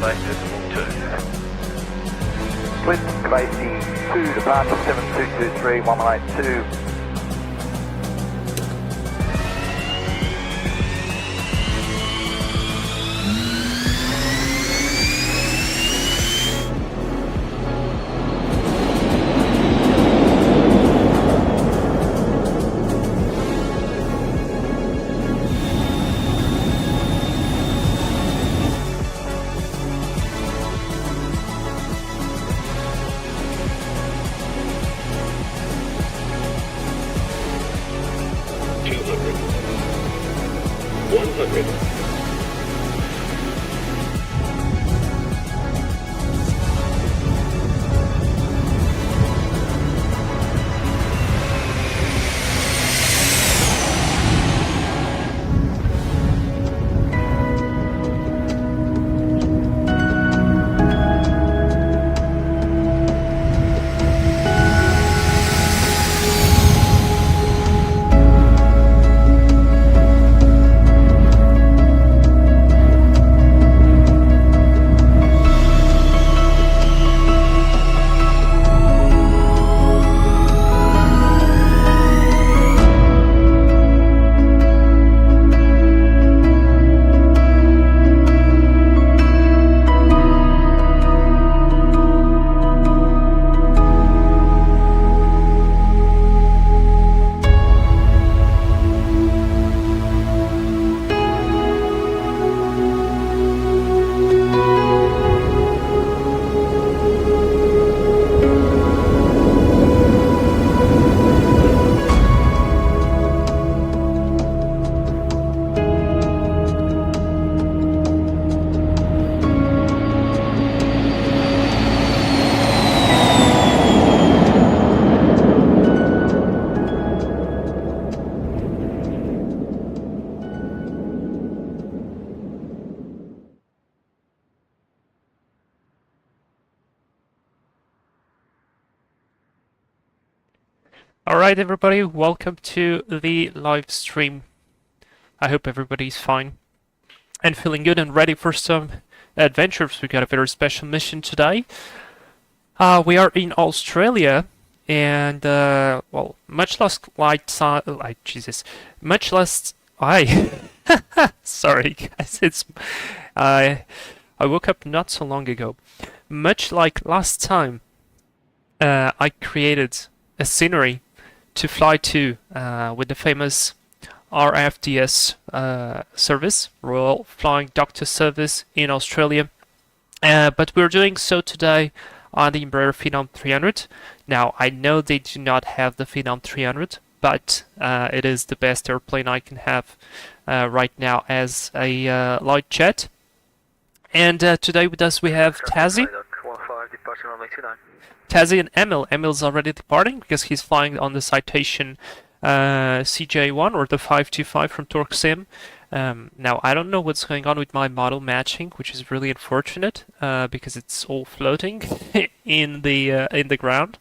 18.2. Split Crazy 2, departure 7223, 182. Alright everybody, welcome to the live stream. I hope everybody's fine and feeling good and ready for some adventures. We got a very special mission today. We are in Australia and well, much less sorry guys, I woke up not so long ago. Much like last time, I created a scenery to fly to with the famous RFDS service, Royal Flying Doctor Service in Australia. But we're doing so today on the Embraer Phenom 300. Now, I know they do not have the Phenom 300, but it is the best airplane I can have right now as a light jet. And today with us we have Tazzy. Tazzy and Emil. Emil's already departing because he's flying on the Citation CJ1 or the 525 from Torque Sim. Now, I don't know what's going on with my model matching, which is really unfortunate because it's all floating in the ground.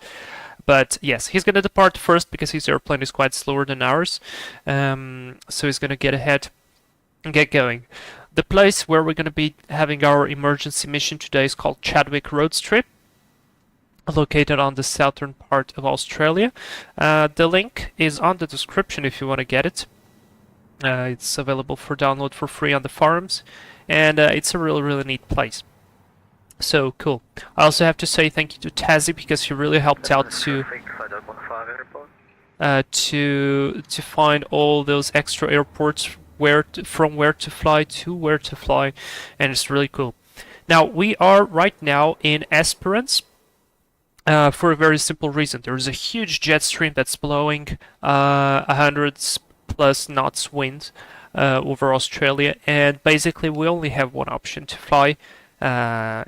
But yes, he's going to depart first because his airplane is quite slower than ours. So he's going to get ahead and get going. The place where we're going to be having our emergency mission today is called Chadwick Roadstrip, located on the southern part of Australia. The link is on the description if you want to get it. It's available for download for free on the forums, and it's a really neat place. So cool. I also have to say thank you to Tazzy because he really helped out to find all those extra airports from where to fly to where to fly, and it's really cool. Now we are right now in Esperance. For a very simple reason. There is a huge jet stream that's blowing 100+ knots wind over Australia, and basically we only have one option to fly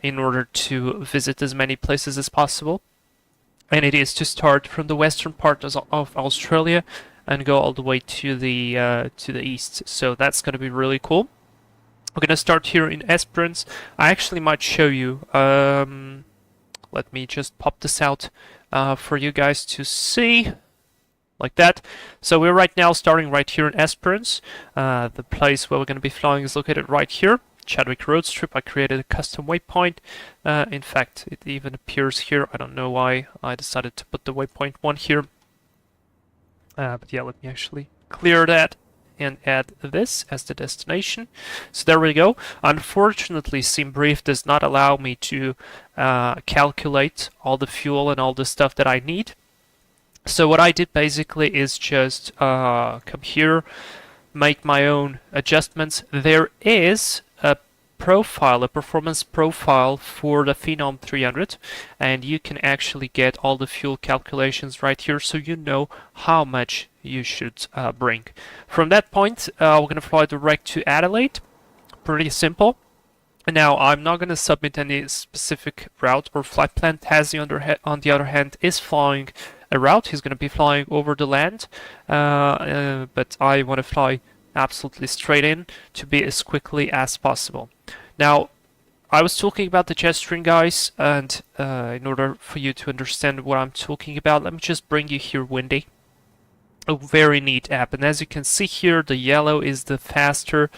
in order to visit as many places as possible, and it is to start from the western part of Australia and go all the way to the east. So that's going to be really cool. We're going to start here in Esperance. I actually might show you. Let me just pop this out for you guys to see, like that. So we're right now starting right here in Esperance. The place where we're going to be flying is located right here. Chadwick Roadstrip. I created a custom waypoint. In fact, it even appears here. I don't know why I decided to put the waypoint 1 here. But yeah, let me actually clear that and add this as the destination. So there we go. Unfortunately, SimBrief does not allow me to calculate all the fuel and all the stuff that I need. So what I did basically is just come here, make my own adjustments. There is a profile, a performance profile for the Phenom 300, and you can actually get all the fuel calculations right here, so you know how much you should bring. From that point, we're going to fly direct to Adelaide. Pretty simple. Now, I'm not going to submit any specific route or flight plan. Tazi, on the other hand, is flying a route. He's going to be flying over the land, but I want to fly absolutely straight in to be as quickly as possible. Now, I was talking about the jet stream, guys, and in order for you to understand what I'm talking about, let me just bring you here Windy. A very neat app, and as you can see here, the yellow is the faster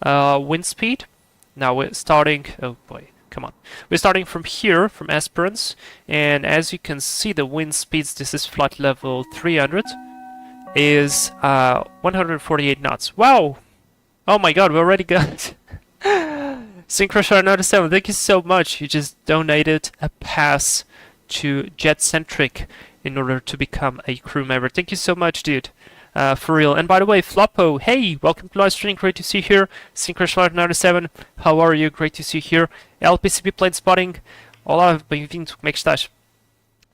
wind speed. Now we're starting, oh boy, come on. We're starting from here, from Esperance, and as you can see, the wind speeds, this is flight level 300, is 148 knots. Wow! Oh my god, we already got Synchrostar 97, thank you so much. You just donated a pass to JetCentric in order to become a crew member. Thank you so much, dude. For real. And by the way, Floppo, hey, welcome to live stream. Great to see you here. Synchrostar 97, how are you? Great to see you here. LPCB plane spotting. Olá, bem-vindo. Como é que estás?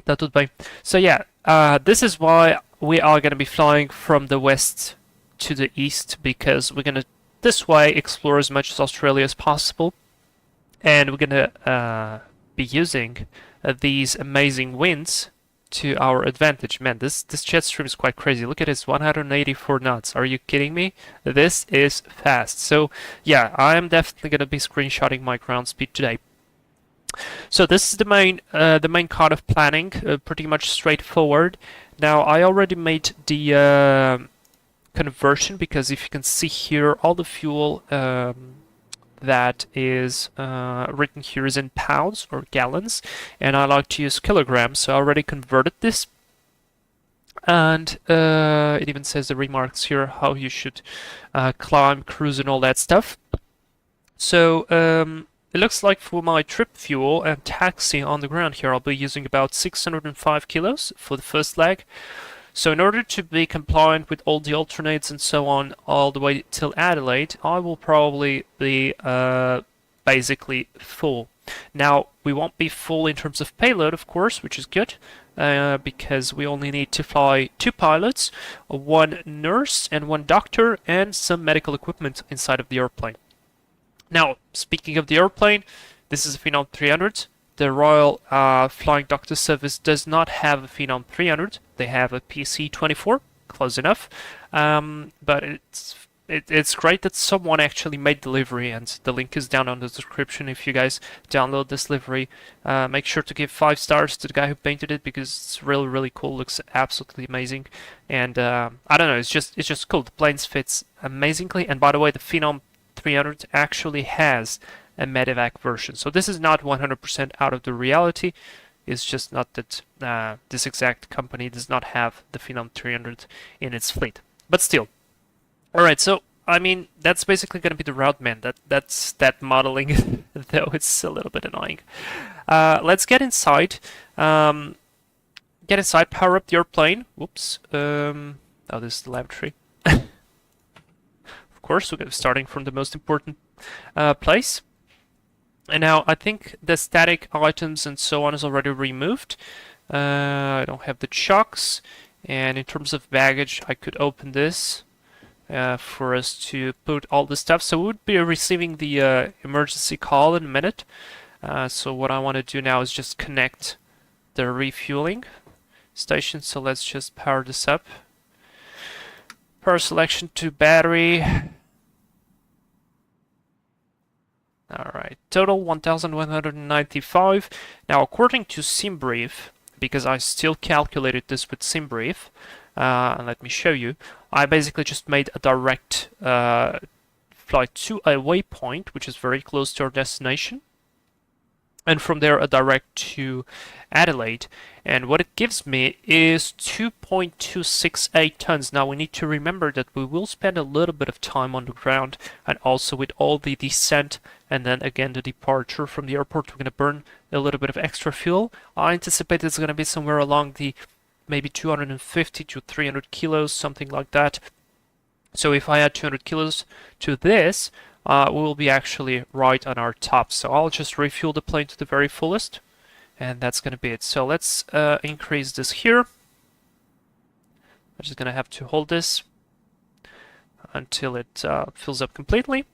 Tá tudo bem. So yeah, this is why we are going to be flying from the west to the east, because we're going to this way explore as much as Australia as possible, and we're going to be using these amazing winds to our advantage. Man, this jet stream is quite crazy. Look at this, 184 knots. Are you kidding me? This is fast. So yeah, I am definitely going to be screenshotting my ground speed today. So this is the main kind of planning, pretty much straightforward. Now I already made the conversion, because if you can see here, all the fuel that is written here is in pounds or gallons, and I like to use kilograms, so I already converted this. And it even says the remarks here how you should climb, cruise, and all that stuff. So it looks like for my trip fuel and taxi on the ground here, I'll be using about 605 kilos for the first leg. So in order to be compliant with all the alternates and so on all the way till Adelaide, I will probably be basically full. Now, we won't be full in terms of payload, of course, which is good, because we only need to fly 2 pilots, 1 nurse and 1 doctor, and some medical equipment inside of the airplane. Now, speaking of the airplane, this is a Phenom 300. The Royal Flying Doctor Service does not have a Phenom 300. They have a PC-24, close enough. But it's great that someone actually made the livery, and the link is down on the description. If you guys download this livery, make sure to give 5 stars to the guy who painted it, because it's really, really cool. Looks absolutely amazing, and I don't know, it's just cool. The planes fits amazingly, and by the way, the Phenom 300 actually has a medevac version. So this is not 100% out of the reality. It's just not that this exact company does not have the Phenom 300 in its fleet. But still. Alright, so I mean, that's basically going to be the route, man. That's that modeling, though it's a little bit annoying. Let's get inside. Power up the airplane. Whoops. Oh, this is the lavatory. Of course, we're starting from the most important place. And now I think the static items and so on is already removed. I don't have the chocks, and in terms of baggage, I could open this for us to put all the stuff. So we would be receiving the emergency call in a minute. So what I want to do now is just connect the refueling station. So let's just power this up. Power selection to battery. Alright, total 1,195. Now, according to SimBrief, because I still calculated this with SimBrief, and let me show you, I basically just made a direct Phenom fly to a waypoint, which is very close to our destination. And from there a direct to Adelaide. And what it gives me is 2.268 tons. Now we need to remember that we will spend a little bit of time on the ground, and also with all the descent and then again the departure from the airport, we're going to burn a little bit of extra fuel. I anticipate it's going to be somewhere along the maybe 250 to 300 kilos, something like that. So if I add 200 kilos to this, we will be actually right on our top. So I'll just refuel the plane to the very fullest, and that's going to be it. So let's increase this here. I'm just going to have to hold this until it fills up completely.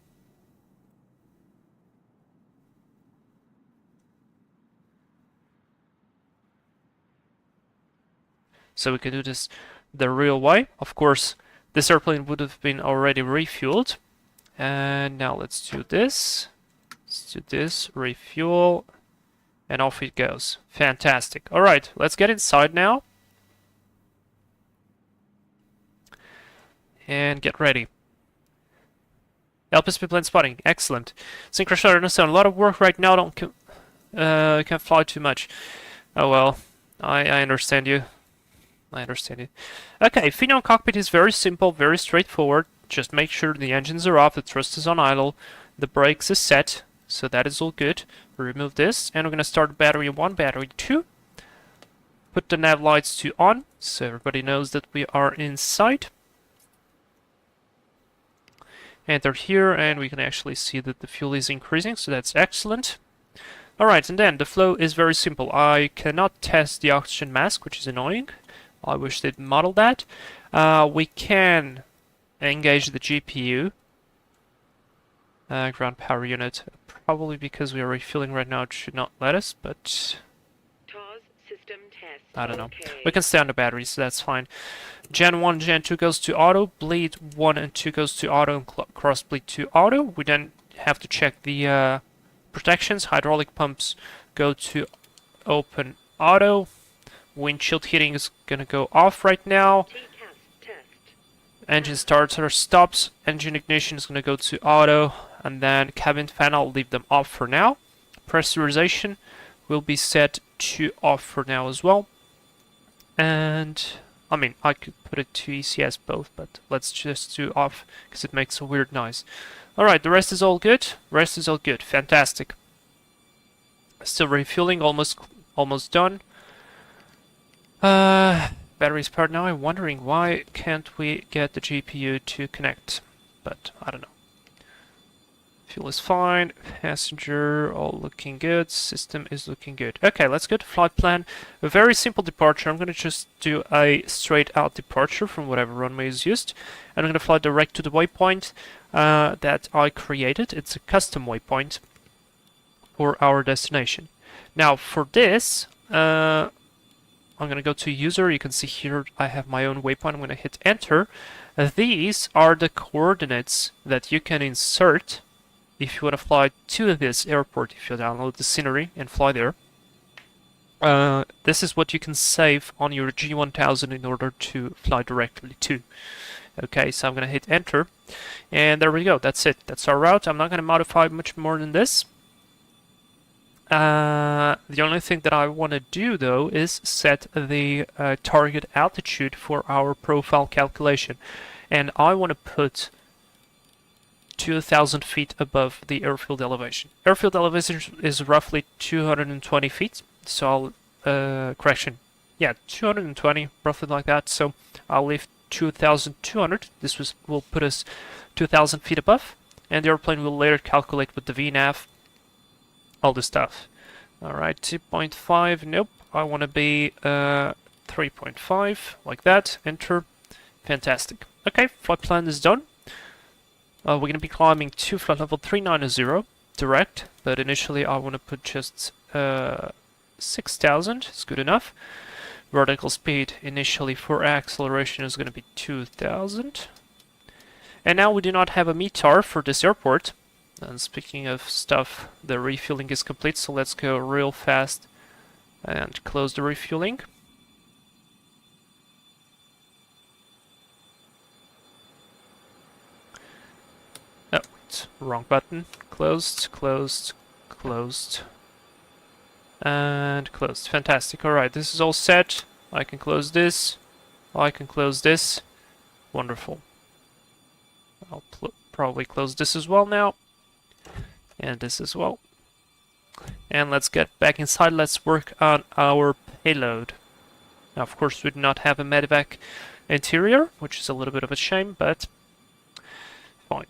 So we can do this the real way. Of course, this airplane would have been already refueled. And now let's do this. Let's do this, refuel, and off it goes. Fantastic. All right, let's get inside now. And get ready. LPSP plane spotting. Excellent. Synchro shutter, no sound. A lot of work right now. Can't fly too much. Oh well, I understand you. I understand it. Okay, Phenom cockpit is very simple, very straightforward. Just make sure the engines are off, the thrust is on idle, the brakes is set, so that is all good. We remove this, and we're going to start battery 1, battery 2. Put the nav lights to on, so everybody knows that we are inside. Enter here, and we can actually see that the fuel is increasing, so that's excellent. Alright, and then the flow is very simple. I cannot test the oxygen mask, which is annoying. I wish they'd model that. We can engage the GPU, ground power unit. Probably because we are refueling right now, it should not let us, but I don't know. Okay. We can stay on the battery, so that's fine. Gen 1, Gen 2 goes to auto, bleed 1 and 2 goes to auto, and cross bleed to auto. We then have to check the protections. Hydraulic pumps go to open auto. Windshield heating is going to go off right now. Engine starts or stops. Engine ignition is going to go to auto. And then cabin fan, I'll leave them off for now. Pressurization will be set to off for now as well. And, I mean, I could put it to ECS both, but let's just do off because it makes a weird noise. Alright, the rest is all good. Rest is all good. Fantastic. Still refueling, almost done. Battery's powered now. I'm wondering why can't we get the GPU to connect, but I don't know. Fuel is fine, passenger all looking good, system is looking good. Okay, let's go to flight plan. A very simple departure. I'm going to just do a straight out departure from whatever runway is used, and I'm going to fly direct to the waypoint that I created. It's a custom waypoint for our destination. Now for this, I'm going to go to user. You can see here I have my own waypoint. I'm going to hit enter. These are the coordinates that you can insert if you want to fly to this airport, if you download the scenery and fly there. This is what you can save on your G1000 in order to fly directly to. Okay, so I'm going to hit enter. And there we go. That's it. That's our route. I'm not going to modify much more than this. The only thing that I want to do though is set the target altitude for our profile calculation, and I want to put 2,000 feet above the airfield elevation. Airfield elevation is roughly 220 feet, so I'll correction, yeah, 220, roughly like that. So I'll leave 2,200. This will put us 2,000 feet above, and the airplane will later calculate with the VNAV all the stuff. Alright, 2.5, nope, I want to be 3.5, like that, enter. Fantastic. Okay, flight plan is done. We're going to be climbing to flight level 390 direct, but initially I want to put just 6,000, it's good enough. Vertical speed initially for acceleration is going to be 2,000. And now we do not have a METAR for this airport. And speaking of stuff, the refueling is complete, so let's go real fast and close the refueling. Oh, closed. Wrong button. Closed, closed, closed. And closed. Fantastic. Alright, this is all set. I can close this. I can close this. Wonderful. I'll probably close this as well now. And this as well. And let's get back inside. Let's work on our payload. Now, of course, we do not have a medevac interior, which is a little bit of a shame, but fine.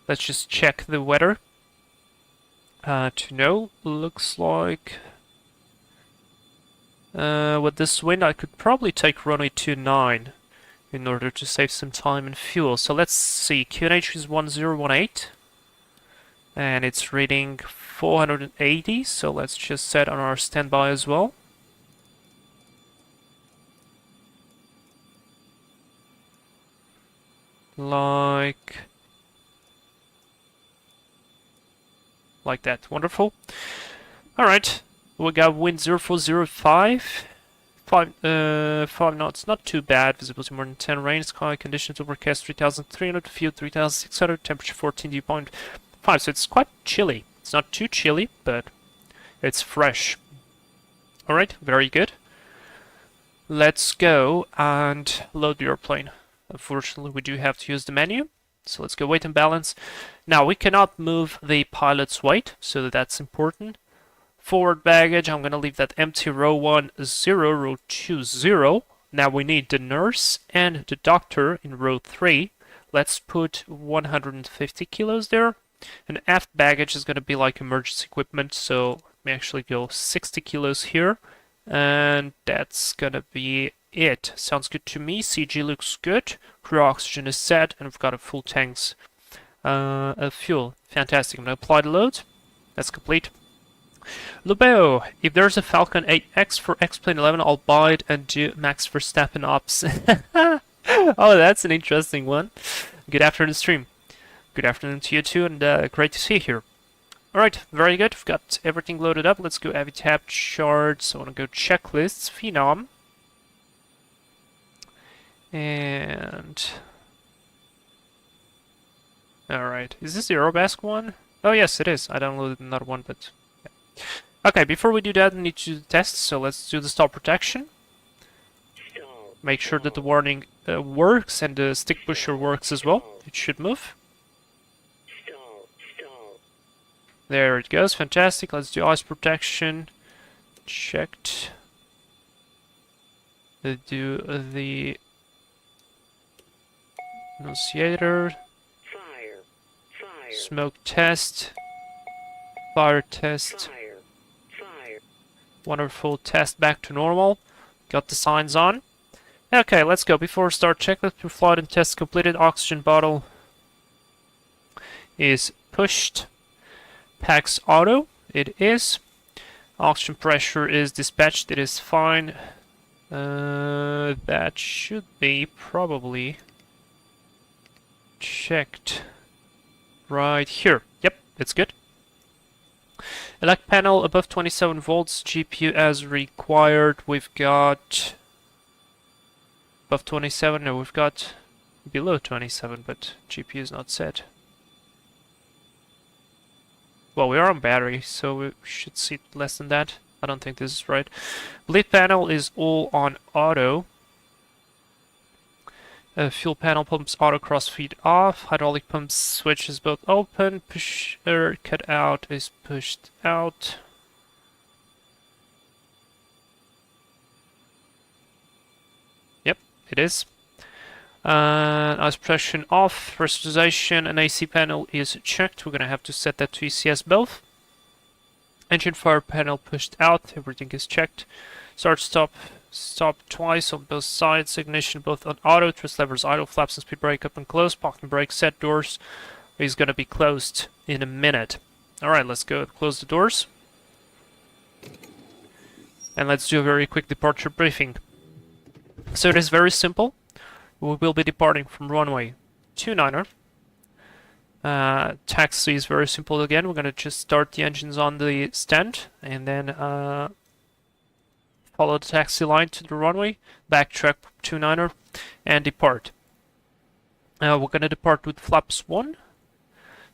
Let's just check the weather. To know, looks like with this wind I could probably take runway 29 in order to save some time and fuel. So let's see, QNH is 1018 and it's reading 480, so let's just set on our standby as well. Like that. Wonderful. Alright, we got wind 0405, 5 knots, not too bad, visibility more than 10, rain, sky conditions overcast 3300, fuel 3600, temperature 14 dew point 5, so it's quite chilly. It's not too chilly, but it's fresh. Alright, very good. Let's go and load the airplane. Unfortunately, we do have to use the menu. So let's go weight and balance. Now, we cannot move the pilot's weight, so that's important. Forward baggage, I'm going to leave that empty row 10, row 20. Now we need the nurse and the doctor in row 3. Let's put 150 kilos there. And aft baggage is going to be like emergency equipment, so let me actually go 60 kilos here. And that's going to be it. Sounds good to me. CG looks good. Crew oxygen is set, and we've got a full tanks of fuel. Fantastic. I'm going to apply the load. That's complete. Lubeo, if there's a Falcon 8X for X-Plane 11, I'll buy it and do Max Verstappen ops. Oh, that's an interesting one. Good afternoon, stream. Good afternoon to you too, and great to see you here. Alright, very good. We've got everything loaded up. Let's go AviTab charts. I want to go checklists, Phenom. And alright, is this the Aerobask one? Oh yes, it is. I downloaded another one, but yeah. Okay, before we do that, we need to do the tests, so let's do the stall protection. Make sure that the warning works and the stick pusher works as well. It should move. There it goes, fantastic. Let's do ice protection. Checked. Let's do the annunciator. Smoke test. Fire test. Wonderful, test back to normal. Got the signs on. Okay, let's go. Before we start checklist, pre-flight and test completed. Oxygen bottle is pushed. Packs auto, it is. Oxygen pressure is dispatched, it is fine. That should be probably checked right here. Yep, it's good. Elect panel above 27 volts, GPU as required. We've got above 27, no, we've got below 27, but GPU is not set. Well, we are on battery, so we should see less than that. I don't think this is right. Bleed panel is all on auto. Fuel panel pumps auto crossfeed off. Hydraulic pump switch is both open. Pusher cut out is pushed out. Yep, it is. Ice pressure off, pressurization and AC panel is checked. We're gonna have to set that to ECS both. Engine fire panel pushed out, everything is checked. Start stop twice on both sides, ignition both on auto, twist levers idle, flaps and speed brake up and close, parking brake set, doors is gonna be closed in a minute. Alright, let's go close the doors. And let's do a very quick departure briefing. So it is very simple. We will be departing from runway 29er. Taxi is very simple again. We're going to just start the engines on the stand and then follow the taxi line to the runway, backtrack 29er, and depart. We're going to depart with flaps 1,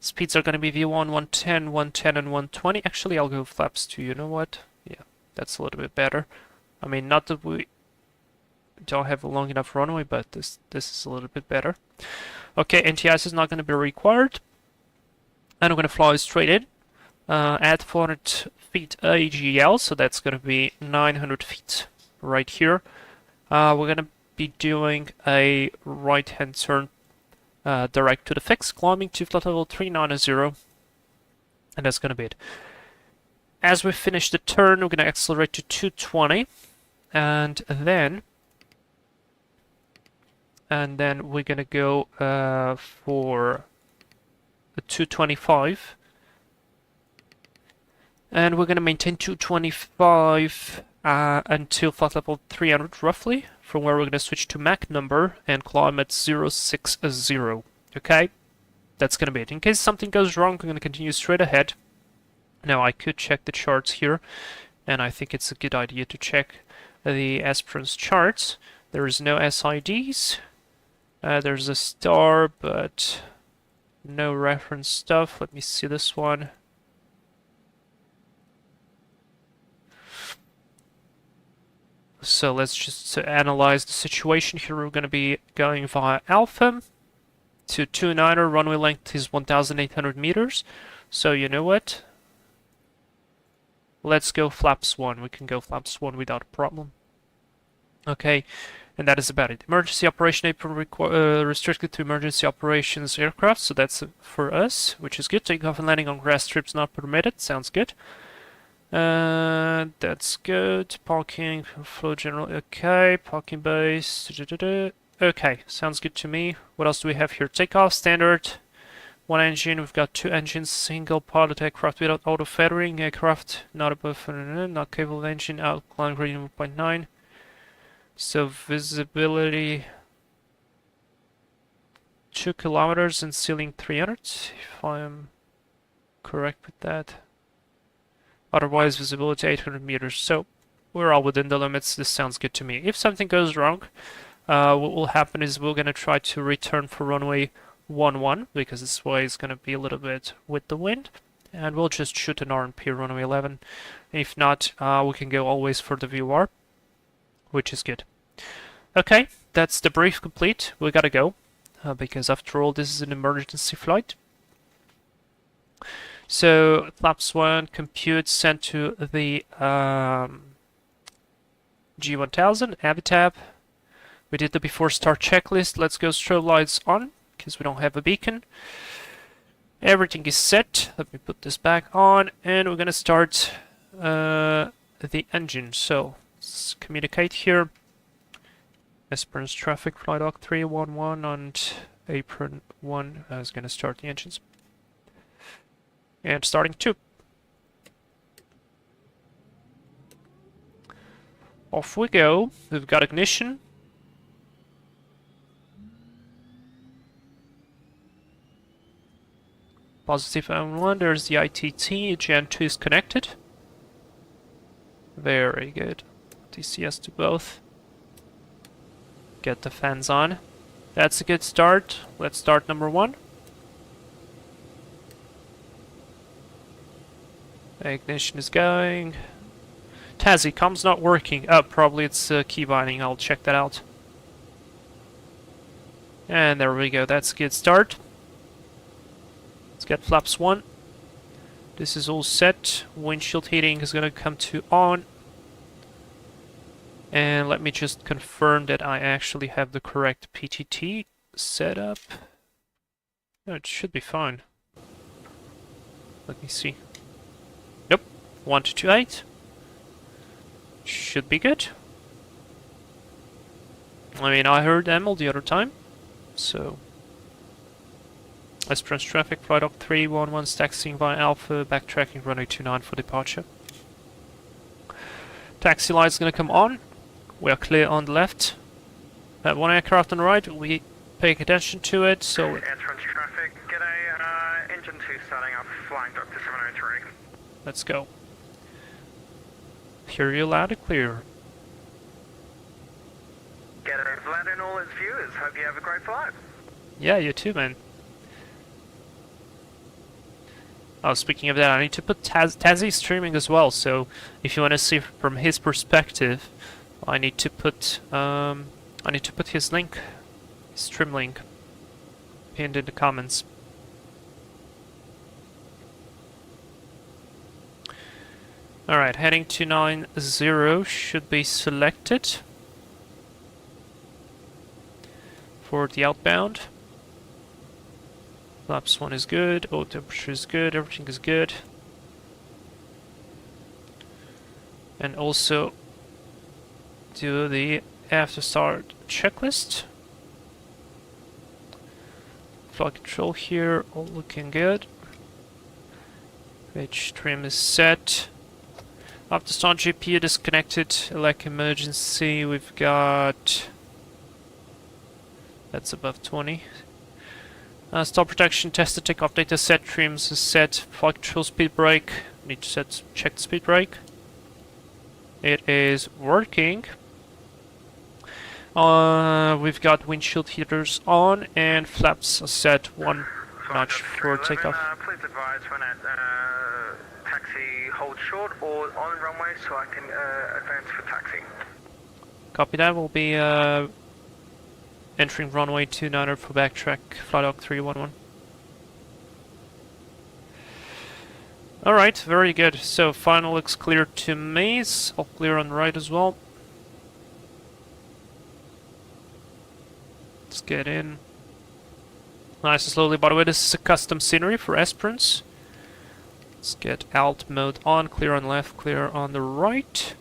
Speeds are going to be V1, 110, 110, and 120. Actually, I'll go flaps 2. You know what? Yeah, that's a little bit better. I mean, not that we don't have a long enough runway, but this is a little bit better. Okay, NTIS is not going to be required. And I'm going to fly straight in. At 400 feet AGL, so that's going to be 900 feet right here. We're going to be doing a right-hand turn direct to the fix, climbing to flight level 390, and that's going to be it. As we finish the turn, we're going to accelerate to 220, and then we're going to go for a 225. And we're going to maintain 225 until flight level 300 roughly, from where we're going to switch to Mach number and climb at 060. Okay? That's going to be it. In case something goes wrong, we're going to continue straight ahead. Now, I could check the charts here, and I think it's a good idea to check the Esperance charts. There is no SIDs. There's a star, but no reference stuff. Let me see this one. So let's just analyze the situation here. We're going to be going via Alpha to 29er. Runway length is 1,800 meters. So you know what? Let's go flaps 1. We can go flaps 1 without a problem. Okay, and that is about it. Emergency operation apron restricted to emergency operations aircraft. So that's for us, which is good. Takeoff and landing on grass strips not permitted. Sounds good. That's good. Parking, flow general, okay. Parking base, okay, sounds good to me. What else do we have here? Takeoff, standard. One engine, we've got 2 engines. Single pilot aircraft without auto feathering. Aircraft not above, not capable of engine, outcline gradient 1.9. So visibility 2 kilometers and ceiling 300, if I am correct with that. Otherwise, visibility 800 meters. So we're all within the limits. This sounds good to me. If something goes wrong, what will happen is we're going to try to return for runway 11, because this way is going to be a little bit with the wind. And we'll just shoot an RMP runway 11. If not, we can go always for the VOR, which is good. Okay, that's the brief complete. We gotta go, because after all, this is an emergency flight. So, flaps 1, compute, sent to the G1000, Avitab. We did the before start checklist. Let's go strobe lights on, because we don't have a beacon. Everything is set. Let me put this back on, and we're gonna start the engine. So, let's communicate here. Esperance traffic, flight dock 311 and apron 1 is gonna start the engines. And starting 2. Off we go. We've got ignition. Positive on 1. There's the ITT. Gen 2 is connected. Very good. TCS to both. Get the fans on. That's a good start. Let's start number 1. Ignition is going. Tazzy, comms not working. Oh, probably it's key binding. I'll check that out. And there we go. That's a good start. Let's get flaps 1. This is all set. Windshield heating is going to come to on. And let me just confirm that I actually have the correct PTT set up. No, it should be fine. Let me see. Nope. 1228. Should be good. I mean, I heard Emil the other time, so... Esperance traffic, flight dock 311, taxiing via Alpha, backtracking runway 29 for departure. Taxi light's gonna come on. We are clear on the left. One aircraft on the right, we paying attention to it, so... Esperance traffic, g'day, engine 2 starting up, flying Doctor 703. Let's go. Hear you loud and clear. G'day, Vlad and all his viewers, hope you have a great flight. Yeah, you too, man. Oh, speaking of that, I need to put Tazzy streaming as well. So if you want to see from his perspective, I need to put his link, his stream link, pinned in the comments. All right, heading to 90 should be selected for the outbound. Flaps 1 is good, oil temperature is good, everything is good. And also do the after start checklist. Flight control here, all looking good. Pitch trim is set. After start GPU disconnected, like emergency, we've got... That's above 20. Stall protection tested, takeoff data set, trims is set, flight control speed brake, need to check the speed brake. It is working. We've got windshield heaters on and flaps are set 1 notch for takeoff. Please advise when at taxi hold short or on runway so I can advance for taxi. Copy that, we'll be entering runway 29 for backtrack, flight log 311. Alright, very good. So final looks clear to me. It's all clear on right as well. Let's get in. Nice and slowly. By the way, this is a custom scenery for Esperance. Let's get alt mode on, clear on left, clear on the right.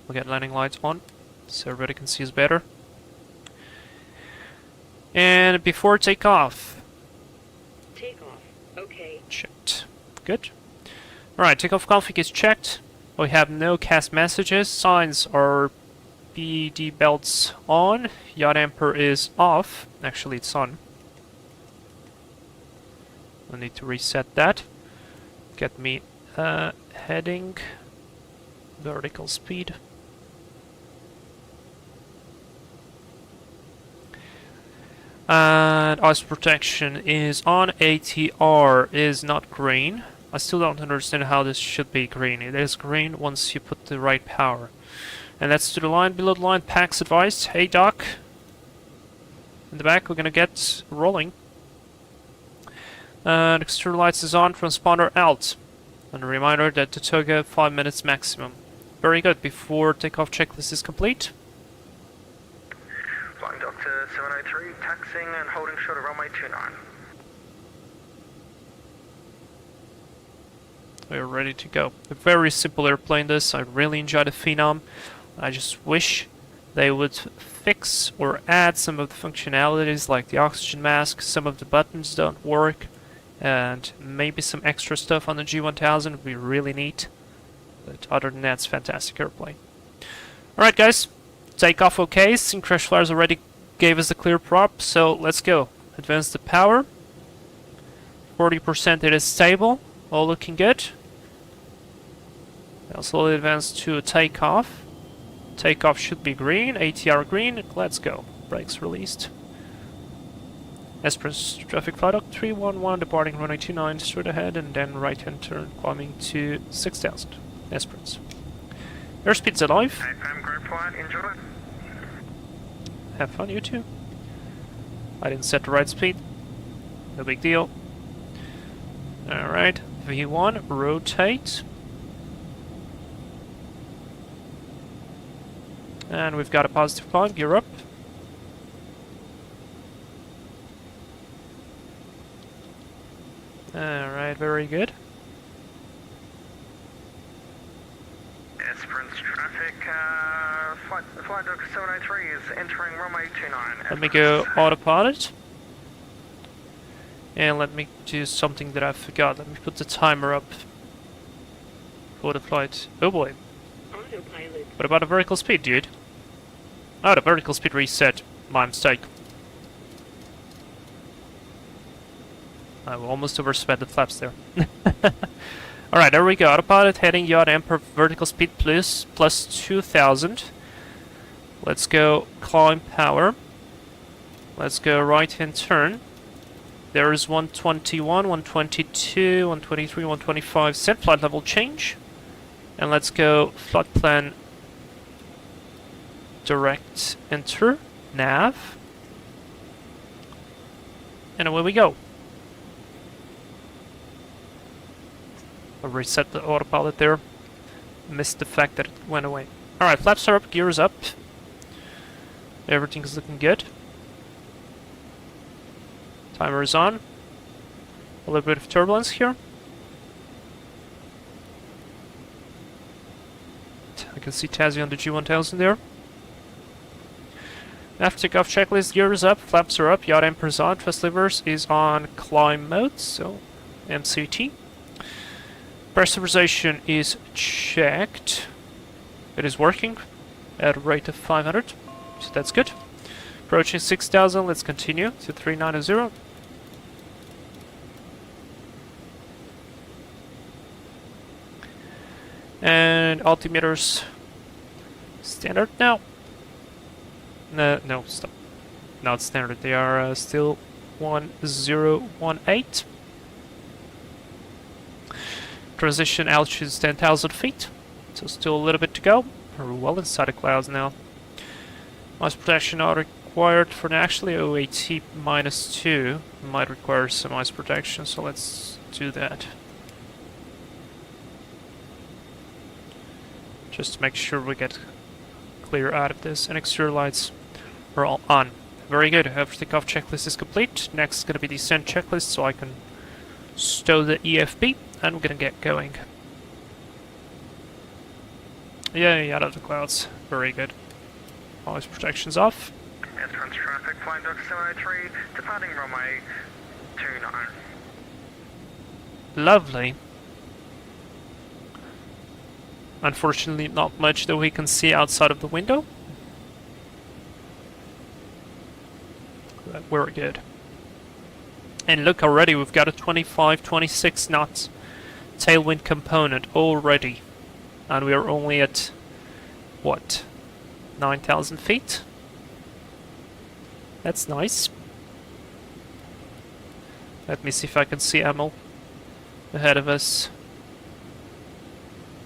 We'll get landing lights on so everybody can see us better. And before takeoff. Takeoff. Okay. Checked. Good. Alright, takeoff config is checked. We have no cast messages. Signs are PD belts on. Yacht amper is off. Actually, it's on. I need to reset that. Get me heading. Vertical speed. And ice protection is on. ATR is not green. I still don't understand how this should be green. It is green once you put the right power. And that's to the line, below the line, PAX advised. Hey Doc. In the back, we're gonna get rolling. External lights is on, transponder out. And a reminder that the toga 5 minutes maximum. Very good. Before takeoff checklist is complete. Flying Doctor 703, taxiing and holding short of runway 29. We're ready to go. A very simple airplane this. I really enjoy the Phenom. I just wish they would fix or add some of the functionalities like the oxygen mask. Some of the buttons don't work. And maybe some extra stuff on the G1000 would be really neat. But other than that, it's a fantastic airplane. Alright guys, takeoff okay. Sync crash flares already gave us the clear prop, so let's go. Advance the power. 40% it is stable, all looking good. I'll slowly advance to takeoff. Takeoff should be green, ATR green, let's go. Brakes released. Esperance traffic flight log 311, departing runway 29 straight ahead, and then right hand turn climbing to 6000. Esperance. Airspeed's alive. AFM group flight, enjoy. Have fun, you too. I didn't set the right speed. No big deal. Alright, V1, rotate. And we've got a positive climb, gear up. Alright, very good. Esperance traffic, flight Doctor 703 is entering runway 29. Let me go autopilot. And let me do something that I forgot. Let me put the timer up for the flight. Oh boy. Autopilot. What about the vertical speed, dude? Oh, the vertical speed reset. My mistake. I almost oversped the flaps there. Alright, there we go. Autopilot heading yacht amper vertical speed plus 2000. Let's go climb power. Let's go right hand turn. There is 121, 122, 123, 125. Set flight level change. And let's go flight plan direct enter nav. And away we go. I'll reset the autopilot there. Missed the fact that it went away. Alright, flaps are up, gears up. Everything's looking good. Timer is on. A little bit of turbulence here. I can see Tazzy on the G1000 there. After takeoff checklist, gears up, flaps are up, yaw dampers on, thrust levers is on climb mode, so MCT. Pressurization is checked. It is working at a rate of 500, so that's good. Approaching 6,000, let's continue to 390. And altimeters standard now. No, stop. Not standard. They are still 1018. Transition altitude is 10,000 feet, so still a little bit to go. We're well inside the clouds now. Noise protection not required for now. Actually, OAT -2 might require some noise protection, so let's do that. Just to make sure we get clear out of this. And exterior lights are all on. Very good. After takeoff checklist is complete. Next is going to be descent checklist, so I can stow the EFB. And we're going to get going. Yay, out of the clouds. Very good. Noise protection's off. Entrance traffic, flying Dock 703, departing runway 29. Lovely. Unfortunately, not much that we can see outside of the window. But we're good. And look, already we've got a 25, 26 knots tailwind component already. And we are only at, what, 9,000 feet? That's nice. Let me see if I can see Emil ahead of us.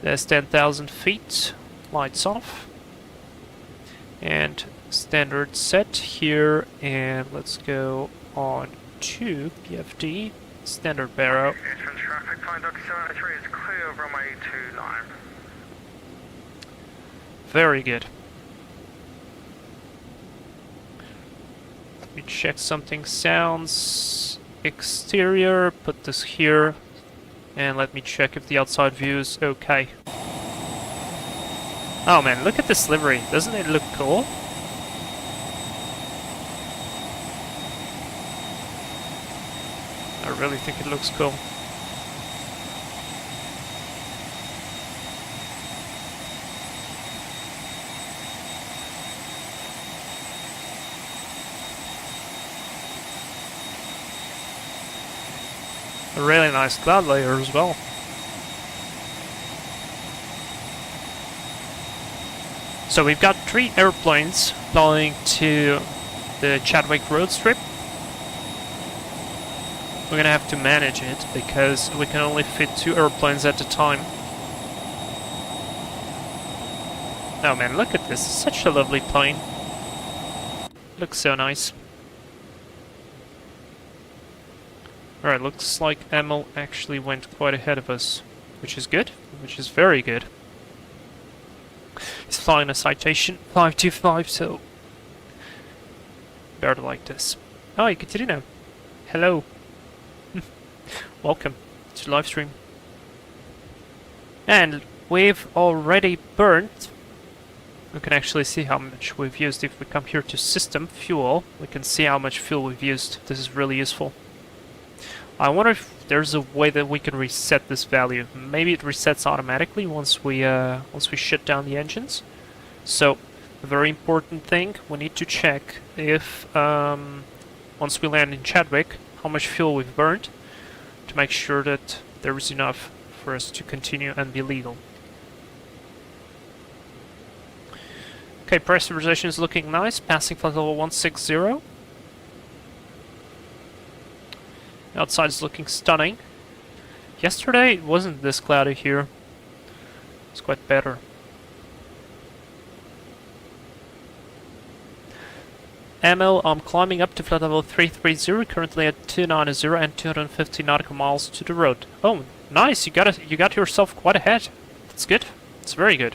There's 10,000 feet, lights off, and standard set here, and let's go on to PFD, standard barrow. Entrance traffic, flying Dock 703 is clear of runway 29. Very good. Let me check something. Sounds exterior, put this here. And let me check if the outside view is okay. Oh man, look at this livery. Doesn't it look cool? I really think it looks cool. A really nice cloud layer as well. So we've got 3 airplanes flying to the Chadwick Roadstrip. We're gonna have to manage it because we can only fit 2 airplanes at a time. Oh man, look at this. It's such a lovely plane. Looks so nice. Alright, looks like Emil actually went quite ahead of us, which is good, which is very good. He's flying a Citation 525, so better like this. Oh, you continue now. Hello. Welcome to the live stream. And we've already burnt. We can actually see how much we've used. If we come here to System, Fuel, we can see how much fuel we've used. This is really useful. I wonder if there's a way that we can reset this value. Maybe it resets automatically once we shut down the engines. So, a very important thing, we need to check if once we land in Chadwick, how much fuel we've burned, to make sure that there is enough for us to continue and be legal. Okay, pressurization is looking nice, passing flight level 160. Outside is looking stunning. Yesterday it wasn't this cloudy here. It's quite better. Emil, I'm climbing up to flight level 330, currently at 290 and 250 nautical miles to the road. Oh, nice! You got yourself quite ahead. That's good. It's very good.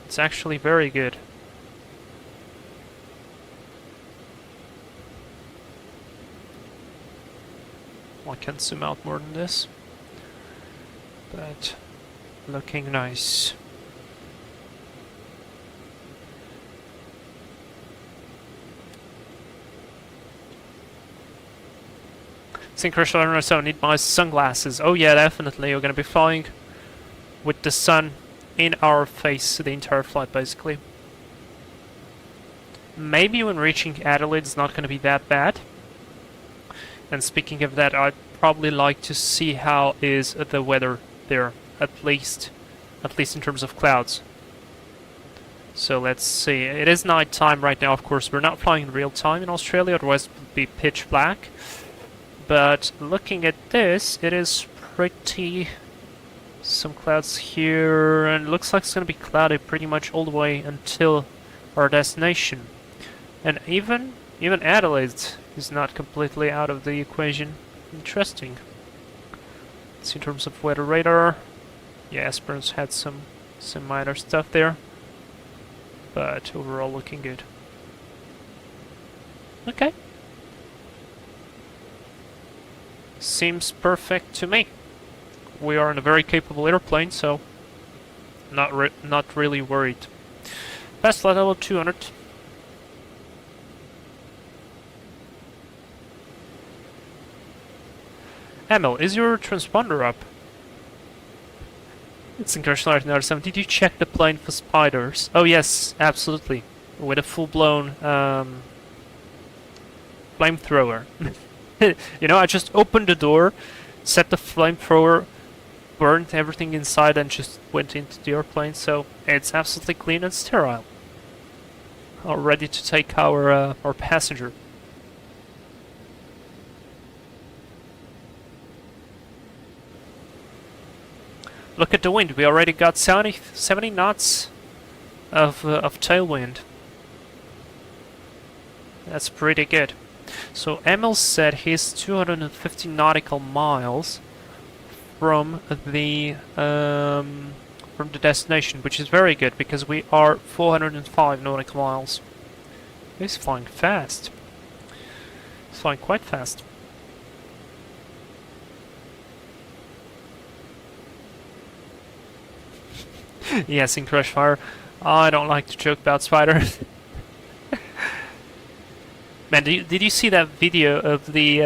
It's actually very good. I can't zoom out more than this, but looking nice. Synchro, so I need my sunglasses. Oh yeah, definitely. We're gonna be flying with the sun in our face the entire flight, basically. Maybe when reaching Adelaide it's not gonna be that bad. And speaking of that, I'd probably like to see how is the weather there, at least in terms of clouds. So let's see. It is night time right now, of course. We're not flying in real time in Australia, otherwise it would be pitch black. But looking at this, it is pretty... some clouds here, and it looks like it's going to be cloudy pretty much all the way until our destination. And even Adelaide is not completely out of the equation. Interesting. Let's see in terms of weather radar. Yeah, Esperance had some minor stuff there, but overall looking good. Okay. Seems perfect to me. We are in a very capable airplane, so not really worried. Fast flight level 200. Emil, is your transponder up? It's Synchro Another 7. Did you check the plane for spiders? Oh yes, absolutely. With a full-blown flamethrower. You know, I just opened the door, set the flamethrower, burned everything inside, and just went into the airplane. So it's absolutely clean and sterile. All ready to take our passenger. Look at the wind. We already got 70 knots of tailwind. That's pretty good. So Emil said he's 250 nautical miles from the destination, which is very good because we are 405 nautical miles. He's flying fast. He's flying quite fast. Yes, in Crushfire. I don't like to joke about spiders. Man, did you see that video of the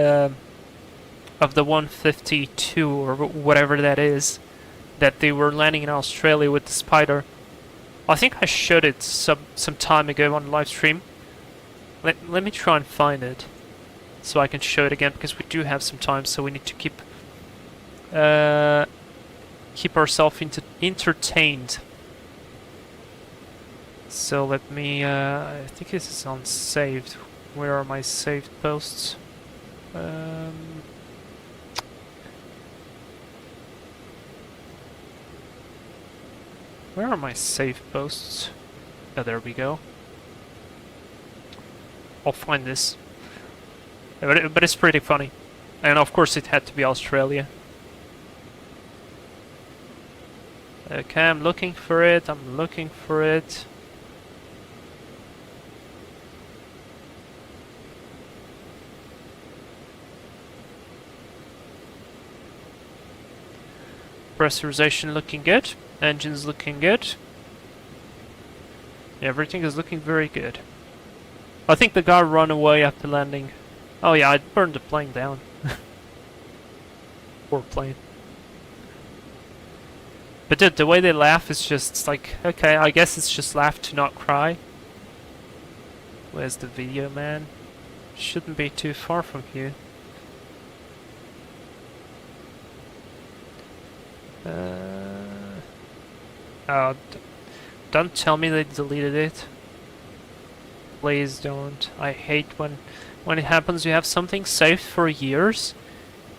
152 or whatever that is, that they were landing in Australia with the spider? I think I showed it some time ago on the live stream. Let me try and find it so I can show it again, because we do have some time, so we need to keep ourselves entertained. So let me I think this is on saved. Where are my saved posts? Where are my saved posts? Oh, there we go. I'll find this. But it's pretty funny. And of course it had to be Australia. Okay, I'm looking for it. Pressurization looking good. Engines looking good. Everything is looking very good. I think the guy ran away after landing. Oh yeah, I burned the plane down. Poor plane. But dude, the way they laugh is just like, okay, I guess it's just laugh to not cry. Where's the video, man? Shouldn't be too far from here. Oh, don't tell me they deleted it. Please don't. I hate when when it happens. You have something saved for years,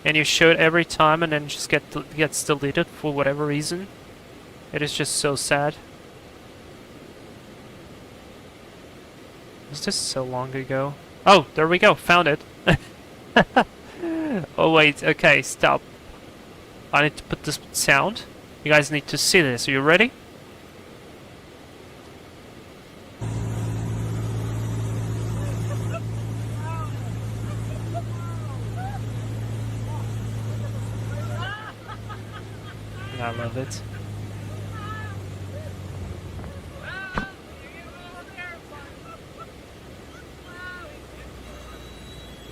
and you show it every time, and then just gets deleted for whatever reason. It is just so sad. Was this so long ago? Oh, there we go. Found it. Oh wait. Okay, stop. I need to put this sound. You guys need to see this. Are you ready? I love it.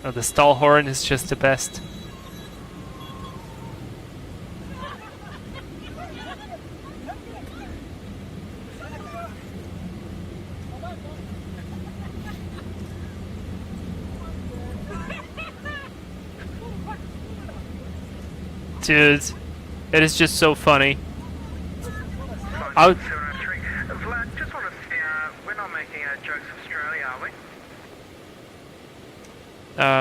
Oh, the stall horn is just the best. Dude, it is just so funny. Vlad, just want to see, we're not making jokes of Australia, are we?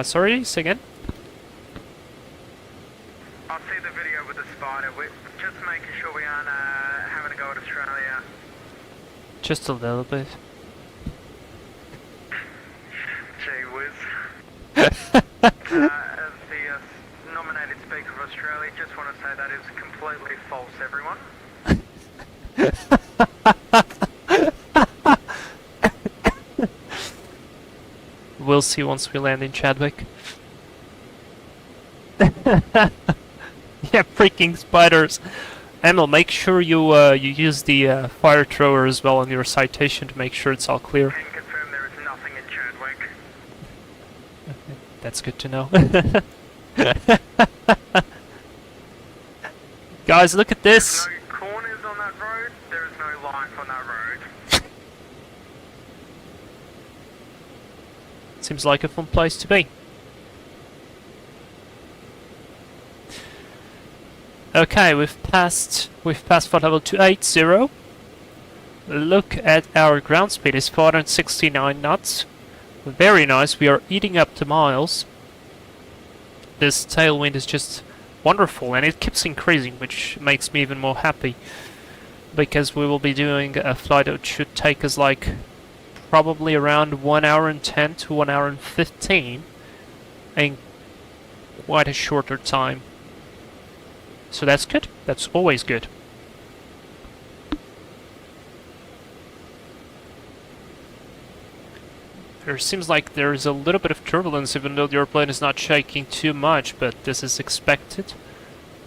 Sorry, say again? I'll see the video with the spider. We're just making sure we aren't having a go at Australia. Just a little bit. Gee whiz. As the nominated Speaker of Australia, just want to say that is completely false, everyone. We'll see once we land in Chadwick. Yeah, freaking spiders. Emil, make sure you you use the fire thrower as well on your citation to make sure it's all clear. Can confirm there is nothing in Chadwick. That's good to know. Guys, look at this. No corners on that road. There is no life on that road. Seems like a fun place to be. Okay, we've passed flight level 280. Look at our ground speed, it's 469 knots. Very nice, we are eating up the miles. This tailwind is just wonderful, and it keeps increasing, which makes me even more happy. Because we will be doing a flight that should take us like probably around 1 hour and 10 to 1 hour and 15 in quite a shorter time. So that's good. That's always good. There seems like there's a little bit of turbulence even though the airplane is not shaking too much, but this is expected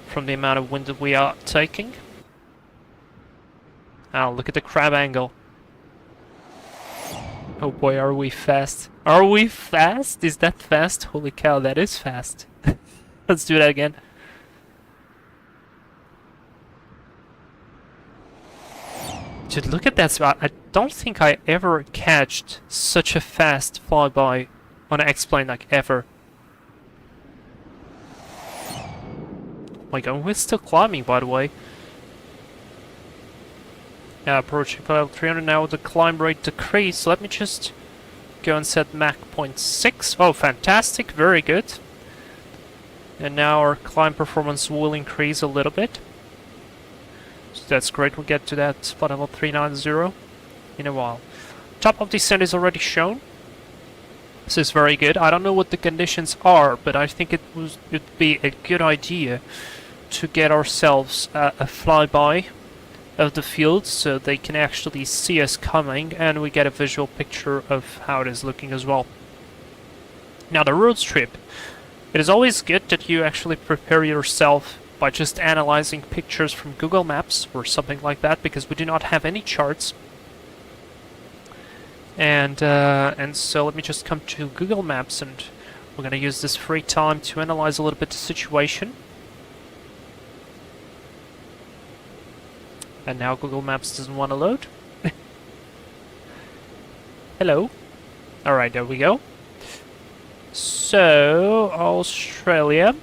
from the amount of wind that we are taking. Oh, look at the crab angle. Oh boy, are we fast. Are we fast? Is that fast? Holy cow, that is fast. Let's do that again. Dude, look at that spot. I don't think I ever catched such a fast flyby on an X-plane, like, ever. Oh my god, we're still climbing, by the way. Yeah, approaching level 300 now with the climb rate decrease. Let me just go and set Mach 0.6. Oh, fantastic, very good. And now our climb performance will increase a little bit. So that's great, we'll get to that spot level 390 in a while. Top of descent is already shown. This is very good. I don't know what the conditions are, but I think it'd be a good idea to get ourselves a flyby of the field so they can actually see us coming and we get a visual picture of how it is looking as well. Now the road trip. It is always good that you actually prepare yourself by just analyzing pictures from Google Maps or something like that, because we do not have any charts. And so let me just come to Google Maps, and we're going to use this free time to analyze a little bit the situation. And now Google Maps doesn't want to load. Hello. Alright, there we go. So, Australia.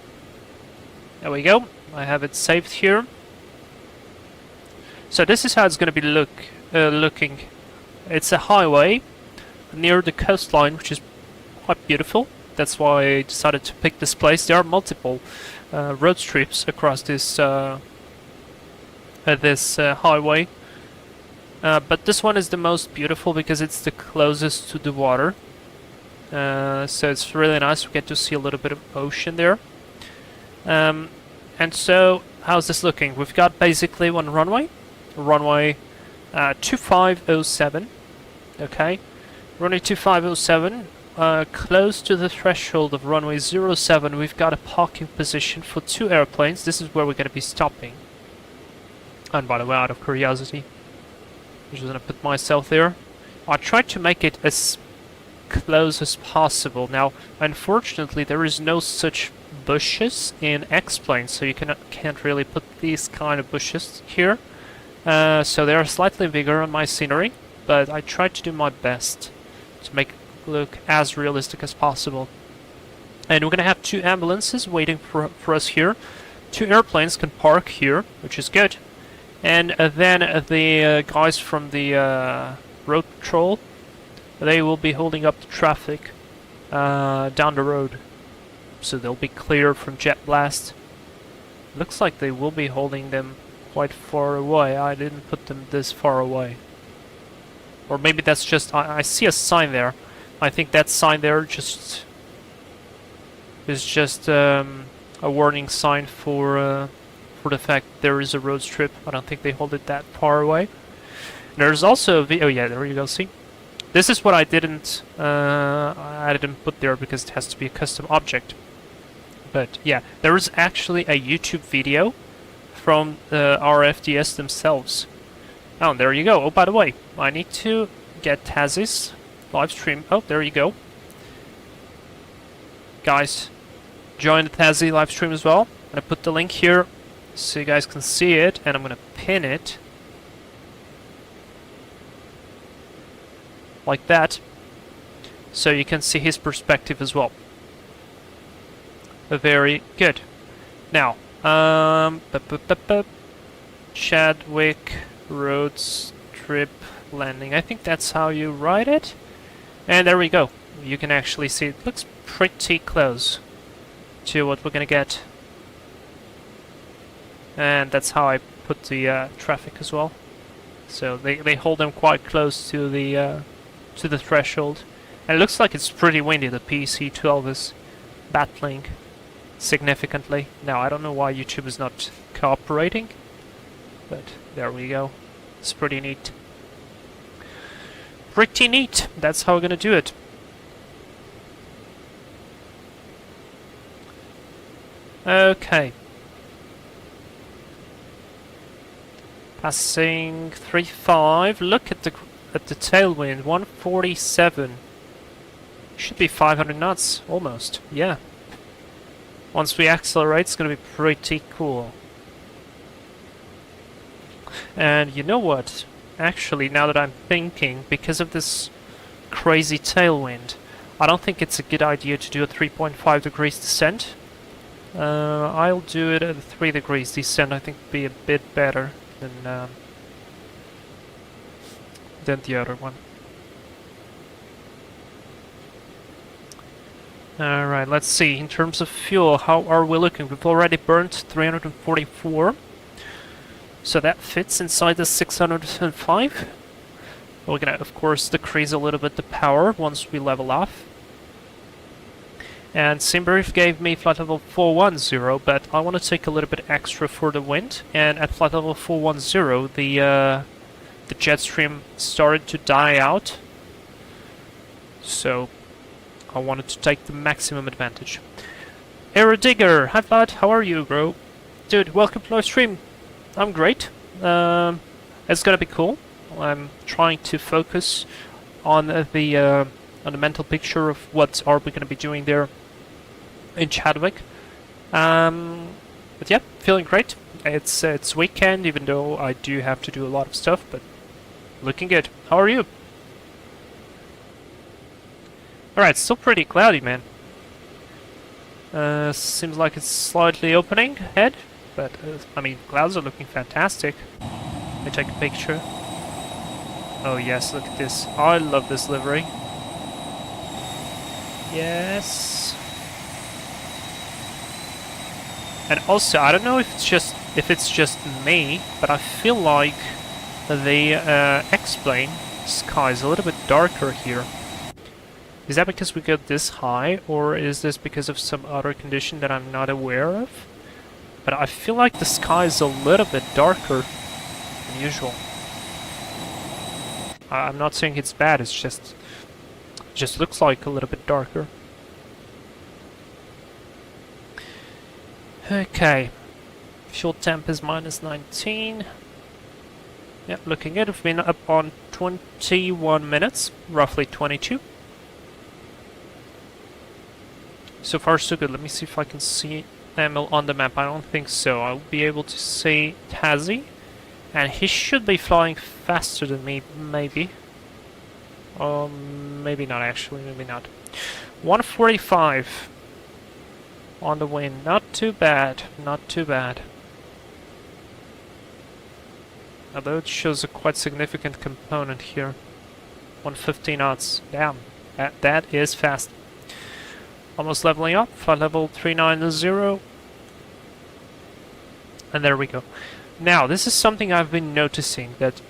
There we go. I have it saved here. So this is how it's going to be looking. It's a highway near the coastline, which is quite beautiful. That's why I decided to pick this place. There are multiple road strips across this highway, but this one is the most beautiful because it's the closest to the water. So it's really nice. We get to see a little bit of ocean there. And so, how's this looking? We've got basically one runway 2507. Okay, runway 2507. Close to the threshold of runway 07, we've got a parking position for 2 airplanes. This is where we're going to be stopping. And by the way, out of curiosity, I'm just going to put myself there. I tried to make it as close as possible. Now, unfortunately, there is no such bushes in X-Plane, so you can't really put these kind of bushes here. So they are slightly bigger on my scenery, but I tried to do my best to make it look as realistic as possible. And we're gonna have 2 ambulances waiting for us here. 2 airplanes can park here, which is good. And then the guys from the road patrol, they will be holding up the traffic down the road, so they'll be clear from jet blast. Looks like they will be holding them quite far away. I didn't put them this far away, or maybe that's just I see a sign there. I think that sign there is just a warning sign for the fact there is a road strip. I don't think they hold it that far away. There's also a oh yeah, there you go. See. This is what I didn't put there because it has to be a custom object. But yeah, there is actually a YouTube video from the RFDS themselves. Oh, there you go. Oh, by the way, I need to get Tazzy's live stream. Oh, there you go. Guys, join the Tazzy live stream as well. I'm gonna put the link here so you guys can see it, and I'm gonna pin it like that, so you can see his perspective as well. Very good. Now, Chadwick Roadstrip landing. I think that's how you write it. And there we go. You can actually see it looks pretty close to what we're gonna get. And that's how I put the traffic as well. So they hold them quite close to the threshold. And it looks like it's pretty windy. The PC-12 is battling significantly. Now, I don't know why YouTube is not cooperating, but there we go. It's pretty neat. Pretty neat. That's how we're gonna do it. Okay. Passing 3.5. Look at the tailwind, 147. Should be 500 knots, almost. Yeah. Once we accelerate, it's gonna be pretty cool. And you know what? Actually, now that I'm thinking, because of this crazy tailwind, I don't think it's a good idea to do a 3.5 degrees descent. I'll do it at a 3 degrees descent. I think would be a bit better than the other one. Alright, let's see. In terms of fuel, how are we looking? We've already burned 344. So that fits inside the 605. We're gonna, of course, decrease a little bit the power once we level off. And Simbrief gave me flight level 410, but I want to take a little bit extra for the wind. And at flight level 410, the jet stream started to die out. So I wanted to take the maximum advantage. Aerodigger, hi Vlad, how are you, bro? Dude, welcome to live stream. I'm great. It's gonna be cool. I'm trying to focus on the mental picture of what are we gonna be doing there in Chadwick. But yeah, feeling great. It's weekend, even though I do have to do a lot of stuff, but looking good. How are you? Alright, still pretty cloudy, man. Seems like it's slightly opening ahead, but I mean, clouds are looking fantastic. Let me take a picture. Oh yes, look at this. I love this livery. Yes. And also, I don't know if it's just me, but I feel like the X-plane sky is a little bit darker here. Is that because we got this high, or is this because of some other condition that I'm not aware of? But I feel like the sky is a little bit darker than usual. I'm not saying it's bad, it's just looks like a little bit darker. Okay. Fuel temp is minus 19. Yeah, looking good. We've been up on 21 minutes, roughly 22. So far so good. Let me see if I can see Emil on the map. I don't think so. I'll be able to see Tazi. And he should be flying faster than me, maybe. Maybe not actually, maybe not. 145 on the wind. Not too bad, not too bad. Although it shows a quite significant component here. 150 knots. Damn, that is fast. Almost leveling up, flight level 390. And there we go. Now, this is something I've been noticing, that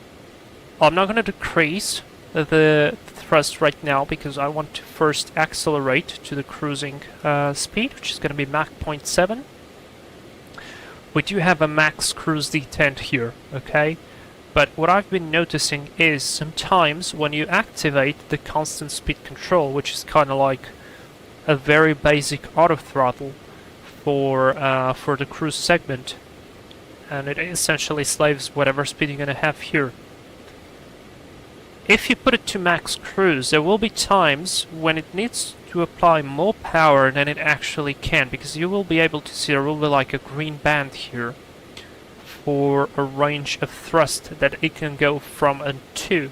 I'm not going to decrease the thrust right now because I want to first accelerate to the cruising speed, which is going to be Mach 0.7. We do have a max cruise detent here, okay? But what I've been noticing is sometimes when you activate the constant speed control, which is kind of like a very basic auto throttle for the cruise segment, and it essentially slaves whatever speed you're going to have here. If you put it to max cruise, there will be times when it needs to apply more power than it actually can, because you will be able to see there will be like a green band here for a range of thrust that it can go from and to.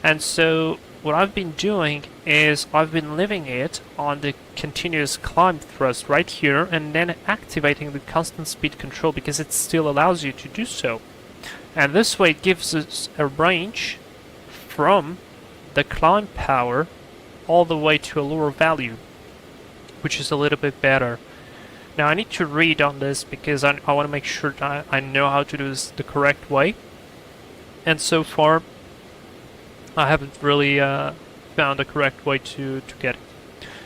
And so what I've been doing is I've been leaving it on the continuous climb thrust right here and then activating the constant speed control because it still allows you to do so. And this way it gives us a range from the climb power all the way to a lower value, which is a little bit better. Now I need to read on this because I want to make sure that I know how to do this the correct way. And so far I haven't really found a correct way to get it.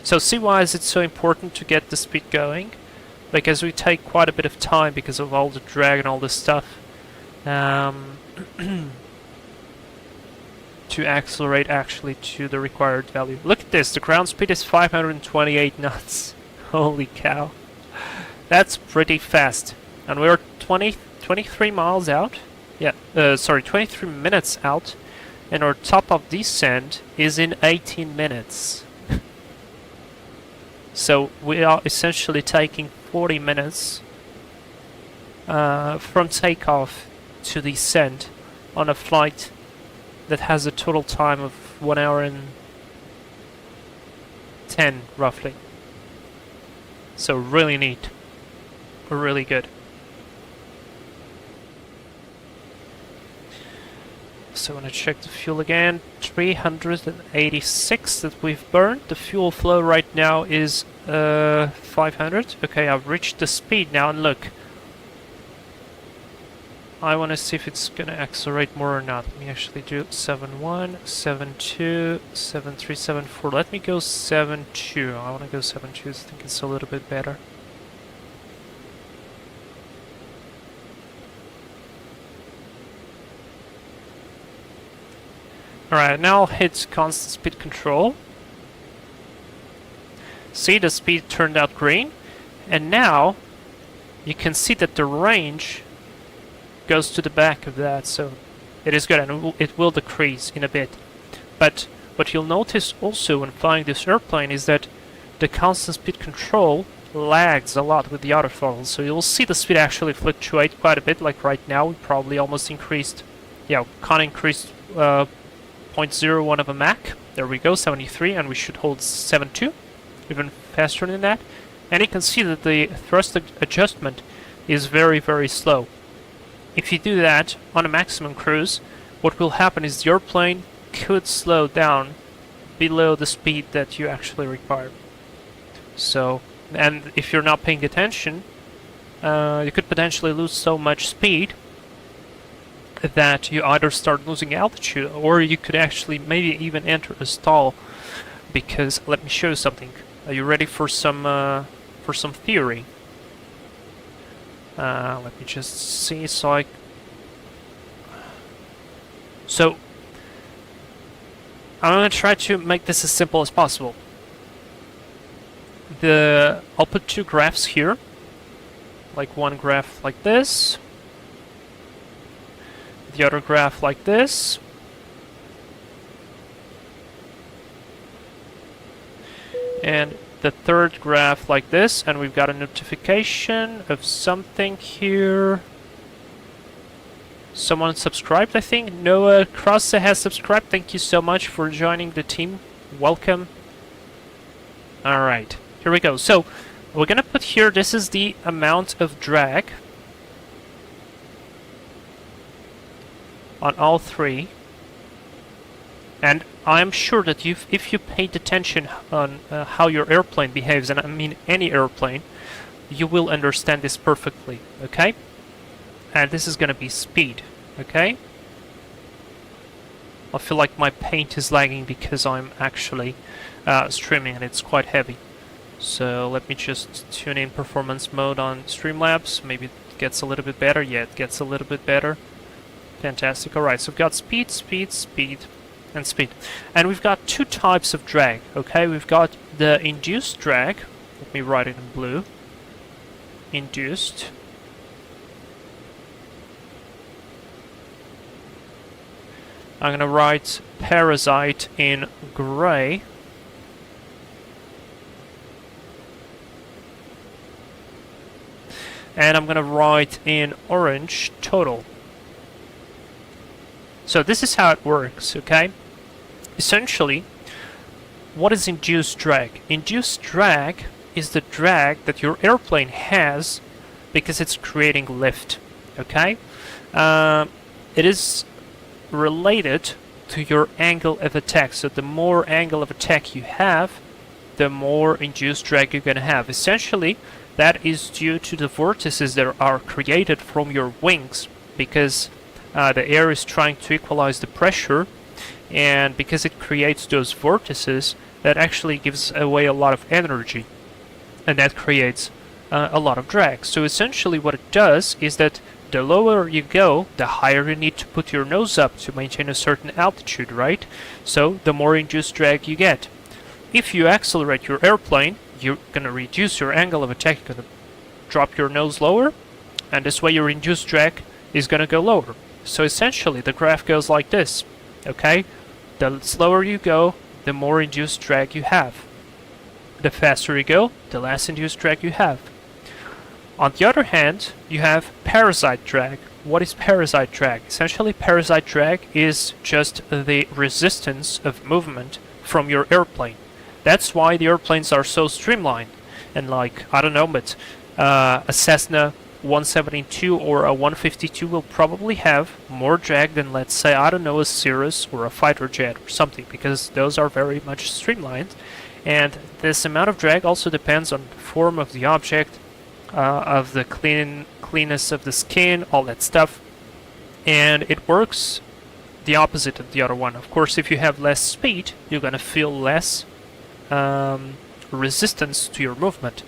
So see why is it so important to get the speed going? Because we take quite a bit of time because of all the drag and all this stuff to accelerate actually to the required value. Look at this, the ground speed is 528 knots. Holy cow. That's pretty fast. And we're 23 miles out. Yeah, sorry, 23 minutes out. And our top of descent is in 18 minutes. So we are essentially taking 40 minutes from takeoff to descent on a flight that has a total time of 1 hour and 10 roughly. So really neat. Really good. So I'm gonna check the fuel again. 386 that we've burned. The fuel flow right now is 500. Okay, I've reached the speed now, and look. I want to see if it's gonna accelerate more or not. Let me actually do 7.1, 7.2, 7.3, 7.4. Let me go 7.2. I want to go 7.2. I think it's a little bit better. Alright, now I'll hit constant speed control. See, the speed turned out green. And now you can see that the range goes to the back of that, so it is good, and it will decrease in a bit. But what you'll notice also when flying this airplane is that the constant speed control lags a lot with the auto throttle, so you'll see the speed actually fluctuate quite a bit. Like right now we probably almost increased, yeah, can't increase 0.01 of a Mach. There we go, 73, and we should hold 7.2, even faster than that. And you can see that the thrust adjustment is very, very slow. If you do that on a maximum cruise, what will happen is the airplane could slow down below the speed that you actually require. So, and if you're not paying attention, you could potentially lose so much speed that you either start losing altitude, or you could actually maybe even enter a stall. Because let me show you something. Are you ready for some theory? Let me just see. So I'm gonna try to make this as simple as possible. I'll put two graphs here, like one graph like this, the other graph like this, and the third graph like this, and we've got a notification of something here. Someone subscribed, I think. Noah Crosse has subscribed. Thank you so much for joining the team. Welcome. Alright, here we go. So, we're gonna put here, this is the amount of drag on all three. And I'm sure that if you paid attention on how your airplane behaves, and I mean any airplane, you will understand this perfectly, okay? And this is gonna be speed, okay? I feel like my paint is lagging because I'm actually streaming and it's quite heavy. So let me just tune in performance mode on Streamlabs. Maybe it gets a little bit better. Yeah, it gets a little bit better. Fantastic. Alright, so we've got speed, speed, speed, and speed. And we've got two types of drag, okay? We've got the induced drag. Let me write it in blue. Induced. I'm gonna write parasite in gray. And I'm gonna write in orange total. So this is how it works, okay? Essentially, what is induced drag? Induced drag is the drag that your airplane has because it's creating lift, okay? It is related to your angle of attack. So the more angle of attack you have, the more induced drag you're going to have. Essentially, that is due to the vortices that are created from your wings, because the air is trying to equalize the pressure, and because it creates those vortices, that actually gives away a lot of energy, and that creates a lot of drag. So essentially what it does is that the lower you go, the higher you need to put your nose up to maintain a certain altitude, right? So the more induced drag you get. If you accelerate your airplane, you're going to reduce your angle of attack, you're going to drop your nose lower, and this way your induced drag is going to go lower. So essentially the graph goes like this, okay? The slower you go, the more induced drag you have. The faster you go, the less induced drag you have. On the other hand, you have parasite drag. What is parasite drag? Essentially, parasite drag is just the resistance of movement from your airplane. That's why the airplanes are so streamlined. And like, I don't know, but a Cessna 172 or a 152 will probably have more drag than, let's say, I don't know, a Cirrus or a fighter jet or something, because those are very much streamlined. And this amount of drag also depends on the form of the object, of the cleanness of the skin, all that stuff. And it works the opposite of the other one. Of course, if you have less speed, you're going to feel less resistance to your movement.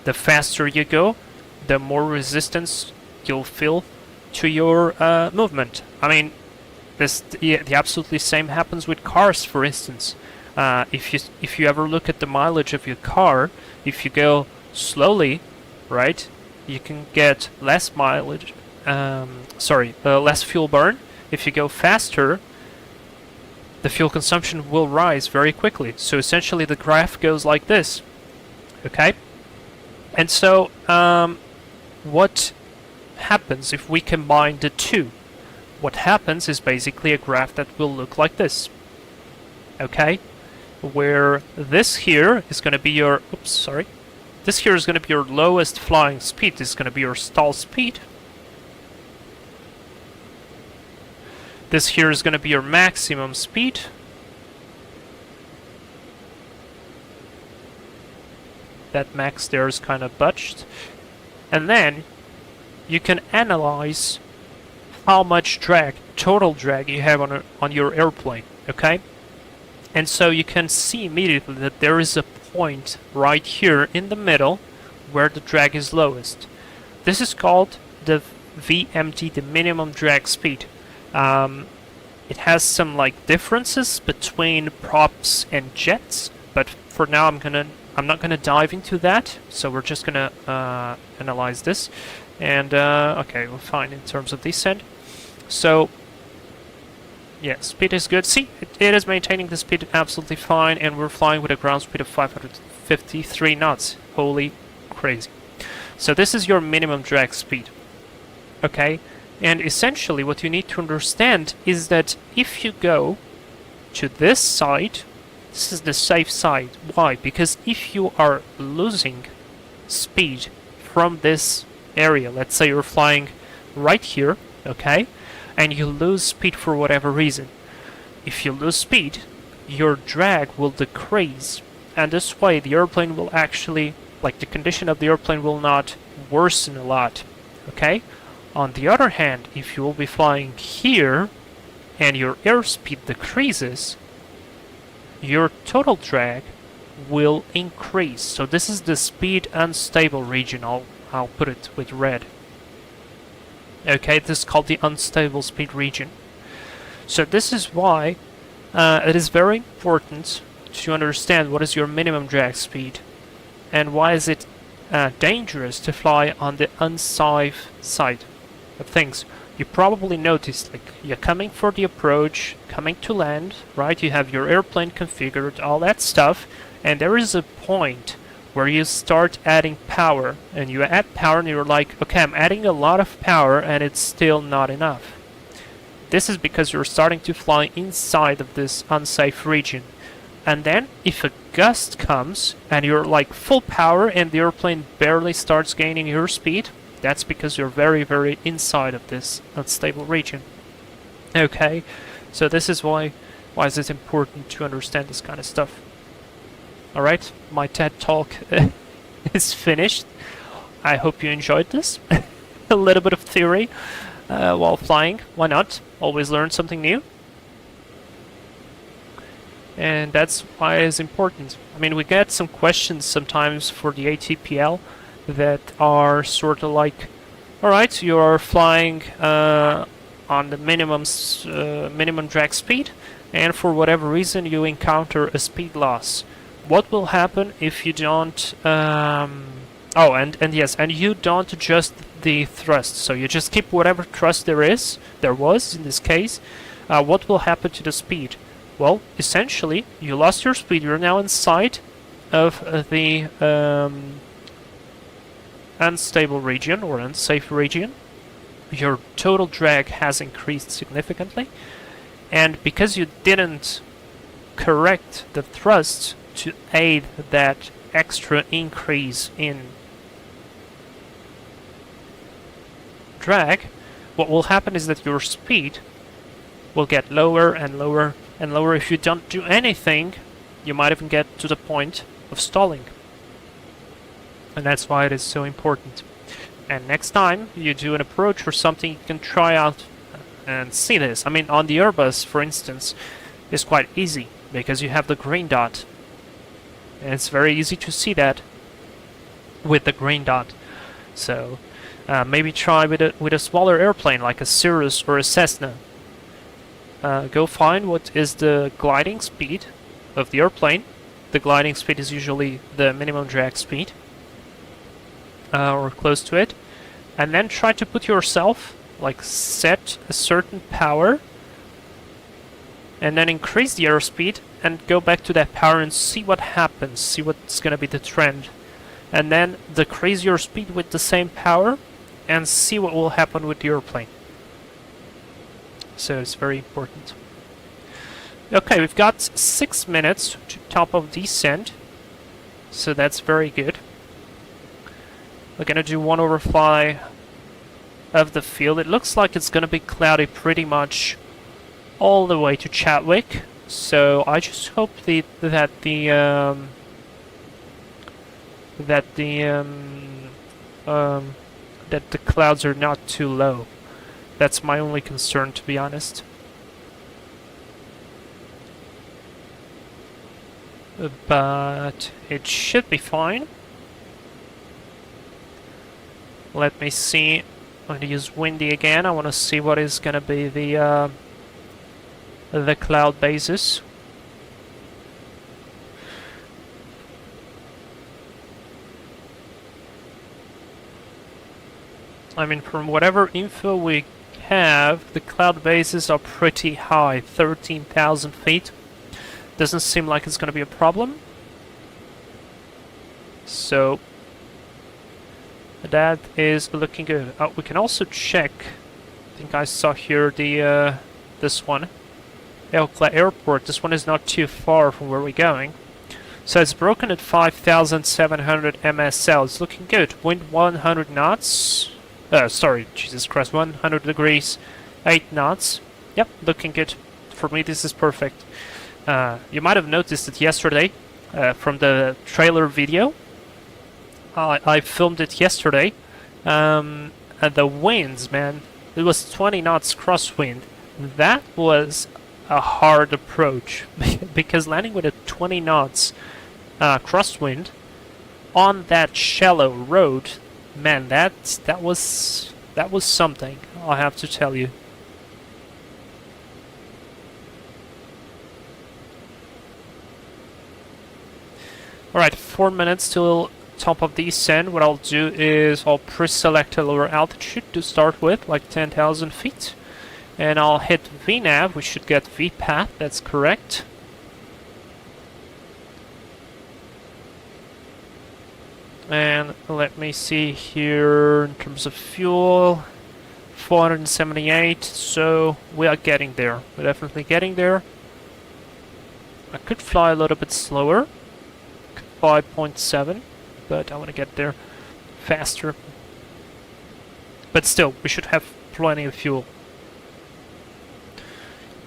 The faster you go, the more resistance you'll feel to your movement. I mean, the absolutely same happens with cars, for instance. If you ever look at the mileage of your car, if you go slowly, right, you can get less mileage, less fuel burn. If you go faster, the fuel consumption will rise very quickly. So essentially the graph goes like this, okay? And so what happens if we combine the two? What happens is basically a graph that will look like this, okay? Where this here is going to be your, this here is going to be your lowest flying speed. This is going to be your stall speed. This here is going to be your maximum speed. that max there is kind of budged. And then you can analyze how much drag, total drag you have on your airplane, okay? And so you can see immediately that there is a point right here in the middle where the drag is lowest. This is called the VMD, the minimum drag speed. It has some like differences between props and jets, but for now I'm not gonna dive into that. So we're just gonna analyze this, and okay, we're fine in terms of descent. So yeah, speed is good. See, it is maintaining the speed absolutely fine, and we're flying with a ground speed of 553 knots. Holy crazy. So this is your minimum drag speed. Okay? And essentially what you need to understand is that if you go to this side, this is the safe side. Why? Because if you are losing speed from this area, let's say you're flying right here, okay? And you lose speed for whatever reason. If you lose speed, your drag will decrease, and this way the airplane will actually, like the condition of the airplane will not worsen a lot, okay? On the other hand, if you will be flying here and your airspeed decreases, your total drag will increase. So this is the speed unstable region. I'll put it with red. Okay, this is called the unstable speed region. So this is why it is very important to understand what is your minimum drag speed and why is it dangerous to fly on the unsafe side of things. You probably noticed, like, you're coming for the approach, coming to land, right? You have your airplane configured, all that stuff, and there is a point where you start adding power, and you add power and you're like, okay, I'm adding a lot of power and it's still not enough. This is because you're starting to fly inside of this unsafe region. And then if a gust comes and you're like full power and the airplane barely starts gaining your speed, that's because you're very, very inside of this unstable region. Okay, so this is why is it important to understand this kind of stuff. Alright, my TED talk is finished. I hope you enjoyed this. A little bit of theory while flying. Why not? Always learn something new. And that's why it's important. I mean, we get some questions sometimes for the ATPL that are sort of like, alright, you are flying on the minimum drag speed, and for whatever reason you encounter a speed loss. What will happen if you don't... oh, and yes, and you don't adjust the thrust, so you just keep whatever thrust there was in this case. What will happen to the speed? Well, essentially, you lost your speed. You're now inside of the unstable region or unsafe region. Your total drag has increased significantly, and because you didn't correct the thrust to aid that extra increase in drag, what will happen is that your speed will get lower and lower and lower. If you don't do anything, you might even get to the point of stalling. And that's why it is so important. And next time you do an approach or something, you can try out and see this. I mean, on the Airbus, for instance, it's quite easy because you have the green dot. And it's very easy to see that with the green dot. So maybe try with a smaller airplane like a Cirrus or a Cessna. Go find what is the gliding speed of the airplane. The gliding speed is usually the minimum drag speed, or close to it. And then try to put yourself, like, set a certain power, and then increase the airspeed, and go back to that power and see what happens, see what's gonna be the trend. And then decrease your speed with the same power, and see what will happen with the airplane. So it's very important. Okay, we've got 6 minutes to top of descent, so that's very good. We're gonna do one overfly of the field. It looks like it's gonna be cloudy pretty much all the way to Chadwick, so I just hope that the that that the clouds are not too low. That's my only concern, to be honest. But it should be fine. Let me see. I'm going to use windy again. I want to see what is going to be the cloud basis. I mean, from whatever info we have, the cloud bases are pretty high, 13,000 feet. Doesn't seem like it's going to be a problem. So that is looking good. We can also check. I think I saw here the this one, Adelaide Airport. This one is not too far from where we're going. So it's broken at 5,700 MSL. It's looking good. Wind 100 knots. Sorry, Jesus Christ, 100 degrees, 8 knots. Yep, looking good. For me, this is perfect. You might have noticed it yesterday from the trailer video. I filmed it yesterday. And the winds, man, it was 20 knots crosswind. That was a hard approach because landing with a 20 knots crosswind on that shallow road, man, that was something, I have to tell you. Alright, 4 minutes till top of descent. What I'll do is I'll pre-select a lower altitude to start with, like 10,000 feet. And I'll hit VNAV. We should get VPAT, that's correct. And let me see here in terms of fuel, 478, so we are getting there. We're definitely getting there. I could fly a little bit slower, 5.7, but I want to get there faster. But still, we should have plenty of fuel.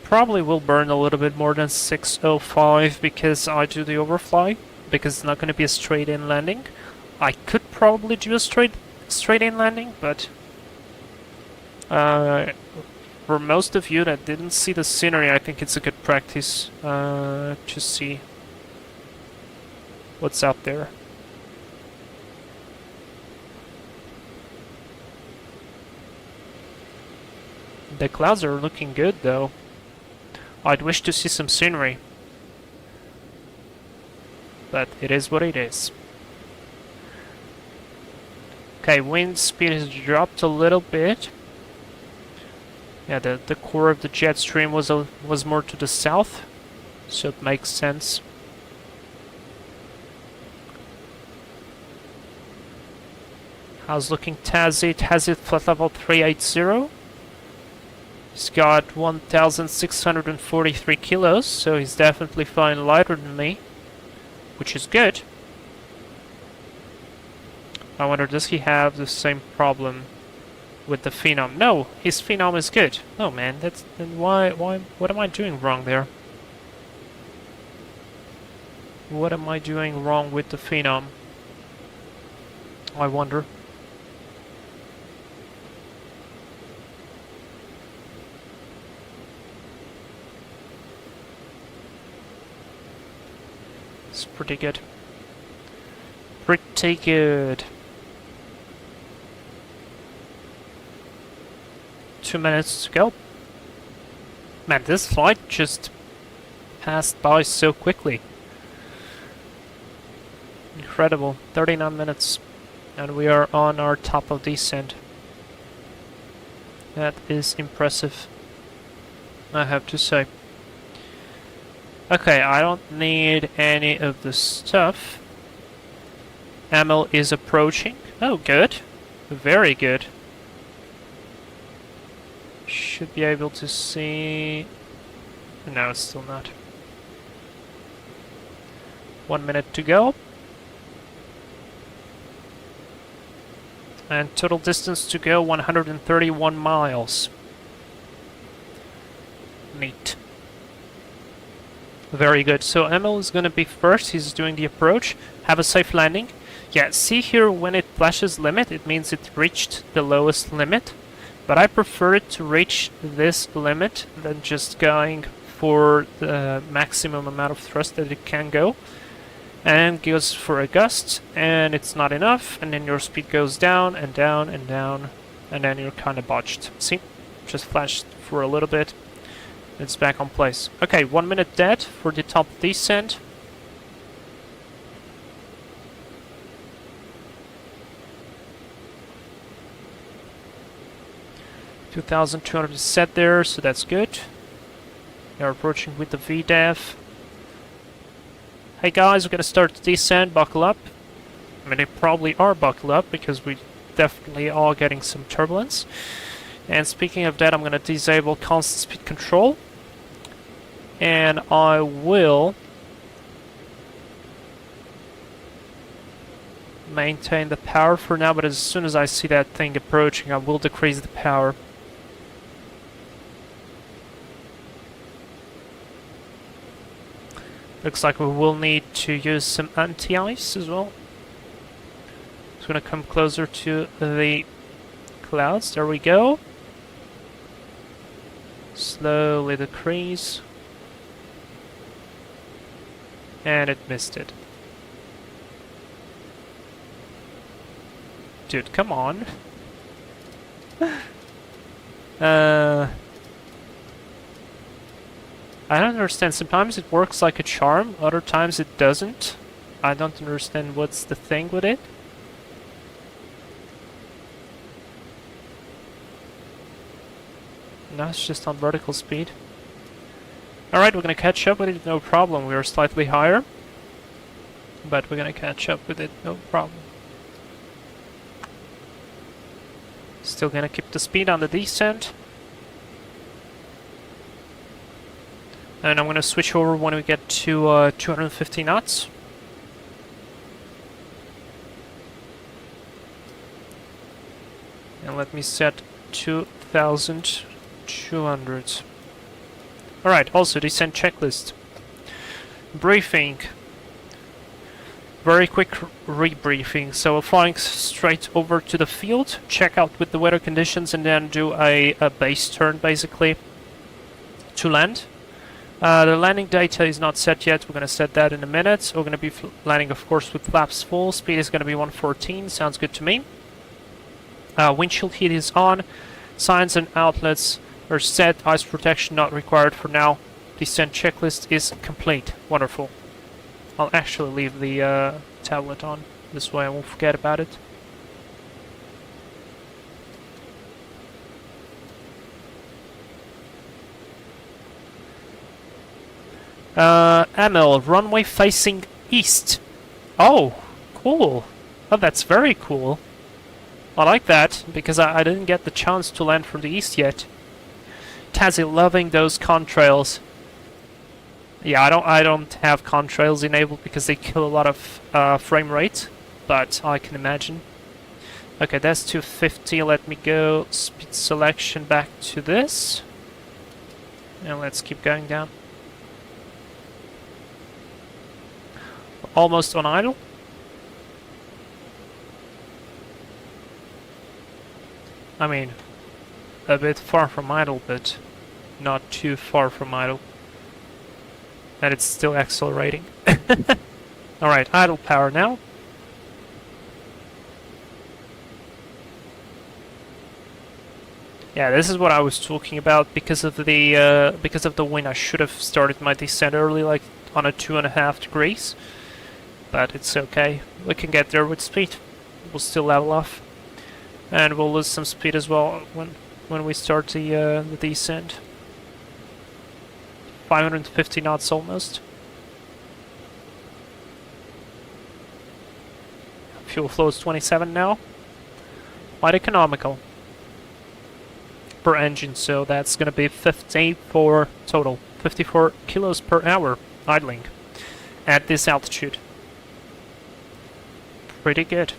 Probably will burn a little bit more than 605 because I do the overfly, because it's not going to be a straight-in landing. I could probably do a straight-in landing, but for most of you that didn't see the scenery, I think it's a good practice to see what's out there. The clouds are looking good, though. I'd wish to see some scenery, but it is what it is. Okay, wind speed has dropped a little bit. Yeah, the core of the jet stream was more to the south, so it makes sense. How's looking Tazzy? Tazzy flight level 380. He's got 1,643 kilos, so he's definitely flying lighter than me, which is good. I wonder, does he have the same problem with the Phenom? No, his Phenom is good. Oh man, then why, what am I doing wrong there? What am I doing wrong with the Phenom? I wonder. It's pretty good. Pretty good. 2 minutes to go. Man, this flight just passed by so quickly. Incredible. 39 minutes. And we are on our top of descent. That is impressive, I have to say. Okay, I don't need any of the stuff. Emil is approaching. Oh, good. Very good. Should be able to see... No, it's still not. 1 minute to go. And total distance to go, 131 miles. Neat. Very good. So Emil is going to be first. He's doing the approach. Have a safe landing. Yeah, see here when it flashes limit, it means it reached the lowest limit. But I prefer it to reach this limit than just going for the maximum amount of thrust that it can go. And goes for a gust, and it's not enough, and then your speed goes down and down and down, and then you're kind of botched. See? Just flashed for a little bit. It's back on place. Okay, 1 minute dead for the top descent. $2,200 is set there, so that's good. You're approaching with the VDEV. Hey guys, we're gonna start the descent, buckle up. I mean, they probably are buckled up because we definitely are getting some turbulence. And speaking of that, I'm gonna disable constant speed control. And I will maintain the power for now, but as soon as I see that thing approaching, I will decrease the power. Looks like we will need to use some anti-ice as well. It's gonna come closer to the clouds. There we go. Slowly decrease. And it missed it. Dude, come on. I don't understand. Sometimes it works like a charm, other times it doesn't. I don't understand what's the thing with it. No, it's just on vertical speed. Alright, we're gonna catch up with it, no problem. We are slightly higher, but we're gonna catch up with it, no problem. Still gonna keep the speed on the descent. And I'm gonna switch over when we get to 250 knots. And let me set 2,200. Alright, also descent checklist. Briefing. Very quick rebriefing. So flying straight over to the field, check out with the weather conditions, and then do a base turn basically to land. The landing data is not set yet. We're going to set that in a minute. We're going to be landing, of course, with flaps full. Speed is going to be 114. Sounds good to me. Windshield heat is on. Signs and outlets are set. Ice protection not required for now. Descent checklist is complete. Wonderful. I'll actually leave the tablet on. This way I won't forget about it. Emil, runway facing east. Oh, cool. Oh, that's very cool. I like that, because I didn't get the chance to land from the east yet. Tazzy loving those contrails. Yeah, I don't have contrails enabled because they kill a lot of frame rate, but I can imagine. Okay, that's 250. Let me go speed selection back to this. And let's keep going down. Almost on idle. I mean, a bit far from idle, but not too far from idle. And it's still accelerating. Alright, idle power now. Yeah, this is what I was talking about. Because of the wind, I should have started my descent early, like on a 2.5 degrees. But it's okay. We can get there with speed. We'll still level off. And we'll lose some speed as well when we start the descent. 550 knots almost. Fuel flow is 27 now. Quite economical per engine, so that's gonna be 54 total. 54 kilos per hour idling at this altitude. Pretty good.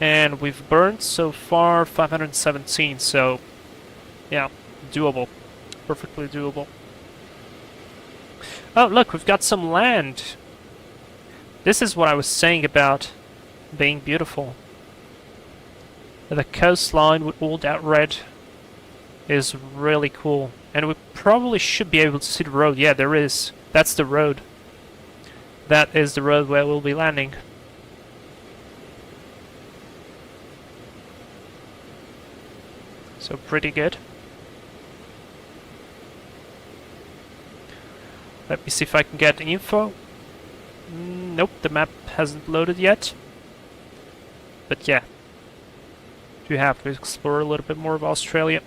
And we've burned so far 517, so yeah, doable. Perfectly doable. Oh, look, we've got some land. This is what I was saying about being beautiful. The coastline with all that red is really cool. And we probably should be able to see the road. Yeah, there is. That's the road. That is the road where we'll be landing. So pretty good. Let me see if I can get info. Nope, the map hasn't loaded yet. But yeah, you have to explore a little bit more of Australia.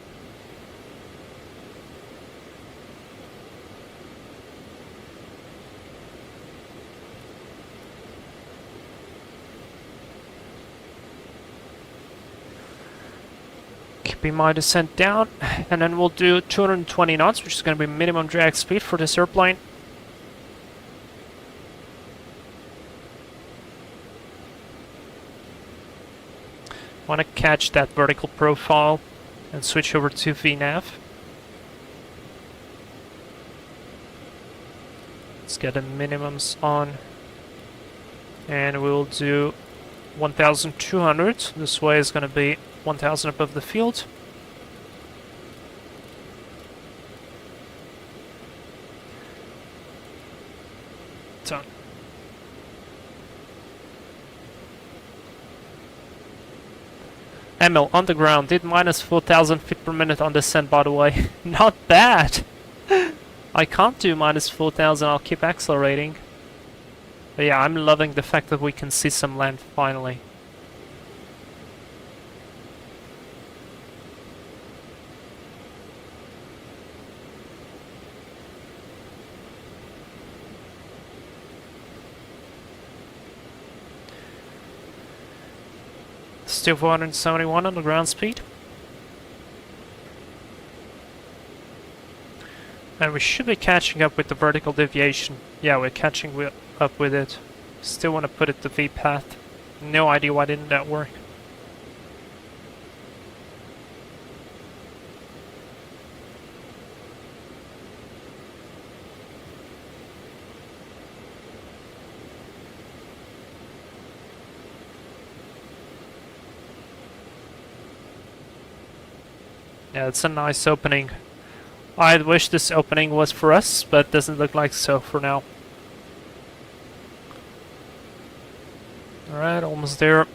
Keeping my descent down, and then we'll do 220 knots, which is going to be minimum drag speed for this airplane. Want to catch that vertical profile and switch over to VNAV. Let's get the minimums on, and we'll do 1,200. This way is going to be 1,000 above the field. Done. Emil, on the ground, did minus 4,000 feet per minute on descent, by the way. Not bad! I can't do minus 4,000, I'll keep accelerating. But yeah, I'm loving the fact that we can see some land finally. Still 471 on the ground speed. And we should be catching up with the vertical deviation. Yeah, we're catching up with it. Still want to put it to V path. No idea why didn't that work. Yeah, it's a nice opening. I wish this opening was for us, but it doesn't look like so for now. Alright, almost there.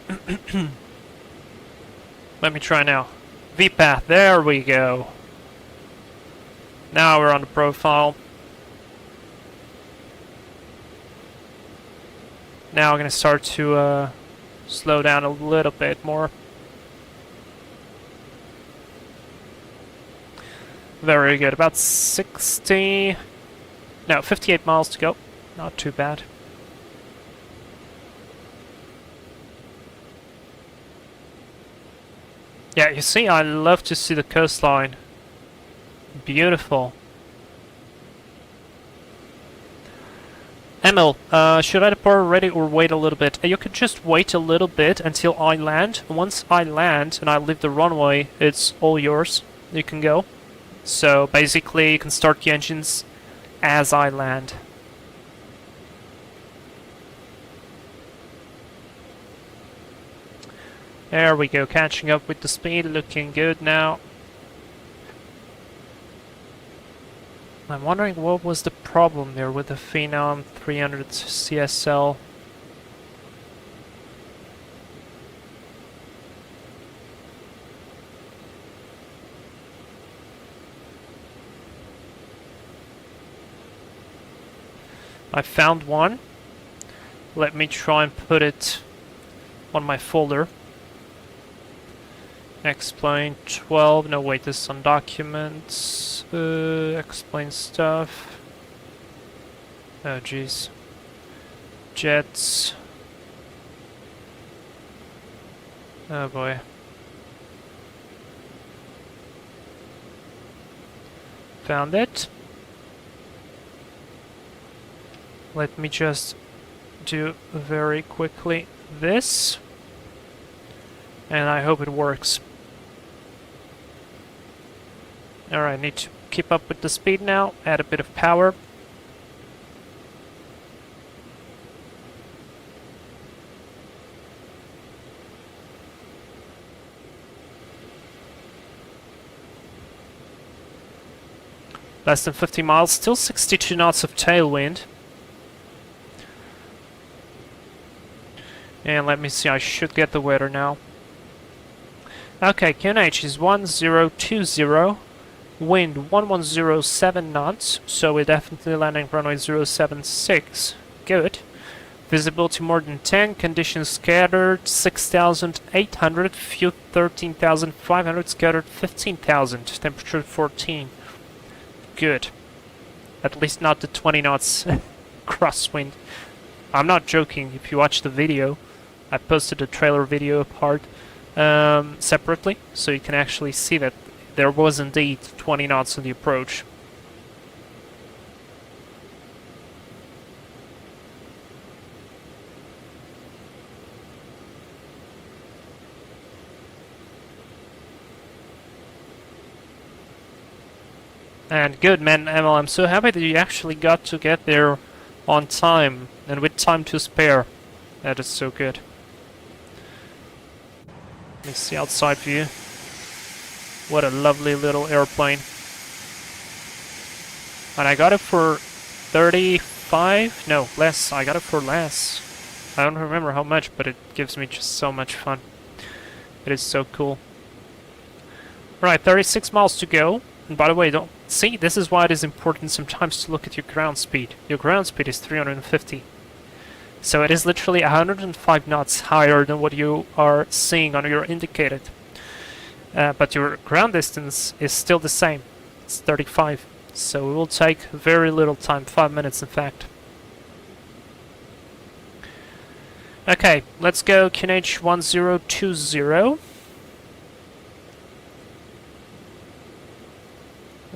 Let me try now. V-path, there we go. Now we're on the profile. Now I'm gonna start to slow down a little bit more. Very good. About 58 miles to go. Not too bad. Yeah, you see, I love to see the coastline. Beautiful. Emil, should I depart already or wait a little bit? You could just wait a little bit until I land. Once I land and I leave the runway, it's all yours. You can go. So basically you can start the engines as I land. There we go, catching up with the speed, looking good now. I'm wondering what was the problem there with the Phenom 300 CSL. I found one. Let me try and put it on my folder. Explain 12. No, wait, this is on documents. Explain stuff. Oh, jeez. Jets. Oh boy. Found it. Let me just do very quickly this, and I hope it works. Alright, need to keep up with the speed now, add a bit of power. Less than 50 miles, still 62 knots of tailwind. And let me see, I should get the weather now. Okay, QNH is 1020, wind 1107 knots, so we're definitely landing runway 076. Good. Visibility more than 10, conditions scattered 6,800, fuel 13,500, scattered 15,000, temperature 14. Good. At least not the 20 knots crosswind. I'm not joking, if you watch the video, I posted a trailer video apart separately, so you can actually see that there was indeed 20 knots on the approach. And good, man, Emil, I'm so happy that you actually got to get there on time, and with time to spare. That is so good. Let me see outside view. What a lovely little airplane. And I got it for 35? No, less. I got it for less. I don't remember how much, but it gives me just so much fun. It is so cool. Right, 36 miles to go. And by the way, don't see, this is why it is important sometimes to look at your ground speed. Your ground speed is 350. So it is literally 105 knots higher than what you are seeing on your indicated. But your ground distance is still the same. It's 35. So it will take very little time, 5 minutes in fact. Okay, let's go QNH 1020.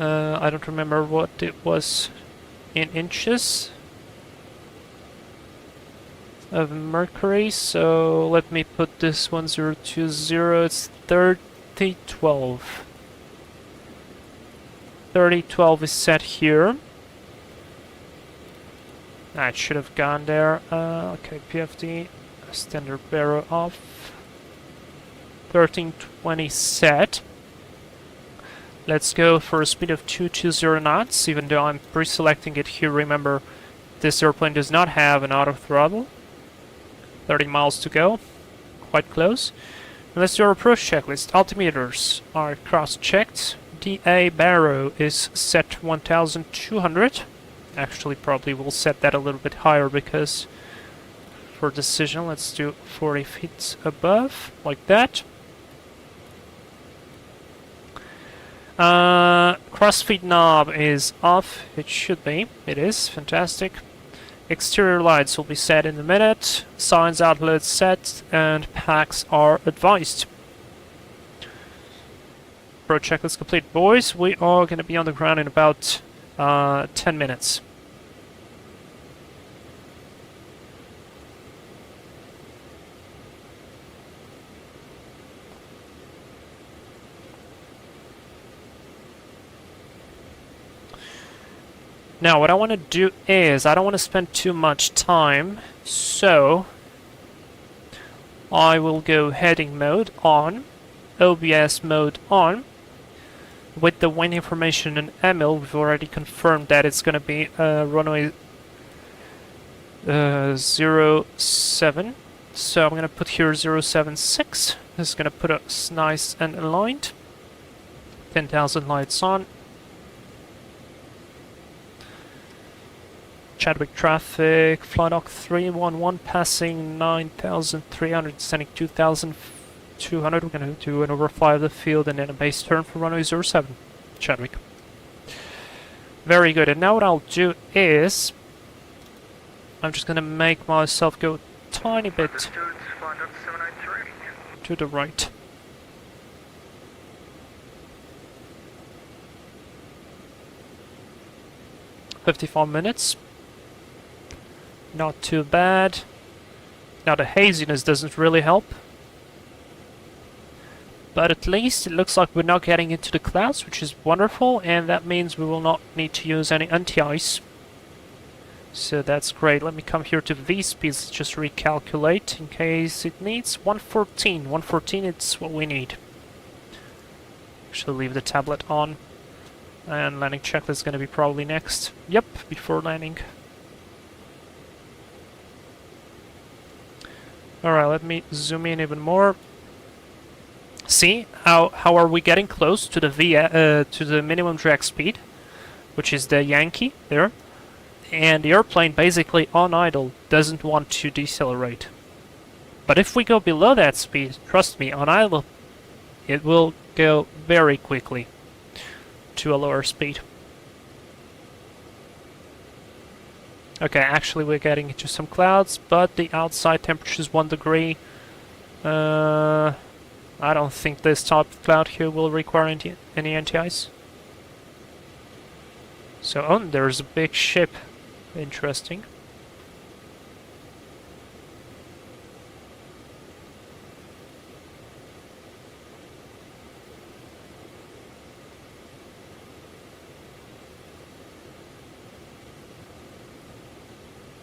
I don't remember what it was in inches of mercury, so let me put this 1020, it's 3012. 3012 is set here. That should have gone there. Okay, PFD, standard barrel off. 1320 set. Let's go for a speed of 220 knots, even though I'm pre-selecting it here. Remember, this airplane does not have an auto throttle. 30 miles to go, quite close. And let's do our approach checklist. Altimeters are cross-checked. DA barrow is set 1200. Actually, probably we'll set that a little bit higher because for decision, let's do 40 feet above, like that. Crossfeed knob is off. It should be. It is. Fantastic. Exterior lights will be set in a minute. Signs outlets set and packs are advised. Pro checklist complete. Boys, we are going to be on the ground in about 10 minutes. Now, what I want to do is, I don't want to spend too much time, so I will go heading mode on, OBS mode on. With the wind information in Emil, we've already confirmed that it's going to be runway 07. So I'm going to put here 076. This is going to put us nice and aligned. 10,000 lights on. Chadwick traffic, flydock 311 passing 9,300, sending 2,200. We're going to do an overfly of the field and then a base turn for runway 07, Chadwick. Very good, and now what I'll do is, I'm just going to make myself go a tiny bit to the right. $54. Not too bad. Now the haziness doesn't really help. But at least it looks like we're not getting into the clouds, which is wonderful, and that means we will not need to use any anti-ice. So that's great. Let me come here to V-speeds, just recalculate in case it needs 114. 114, it's what we need. Actually leave the tablet on. And landing checklist is going to be probably next. Yep, before landing. Alright, let me zoom in even more. See how are we getting close to the minimum drag speed, which is the Yankee there, and the airplane basically on idle doesn't want to decelerate. But if we go below that speed, trust me, on idle it will go very quickly to a lower speed. Okay, actually we're getting into some clouds, but the outside temperature is 1 degree. I don't think this top cloud here will require any anti-ice. So, oh, there's a big ship. Interesting.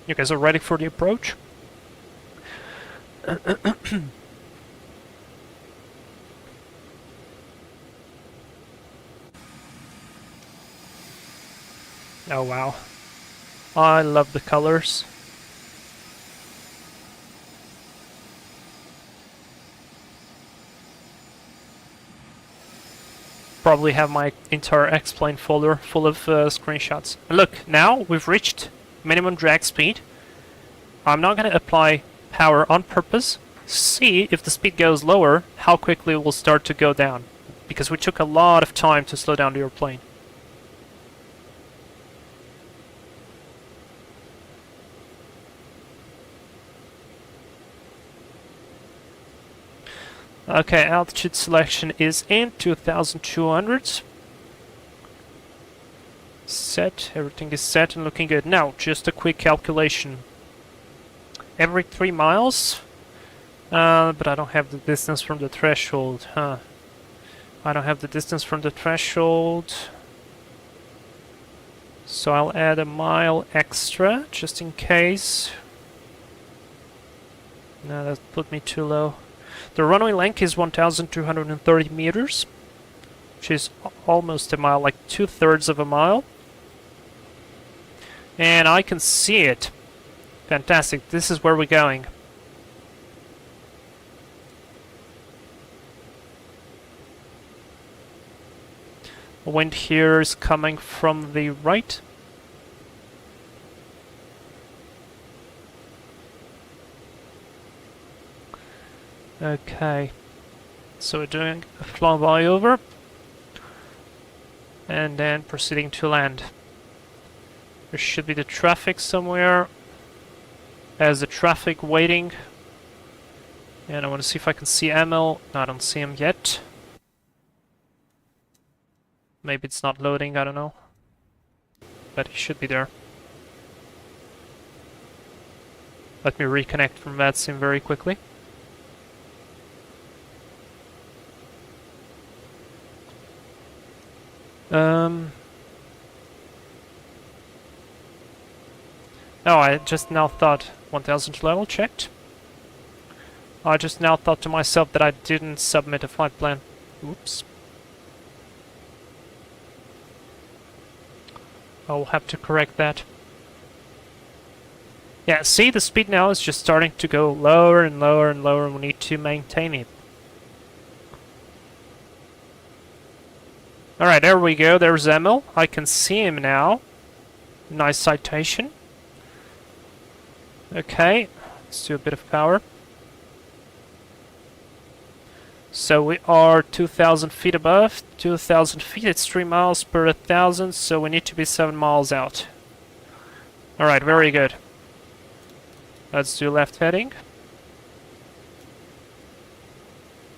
You guys are ready for the approach? Oh wow. I love the colors. Probably have my entire X-Plane folder full of screenshots. And look, now we've reached minimum drag speed. I'm not going to apply power on purpose. See if the speed goes lower, how quickly it will start to go down. Because we took a lot of time to slow down the airplane. Okay, altitude selection is in 2200. Set, everything is set and looking good. Now, just a quick calculation. Every 3 miles, but I don't have the distance from the threshold, huh? I don't have the distance from the threshold. So I'll add a mile extra, just in case. No, that put me too low. The runway length is 1,230 meters, which is almost a mile, like 2/3 of a mile. And I can see it. Fantastic, this is where we're going. The wind here is coming from the right. Okay, so we're doing a flyby over and then proceeding to land. There should be the traffic somewhere. As the traffic waiting, and I want to see if I can see Emil. No, I don't see him yet. Maybe it's not loading, I don't know. But he should be there. Let me reconnect from that sim very quickly. Oh, I just now thought 1000 level checked. I just now thought to myself that I didn't submit a flight plan. Oops. I'll have to correct that. Yeah, see, the speed now is just starting to go lower and lower and lower, and we need to maintain it. Alright, there we go. There's Emil. I can see him now. Nice citation. Okay, let's do a bit of power. So we are 2,000 feet above. 2,000 feet, it's 3 miles per 1,000, so we need to be 7 miles out. Alright, very good. Let's do left heading.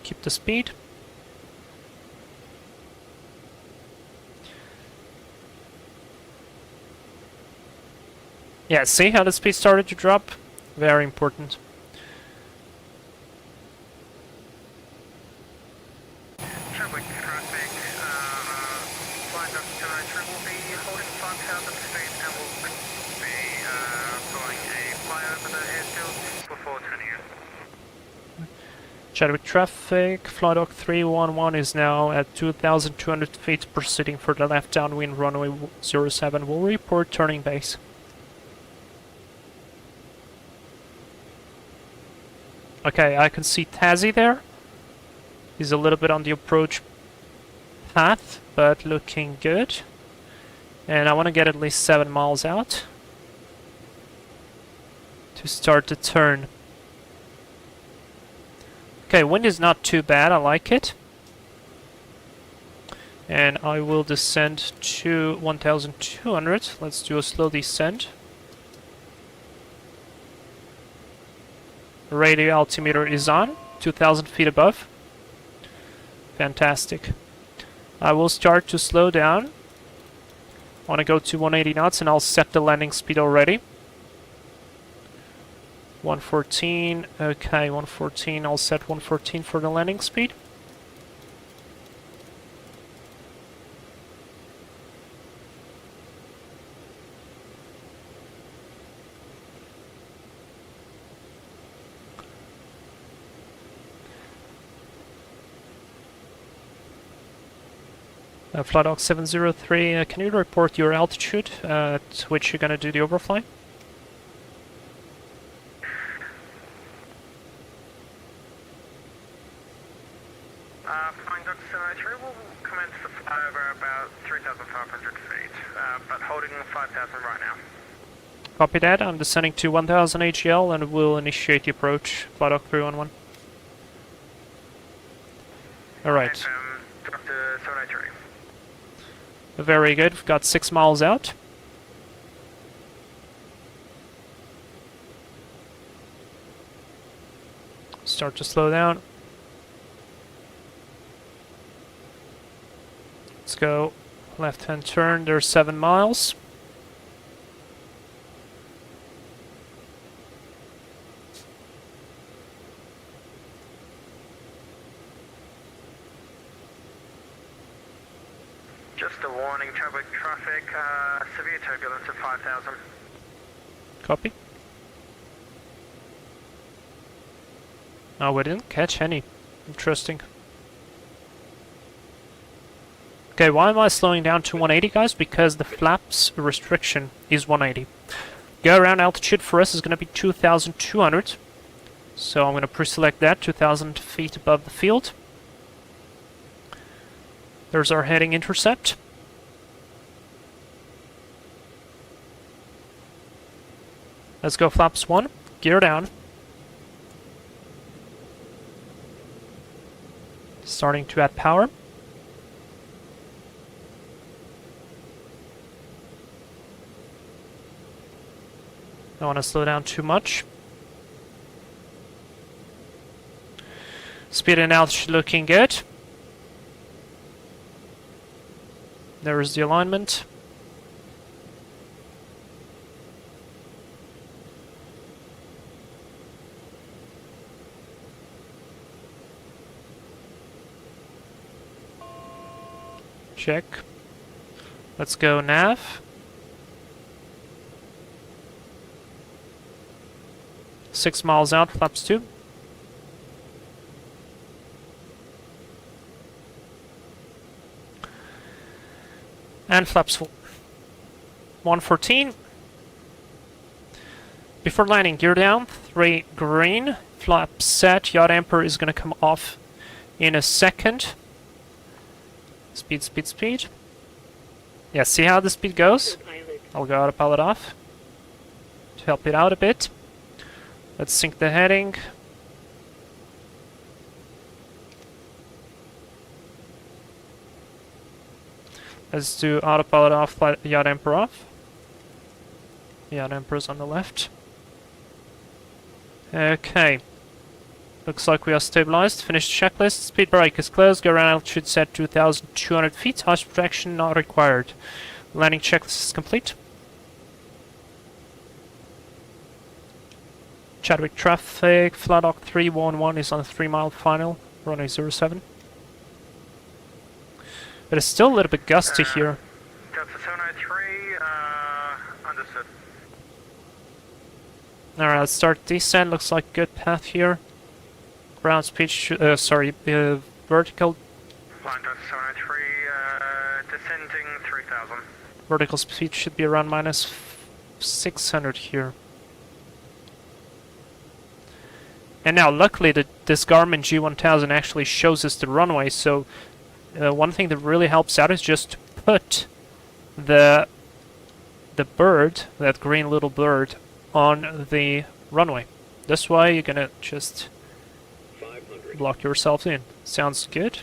Keep the speed. Yeah, see how the speed started to drop? Very important. Chadwick Roadstrip, flight up to will be holding 5,000 feet and will be going a flyover the airfield before turning in. Chadwick traffic, Flydog 311 is now at 2,200 feet, proceeding for the left downwind runway 07. Will report turning base. Okay, I can see Tazzy there. He's a little bit on the approach path, but looking good. And I want to get at least 7 miles out to start the turn. Okay, wind is not too bad, I like it. And I will descend to 1,200. Let's do a slow descent. Radio altimeter is on, 2,000 feet above. Fantastic. I will start to slow down. I want to go to 180 knots and I'll set the landing speed already. 114, okay, 114, I'll set 114 for the landing speed. Flydog 703, can you report your altitude at which you're going to do the overfly? Flying Dr. 703 will commence the flyover about 3,500 feet, but holding 5,000 right now. Copy that, I'm descending to 1,000 AGL and will initiate the approach, Flydog 311. Alright. Dr. 703. Very good, we've got 6 miles out. Start to slow down. Let's go left-hand turn, there's 7 miles. Just a warning, Chadwick traffic, severe turbulence at 5,000. Copy. Oh, we didn't catch any. Interesting. Okay, why am I slowing down to 180, guys? Because the flaps restriction is 180. Go around altitude for us is going to be 2,200. So I'm going to pre-select that, 2,000 feet above the field. There's our heading intercept. Let's go flaps 1, gear down. Starting to add power. Don't want to slow down too much. Speed and altitude looking good. There is the alignment. Check. Let's go nav. 6 miles out, flaps 2. And flaps 4. 114. Before landing, gear down, 3 green. Flap set, yaw damper is going to come off in a second. Speed, speed, speed. Yeah, see how the speed goes? Autopilot. I'll go autopilot off to help it out a bit. Let's sync the heading. Let's do autopilot off, yaw damper off. Yaw damper's on the left. Okay. Looks like we are stabilized. Finish checklist. Speed brake is closed. Go around altitude set 2,200 feet. House protection not required. Landing checklist is complete. Chadwick traffic. Flydog 311 is on a 3-mile final. Runway 07. But it's still a little bit gusty here. Delta 703, understood. Alright, let's start descent. Looks like good path here. ground speed, vertical Flying Dutch 703, descending 3000. vertical speed should be around minus 600 here. And now, luckily, this Garmin G1000 actually shows us the runway, so one thing that really helps out is just put the bird, that green little bird, on the runway. This way, you're gonna just 500. block yourself in. Sounds good.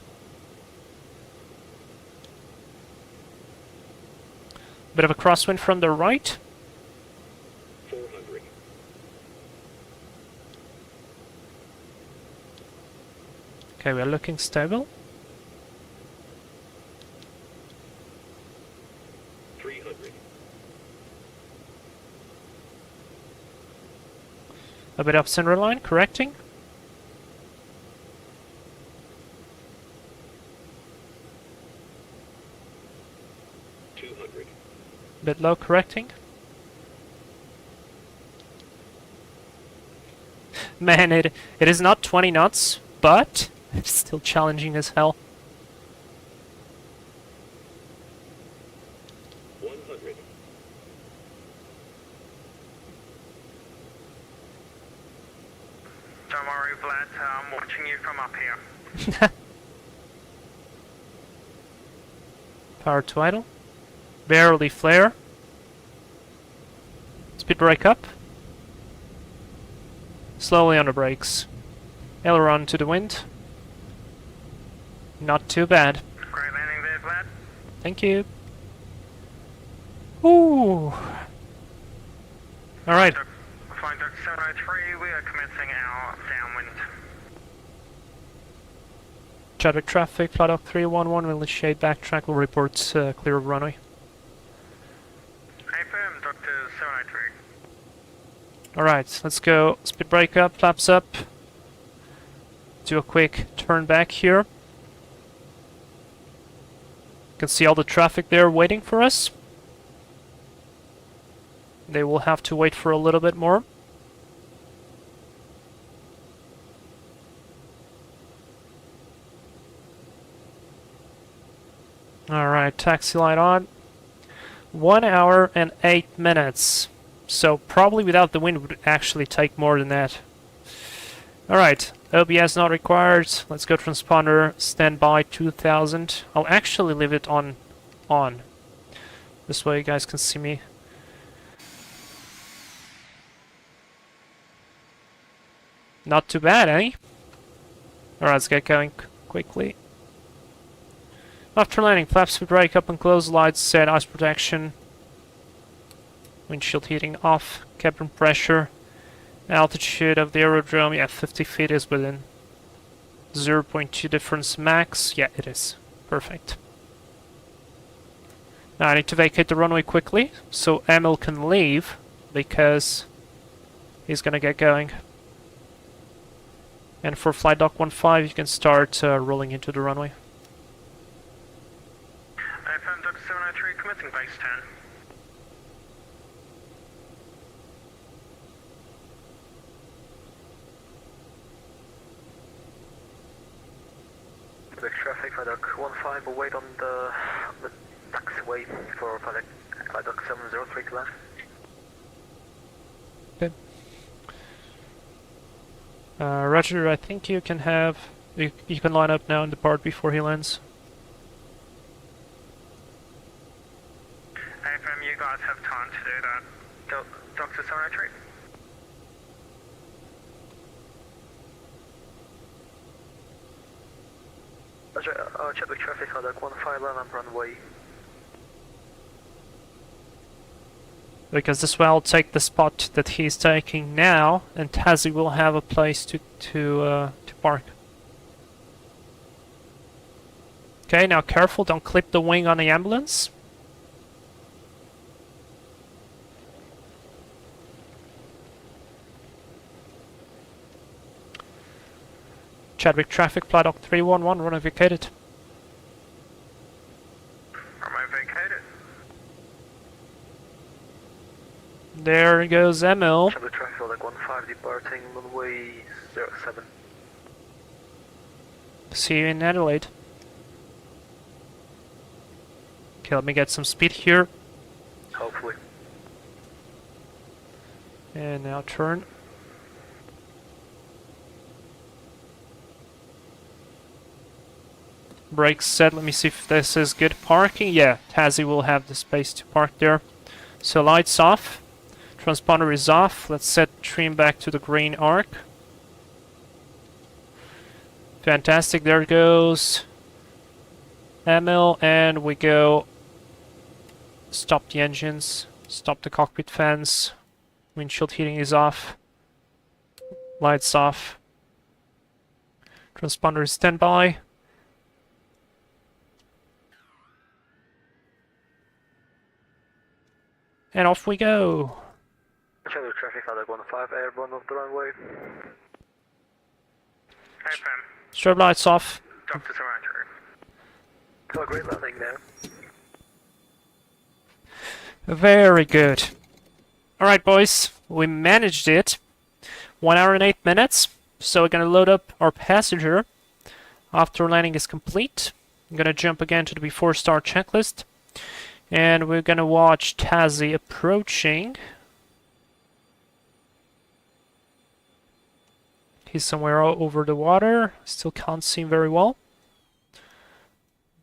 Bit of a crosswind from the right. 400. Okay, we're looking stable. 300. A bit up center line, correcting. Bit low, correcting. Man, it is not 20 knots, but it's still challenging as hell. 100. Don't worry, Vlad, I'm watching you from up here. Power to idle. Barely flare. Speed brake up. Slowly on the brakes. Aileron to the wind. Not too bad. Great landing there, Vlad. Thank you. Ooh. Alright. Flying Dutch 703, we are commencing our downwind. Chadwick traffic, flight dock 311 will initiate backtrack, will report clear of runway. Affirm, Dr. 703. Alright, let's go. Speed brake up, flaps up. Do a quick turn back here. You can see all the traffic there waiting for us. They will have to wait for a little bit more. Alright, taxi light on. 1 hour and 8 minutes. So probably without the wind would actually take more than that. Alright, OBS not required. Let's go transponder, standby 2000. I'll actually leave it on. This way you guys can see me. Not too bad, eh? Alright, let's get going quickly. After landing, flaps speed brake up and close, lights set, ice protection. Windshield heating off, cabin pressure. Altitude of the aerodrome, yeah, 50 feet is within 0.2 difference max. Yeah, it is. Perfect. Now I need to vacate the runway quickly, so Emil can leave, because he's gonna get going. And for flight dock 15, you can start rolling into the runway. Affirm, Dr. 703, commencing base 10. The traffic, flight dock 15 will wait on the taxiway for flight dock 703 to land. Okay. Roger, I think you can have... You can line up now and depart before he lands. Affirm, you guys have time to do that. Dr. 703? Chadwick traffic, flight dock 15, land on runway. Because this way I'll take the spot that he's taking now, and Tazi will have a place to park. Okay, now careful, don't clip the wing on the ambulance. Chadwick traffic, flight dock 311, runway vacated. Runway vacated. There goes Emil. Chadwick traffic, flight dock 15, departing runway 07. See you in Adelaide. Okay, let me get some speed here. Hopefully. And now turn. Brakes set. Let me see if this is good parking. Yeah, Tassie will have the space to park there. So lights off. Transponder is off. Let's set trim back to the green arc. Fantastic. There goes Emil, and we go. Stop the engines. Stop the cockpit fans. Windshield heating is off. Lights off. Transponder is standby. And off we go. Chadwick traffic, Adelaide 15, airborne off the runway. Hey, Pam. Strobe lights off. Doctor Surrender. Oh, great landing there. Very good. Alright, boys. We managed it. 1 hour and 8 minutes. So we're gonna load up our passenger after landing is complete. I'm gonna jump again to the before start checklist. And we're gonna watch Tassie approaching. He's somewhere over the water. Still can't see him very well.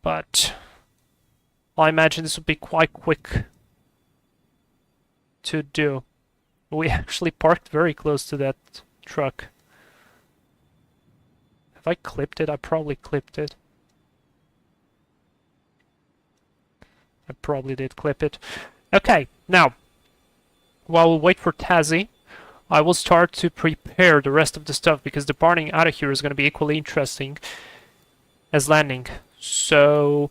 But I imagine this would be quite quick to do. We actually parked very close to that truck. Have I clipped it? I probably clipped it. I probably did clip it. Okay, now, while we wait for Tassie, I will start to prepare the rest of the stuff because departing out of here is going to be equally interesting as landing. So,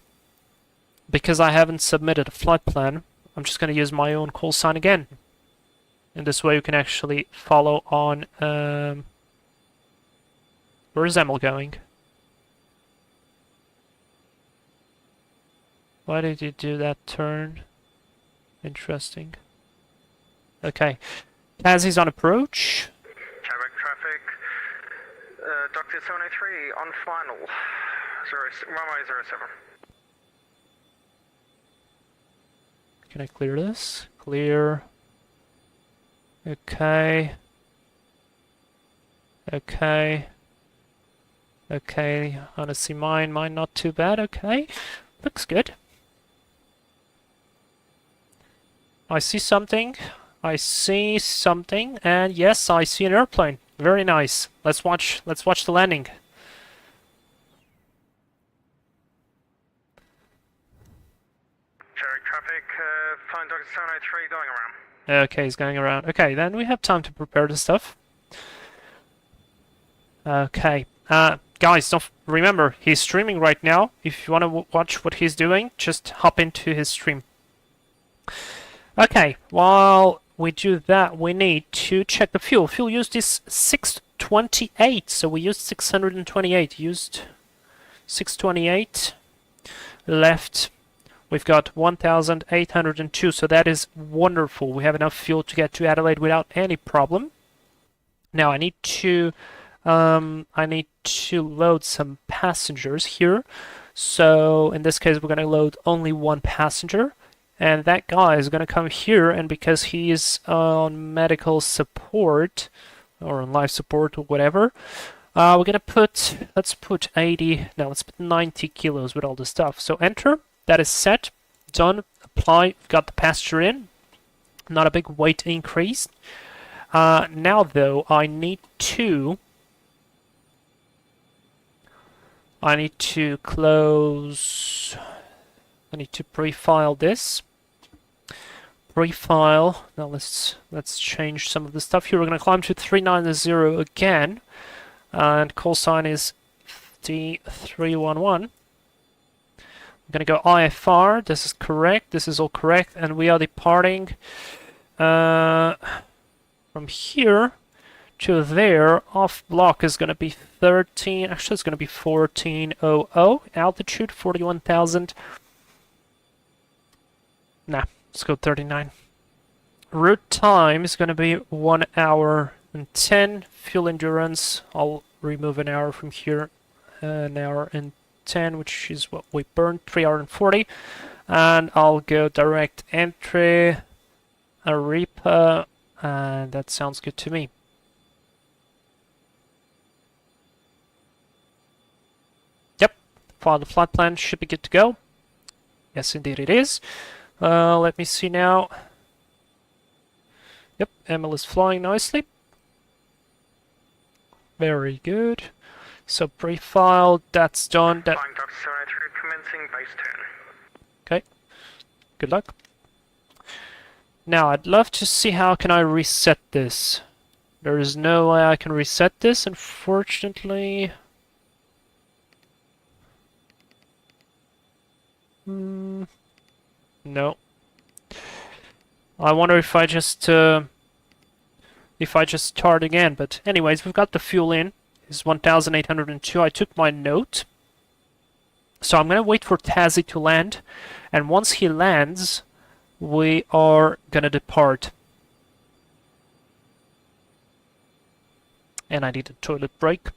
because I haven't submitted a flight plan, I'm just going to use my own call sign again. And this way you can actually follow on... where's Emil going? Why did you do that turn? Interesting. Okay. Tassie's on approach. Chadwick traffic. Doctor 703 on final. Runway 07. Can I clear this? Clear. Okay. Okay. Okay. Honestly, mine not too bad. Okay. Looks good. I see something. I see something, and yes, I see an airplane. Very nice. Let's watch the landing. Chadwick traffic, flying Doctor 703 going around. Okay, he's going around. Okay, then we have time to prepare the stuff. Okay. Guys, don't remember, he's streaming right now. If you want to watch what he's doing, just hop into his stream. Okay, while we do that, we need to check the fuel. Fuel used is 628, so we used 628. Used 628. Left, we've got 1,802, so that is wonderful. We have enough fuel to get to Adelaide without any problem. Now I need to load some passengers here. So in this case, we're going to load only one passenger. And that guy is going to come here, and because he is on medical support, or on life support, or whatever, we're going to put, let's put 90 kilos with all the stuff. So enter, that is set, done, apply, got the passenger in, not a big weight increase. Now though, I need to close, I need to pre-file this. Pre-file. Now let's change some of the stuff here. We're going to climb to 390 again, and call sign is D311. I'm going to go IFR. This is correct. This is all correct, and we are departing from here to there. Off block is going to be 13. Actually, it's going to be 1400. Altitude 41,000. Nah, let's go 39. Route time is going to be 1 hour and 10. Fuel endurance, I'll remove an hour from here an hour and 10, which is what we burned, 3 hours and 40. And I'll go direct entry, Arepa, and that sounds good to me. Yep, file the flight plan should be good to go. Yes, indeed it is. Let me see now. Yep, Emil is flying nicely. Very good. So pre-file, that's done. That Flying Doctor 703, commencing base turn. okay. Good luck. Now I'd love to see how can I reset this. There is no way I can reset this, unfortunately. No. I wonder if I just start again. But anyways, we've got the fuel in. It's 1,802. I took my note. So I'm gonna wait for Tazzy to land, and once he lands, we are gonna depart. And I need a toilet break.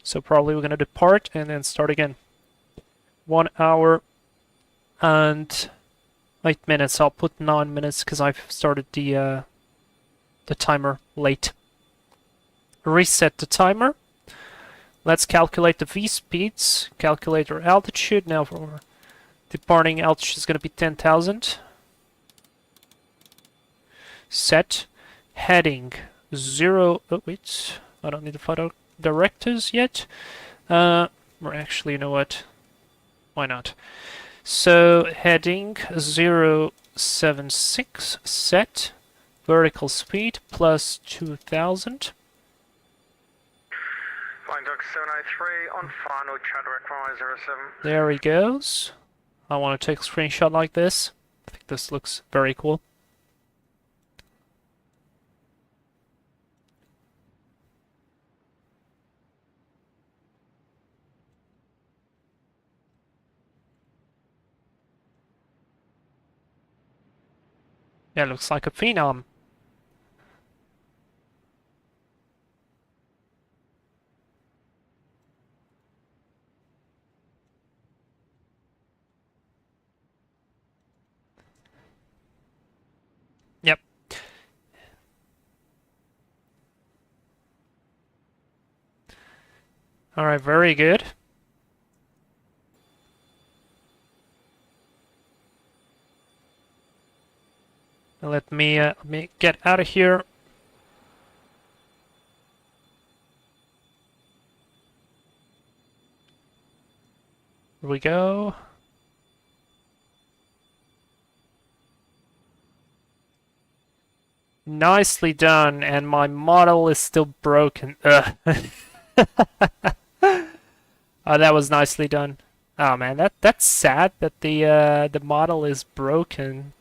So probably we're gonna depart and then start again. 1 hour and 8 minutes. I'll put 9 minutes because I've started the timer late. Reset the timer. Let's calculate the V-speeds. Calculate our altitude. Now for departing altitude is going to be 10,000. Set. Heading 0. Oh, wait. I don't need the flight directors yet. Or actually, you know what? Why not? So, heading 076. Set. Vertical speed plus 2,000. Flying Doctor 703 on final Chadwick Roadstrip 07. There he goes. I want to take a screenshot like this. I think this looks very cool. Yeah, looks like a Phenom. Yep. All right, very good. Let me get out of here. Here we go. Nicely done, and my model is still broken. Ugh. Oh, that was nicely done. Oh man, that's sad that the model is broken.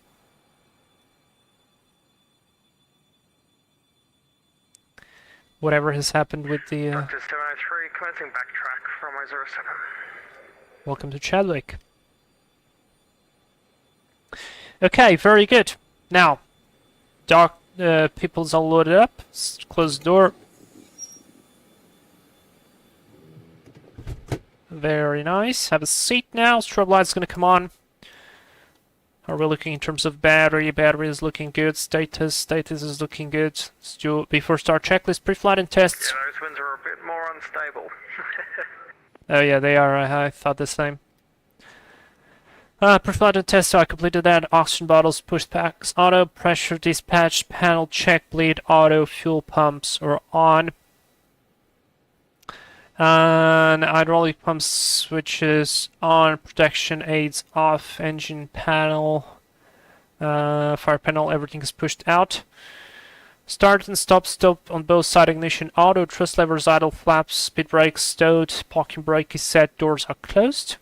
Whatever has happened with the Doctor 703, commencing backtrack from 07. welcome to Chadwick. Okay, very good. Now, people's all loaded up. Close the door. Very nice. Have a seat now. Strobe light's gonna come on. How are we looking in terms of battery? Battery is looking good. Status is looking good. Let's do before start checklist, pre-flight and tests. Yeah, those winds are a bit more unstable. Oh yeah, they are. I thought the same. Pre-flight and test, so I completed that. Oxygen bottles, push packs, auto, pressure dispatch, panel check, bleed, auto, fuel pumps are on. And hydraulic pump switches on, protection aids off, engine panel, fire panel, everything is pushed out. Start and stop on both side ignition auto, thrust levers idle, flaps, speed brakes stowed, parking brake is set, doors are closed.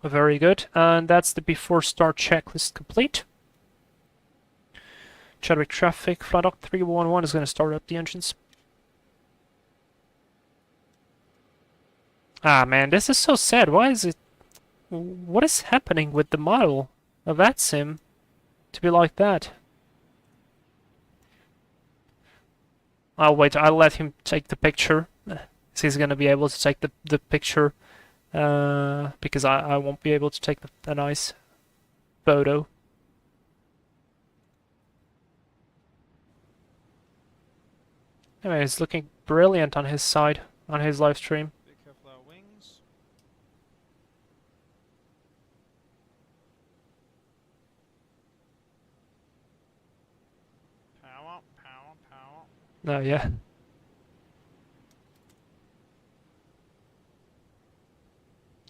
Very good, and that's the before start checklist complete. Chadwick traffic, Flydock 311 is going to start up the engines. Ah man, this is so sad. Why is it... What is happening with the model of that sim to be like that? Oh wait, I'll let him take the picture. So he's gonna be able to take the picture, because I won't be able to take a nice photo. Anyway, it's looking brilliant on his side, on his live stream. Be careful our wings. Power, power, power. Oh yeah.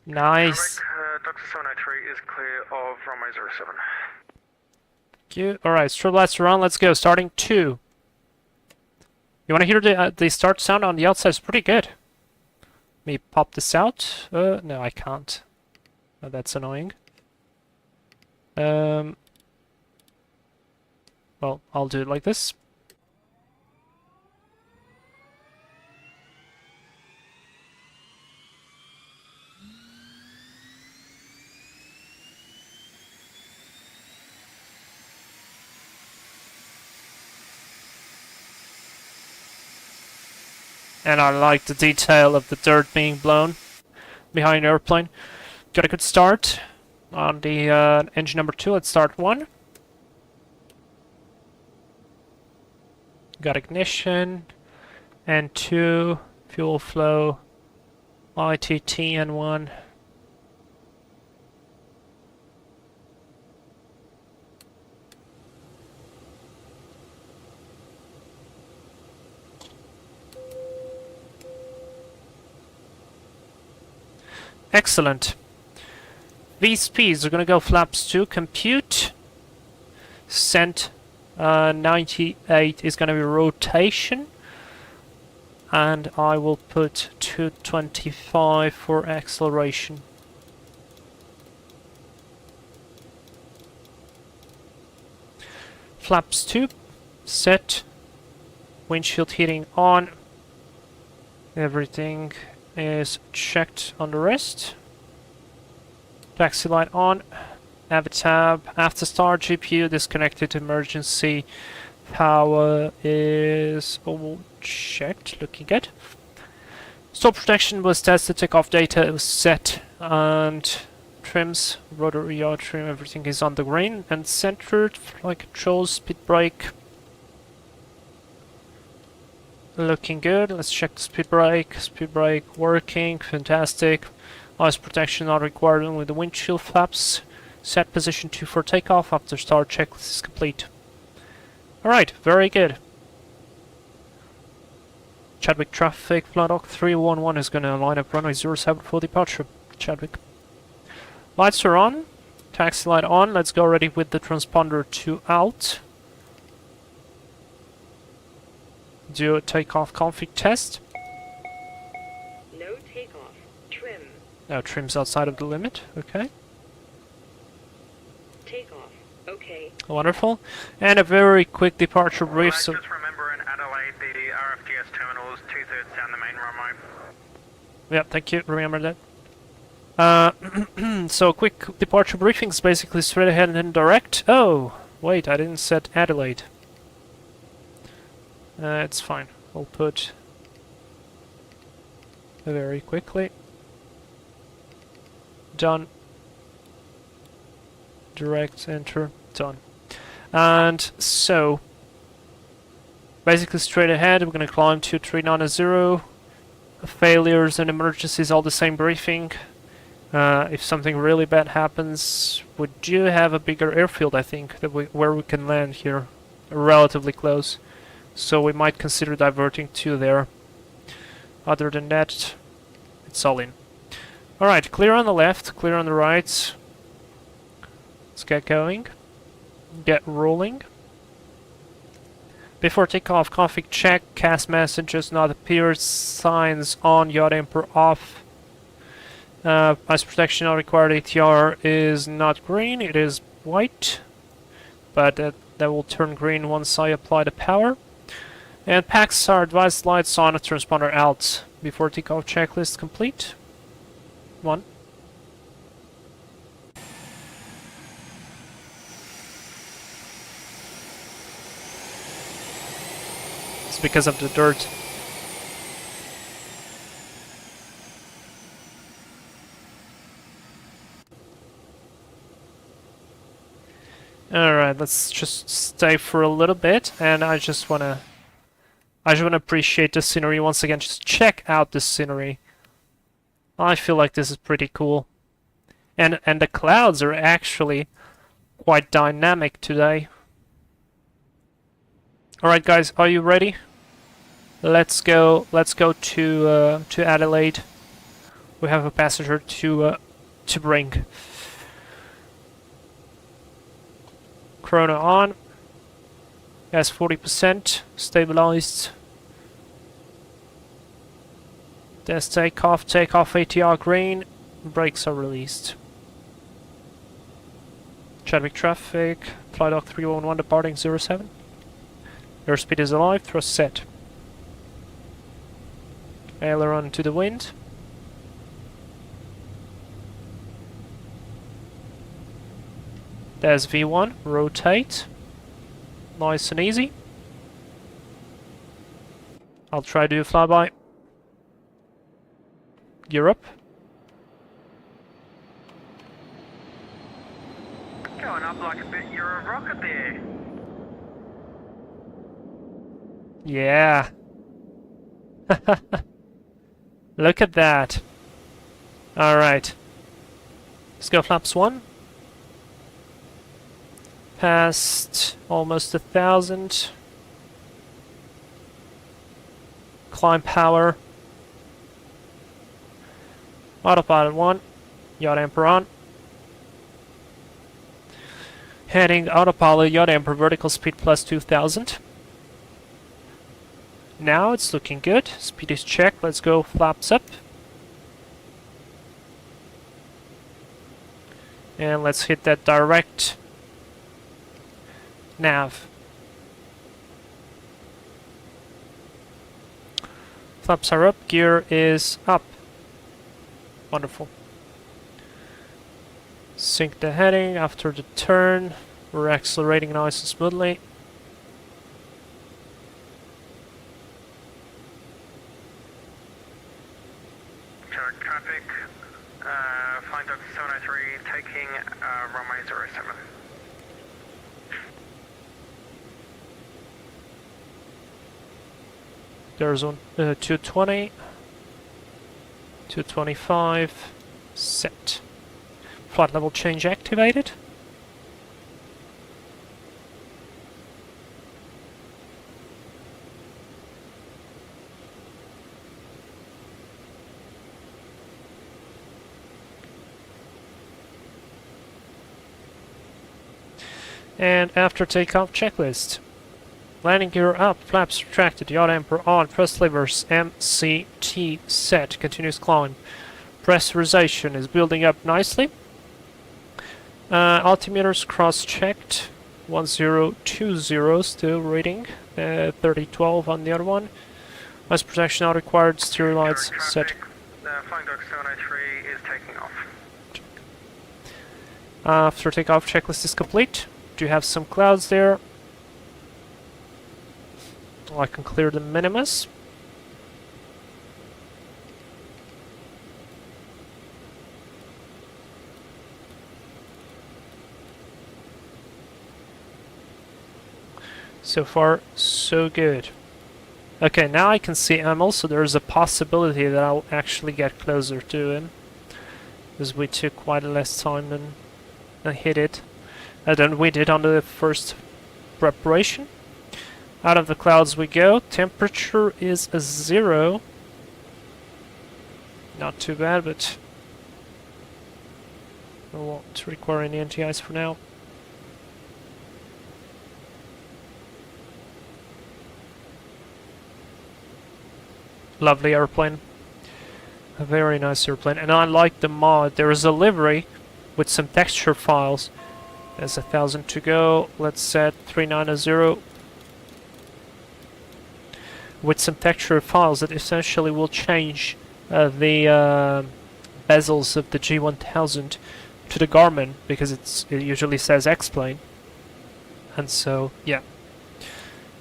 Nice. Doctor 703 is clear of runway 07. Thank you. Alright, strobe lights are on, let's go. Starting 2. You wanna hear the start sound on the outside? It's pretty good. Let me pop this out. No, I can't. Oh, that's annoying. Well, I'll do it like this. And I like the detail of the dirt being blown behind the airplane. Got a good start on the engine number 2. Let's start 1. Got ignition, and 2, fuel flow, ITT, and 1. Excellent. VSPs are gonna go flaps 2, compute. Cent 98 is gonna be rotation. And I will put 225 for acceleration. Flaps 2, set. Windshield heating on. Everything is checked on the rest. Taxi light on. Nav-tab. After start, GPU disconnected. Emergency power is all checked. Looking good. Stall protection was tested. Takeoff data was set. And trims, rotor yaw trim, everything is on the green and centered. Flight controls, speed brake. Looking good. Let's check the speed brake. Speed brake working. Fantastic. Noise protection not required, only the windshield flaps. Set position 2 for takeoff. After start, checklist is complete. Alright, very good. Chadwick traffic, Flight 311 is going to line up runway 07 for departure. Chadwick. Lights are on. Taxi light on. Let's go already with the transponder 2 out. Do a takeoff config test. No takeoff. Trim. No, trim's outside of the limit. Okay. Takeoff. Okay. Wonderful. And a very quick departure brief. So Just remember in Adelaide, the RFDS terminal is 2/3 down the main runway. yeah, thank you. Remember that. So quick departure briefings, basically straight ahead and then direct. Oh, wait, I didn't set Adelaide. It's fine. I'll put very quickly. Done. Direct enter. Done. And so basically straight ahead, we're gonna climb to 390. Failures and emergencies, all the same briefing. If something really bad happens, we do have a bigger airfield, I think, that where we can land here, relatively close. So we might consider diverting to there. Other than that, it's all in. Alright, clear on the left, clear on the right. Let's get going. Get rolling. Before takeoff, config check, cast messages not appear, signs on, yaw damper off. Ice protection not required, ATR is not green, it is white. But that will turn green once I apply the power. And packs are advised lights on, transponder out. Before takeoff checklist complete. 1. It's because of the dirt. Alright, let's just stay for a little bit, and I just wanna appreciate the scenery once again. Just check out the scenery. I feel like this is pretty cool. And the clouds are actually quite dynamic today. Alright guys, are you ready? Let's go to Adelaide. We have a passenger to bring. Chrono on. Gas 40%. Stabilized. There's takeoff. Takeoff ATR green. Brakes are released. Chadwick traffic. Flight Dock 311 departing 07. Airspeed is alive. Thrust set. Aileron to the wind. There's V1. Rotate. Nice and easy. I'll try to do a flyby. Europe. Going up like a bit, you're a rocket there. Yeah. Look at that. Alright. Let's go flaps 1. Past almost 1,000. Climb power. Autopilot 1. Yacht Emperor on. Heading autopilot Yacht Emperor vertical speed plus 2,000. Now it's looking good. Speed is checked. Let's go flaps up. And let's hit that direct nav. Flaps are up. Gear is up. Wonderful. Sync the heading after the turn. We're accelerating nice and smoothly. Traffic, Flying Dock 703, taking runway 07. There's on 220, 225, set. Flight level change activated. And after takeoff checklist. Landing gear up, flaps retracted, yacht anchor on, press levers, MCT set, continuous climb. Pressurization is building up nicely. Altimeters cross-checked, 1020 still reading, 3012 on the other one. Noise protection not required, stereo lights set. Flying Dock 703 is taking off. After takeoff checklist is complete. Do have some clouds there. I can clear the minimus. So far, so good. Okay, now I can see Emil, so there's a possibility that I'll actually get closer to him. Because we took quite less time than hit it. Than we did on the first preparation. Out of the clouds we go. Temperature is a 0. Not too bad, but I won't require any anti-ice for now. Lovely airplane. A very nice airplane. And I like the mod. There is a livery with some texture files. There's 1,000 to go. Let's set 3990. With some texture files that essentially will change the bezels of the G1000 to the Garmin, because it usually says X-plane. And so, yeah.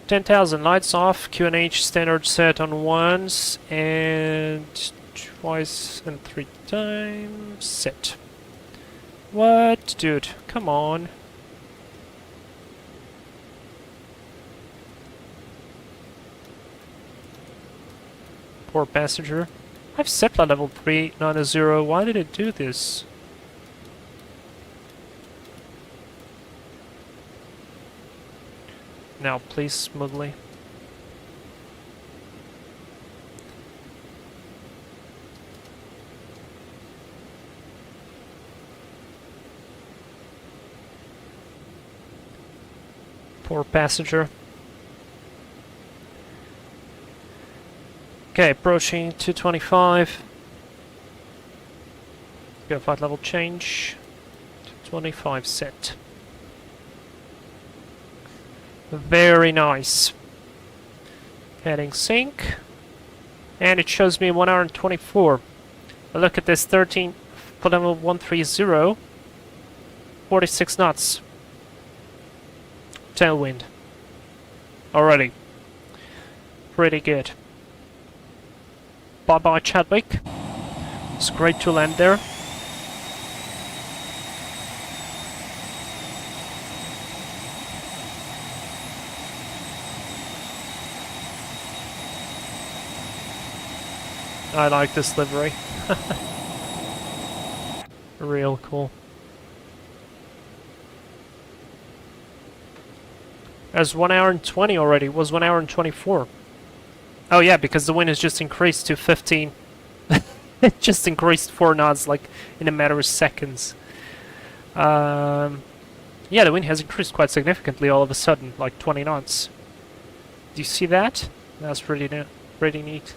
10,000 lights off, QNH standard set on once and twice and 3 times set. What? Dude, come on. Poor passenger. I've set level 390. Why did it do this? Now, please, smoothly. Poor passenger. Okay, approaching 225. Go flight level change. 225 set. Very nice. Heading sync. And it shows me 1 hour and 24. Look at this, 13, flight level 130. 46 knots. Tailwind. Already. Pretty good. Bye bye, Chadwick. It's great to land there. I like this livery. Real cool. There's 1 hour and 20 already. It was 1 hour and 24. Oh yeah, because the wind has just increased to 15. It just increased 4 knots, like, in a matter of seconds. Yeah, the wind has increased quite significantly all of a sudden, like 20 knots. Do you see that? That's pretty neat.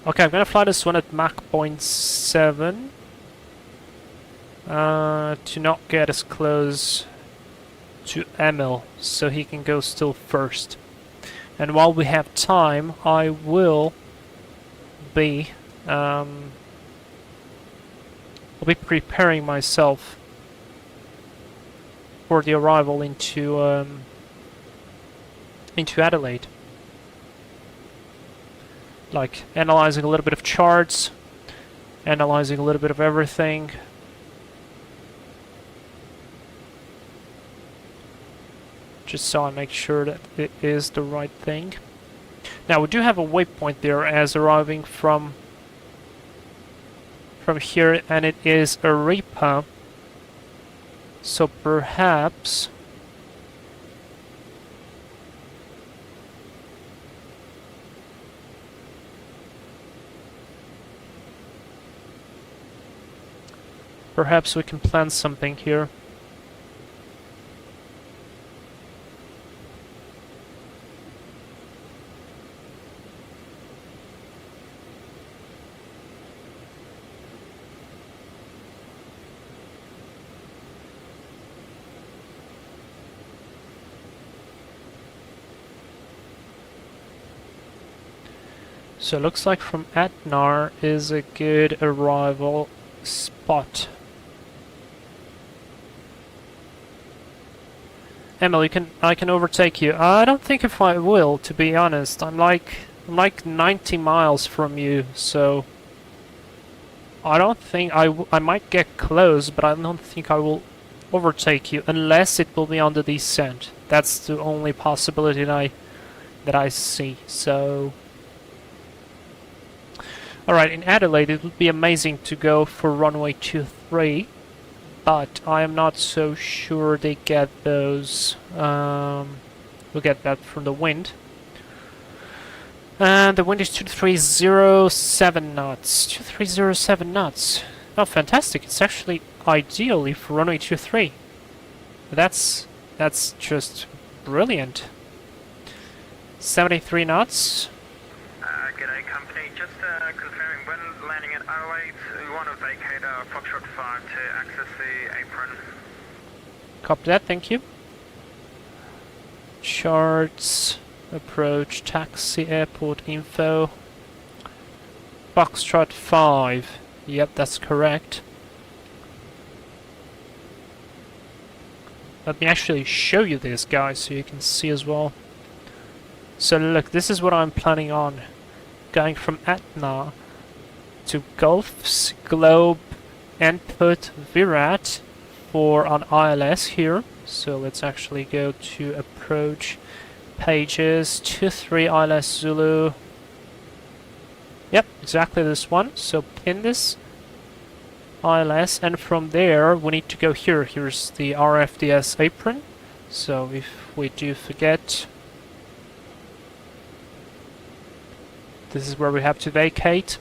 Okay, I'm gonna fly this one at Mach 0.7 to not get as close to Emil, so he can go still first. And while we have time, I will be I'll be preparing myself for the arrival into Adelaide. Like, analyzing a little bit of charts, analyzing a little bit of everything. Just so I make sure that it is the right thing. Now, we do have a waypoint there as arriving from here, and it is Arepa. So perhaps we can plan something here. So it looks like from Atnar is a good arrival spot. Emil, I can overtake you. I don't think if I will, to be honest. I'm like 90 miles from you, so I don't think I might get close, but I don't think I will overtake you unless it will be on the descent. That's the only possibility that I see. So, all right, in Adelaide it would be amazing to go for runway 23. But I am not so sure they get those. We'll get that from the wind. And the wind is 2307 knots. 2307 knots. Oh, fantastic. It's actually ideally for runway 23. That's just brilliant. 73 knots. G'day company, just confirming when landing at Adelaide, we want to vacate Foxtrot 5 to access the apron. Copy that, thank you. Charts, approach, taxi, airport info. Foxtrot 5, yep, that's correct. Let me actually show you this, guys, so you can see as well. So look, this is what I'm planning on. Going from Atna to Gulfs, Globe, Input, Virat, for an ILS here. So let's actually go to approach pages 23 ILS Zulu. Yep, exactly this one. So pin this ILS, and from there we need to go here. Here's the RFDS apron. So if we do forget, this is where we have to vacate.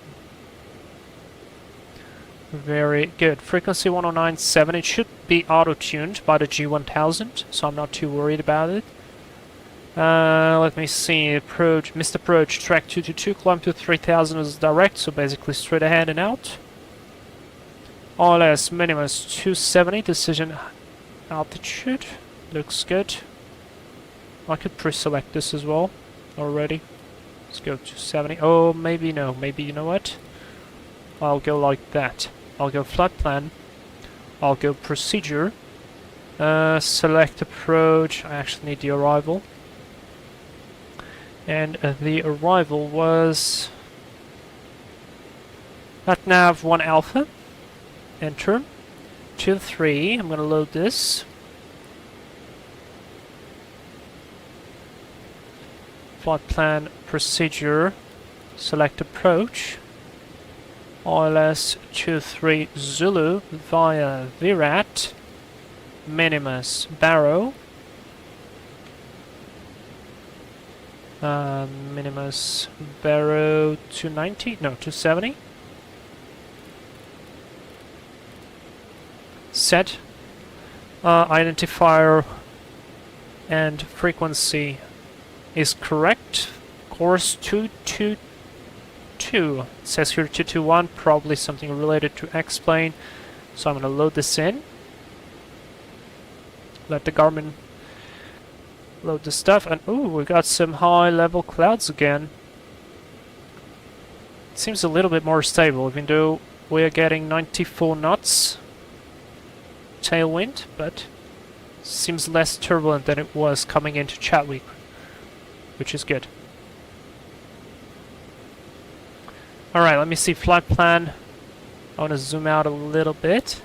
Very good. Frequency 109.7. It should be auto-tuned by the G1000, so I'm not too worried about it. Let me see. Approach, missed approach, track 222, climb to 3000 is direct, so basically straight ahead and out. ILS minimum 270, decision altitude. Looks good. I could pre-select this as well already. Let's go to 70. Oh, maybe no. Maybe, you know what? I'll go like that. I'll go flat plan. I'll go procedure. Select approach. I actually need the arrival. And the arrival was at nav 1 alpha. Enter. 23. I'm gonna load this. Flight plan procedure. Select approach. ILS 23 Zulu via Virat. Minimus Barrow. Minimus Barrow 290. No, 270. Set. Identifier and frequency is correct. Course 222. It says here 221, probably something related to X-plane. So I'm going to load this in. Let the Garmin load the stuff. And ooh, we got some high level clouds again. It seems a little bit more stable, even though we are getting 94 knots tailwind, but seems less turbulent than it was coming into Chadwick, which is good. Alright, let me see flight plan. I want to zoom out a little bit.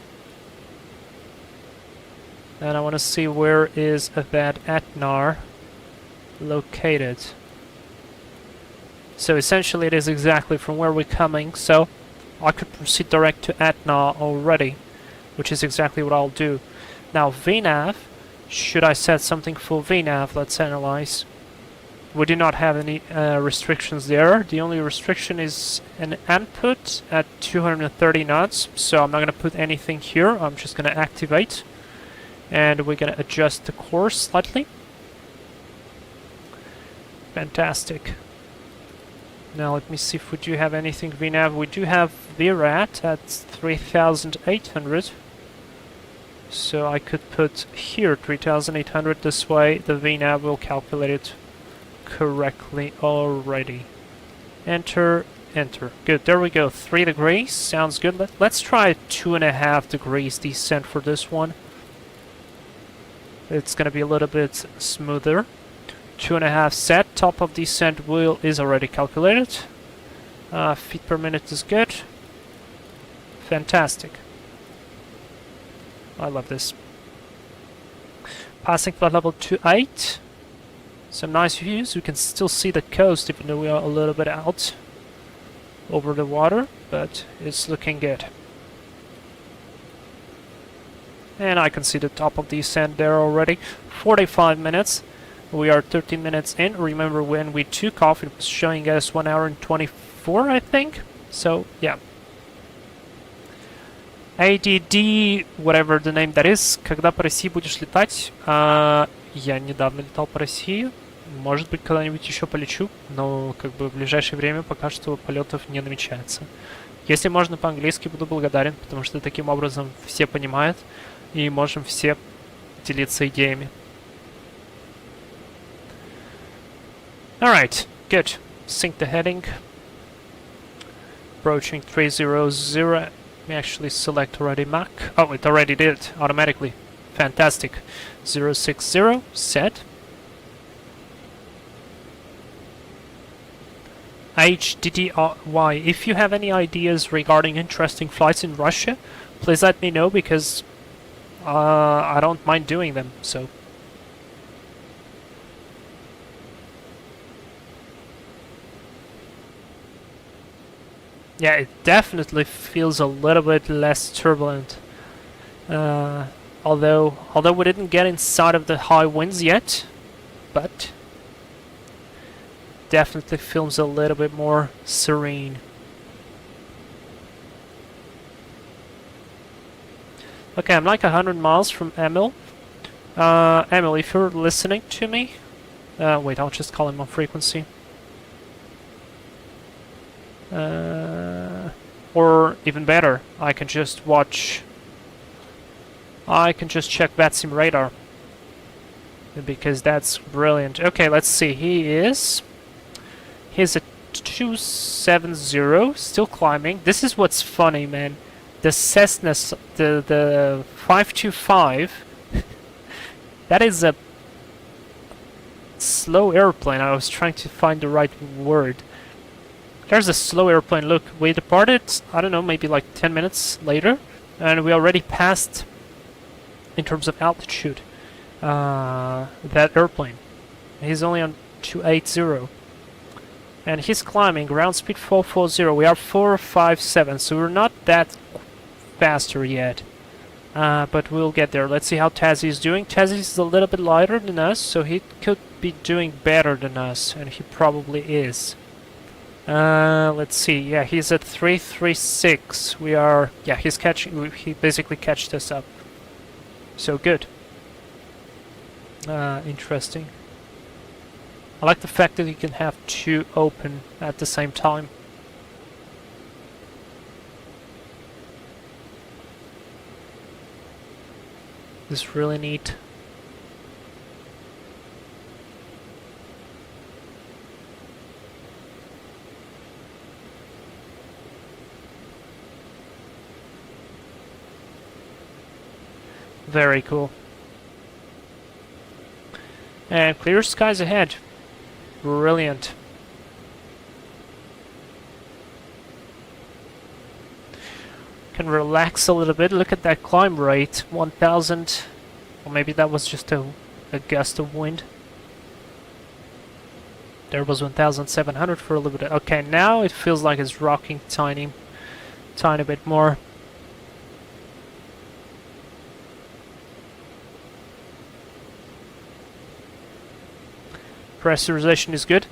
And I want to see where is that Atnar located. So essentially it is exactly from where we're coming, so I could proceed direct to Atnar already, which is exactly what I'll do. Now VNAV, should I set something for VNAV? Let's analyze. We do not have any restrictions there. The only restriction is an input at 230 knots, so I'm not going to put anything here. I'm just going to activate, and we're going to adjust the course slightly. Fantastic. Now let me see if we do have anything VNAV. We do have VRAT at 3800. So I could put here 3800. This way the VNAV will calculate it correctly already. Enter, enter. Good, there we go. 3 degrees. Sounds good. Let's try 2.5 degrees descent for this one. It's going to be a little bit smoother. 2.5 set. Top of descent wheel is already calculated. Feet per minute is good. Fantastic. I love this. Passing flight level 28. Some nice views. We can still see the coast even though we are a little bit out over the water, but it's looking good. And I can see the top of the descent there already. 45 minutes. We are 13 minutes in. Remember when we took off, it was showing us 1 hour and 24, I think. So, yeah. ADD, whatever the name that is. Когда по России будешь летать? Я недавно летал по России. Может быть, когда-нибудь еще полечу, но как бы в ближайшее время пока что полетов не намечается. Если можно по-английски, буду благодарен, потому что таким образом все понимают и можем все делиться идеями. Alright, good. Sync the heading. Approaching 300. Let me actually select already Mach. Oh, it already did it automatically. Fantastic. 060, set. HDDY. If you have any ideas regarding interesting flights in Russia, please let me know, because I don't mind doing them, so. Yeah, it definitely feels a little bit less turbulent. Although we didn't get inside of the high winds yet, but definitely feels a little bit more serene. Okay, I'm like 100 miles from Emil. Emil, if you're listening to me, wait, I'll just call him on frequency. Or even better, I can just check VATSIM radar, because that's brilliant. Okay, let's see. He's at 270, still climbing. This is what's funny, man. The Cessna, the 525, that is a slow airplane. I was trying to find the right word. There's a slow airplane. Look, we departed, I don't know, maybe like 10 minutes later, and we already passed, in terms of altitude, that airplane. He's only on 280. And he's climbing, ground speed 440. We are 457, so we're not that faster yet. But we'll get there. Let's see how Tazzy is doing. Tazzy is a little bit lighter than us, so he could be doing better than us, and he probably is. Let's see. Yeah, he's at 336. We are. Yeah, he's catching. He basically catched us up. So good. Interesting. I like the fact that you can have two open at the same time. This is really neat. Very cool. And clear skies ahead. Brilliant. Can relax a little bit. Look at that climb rate. 1,000. Or maybe that was just a gust of wind. There was 1,700 for a little bit. Okay, now it feels like it's rocking tiny bit more. Pressurization is good.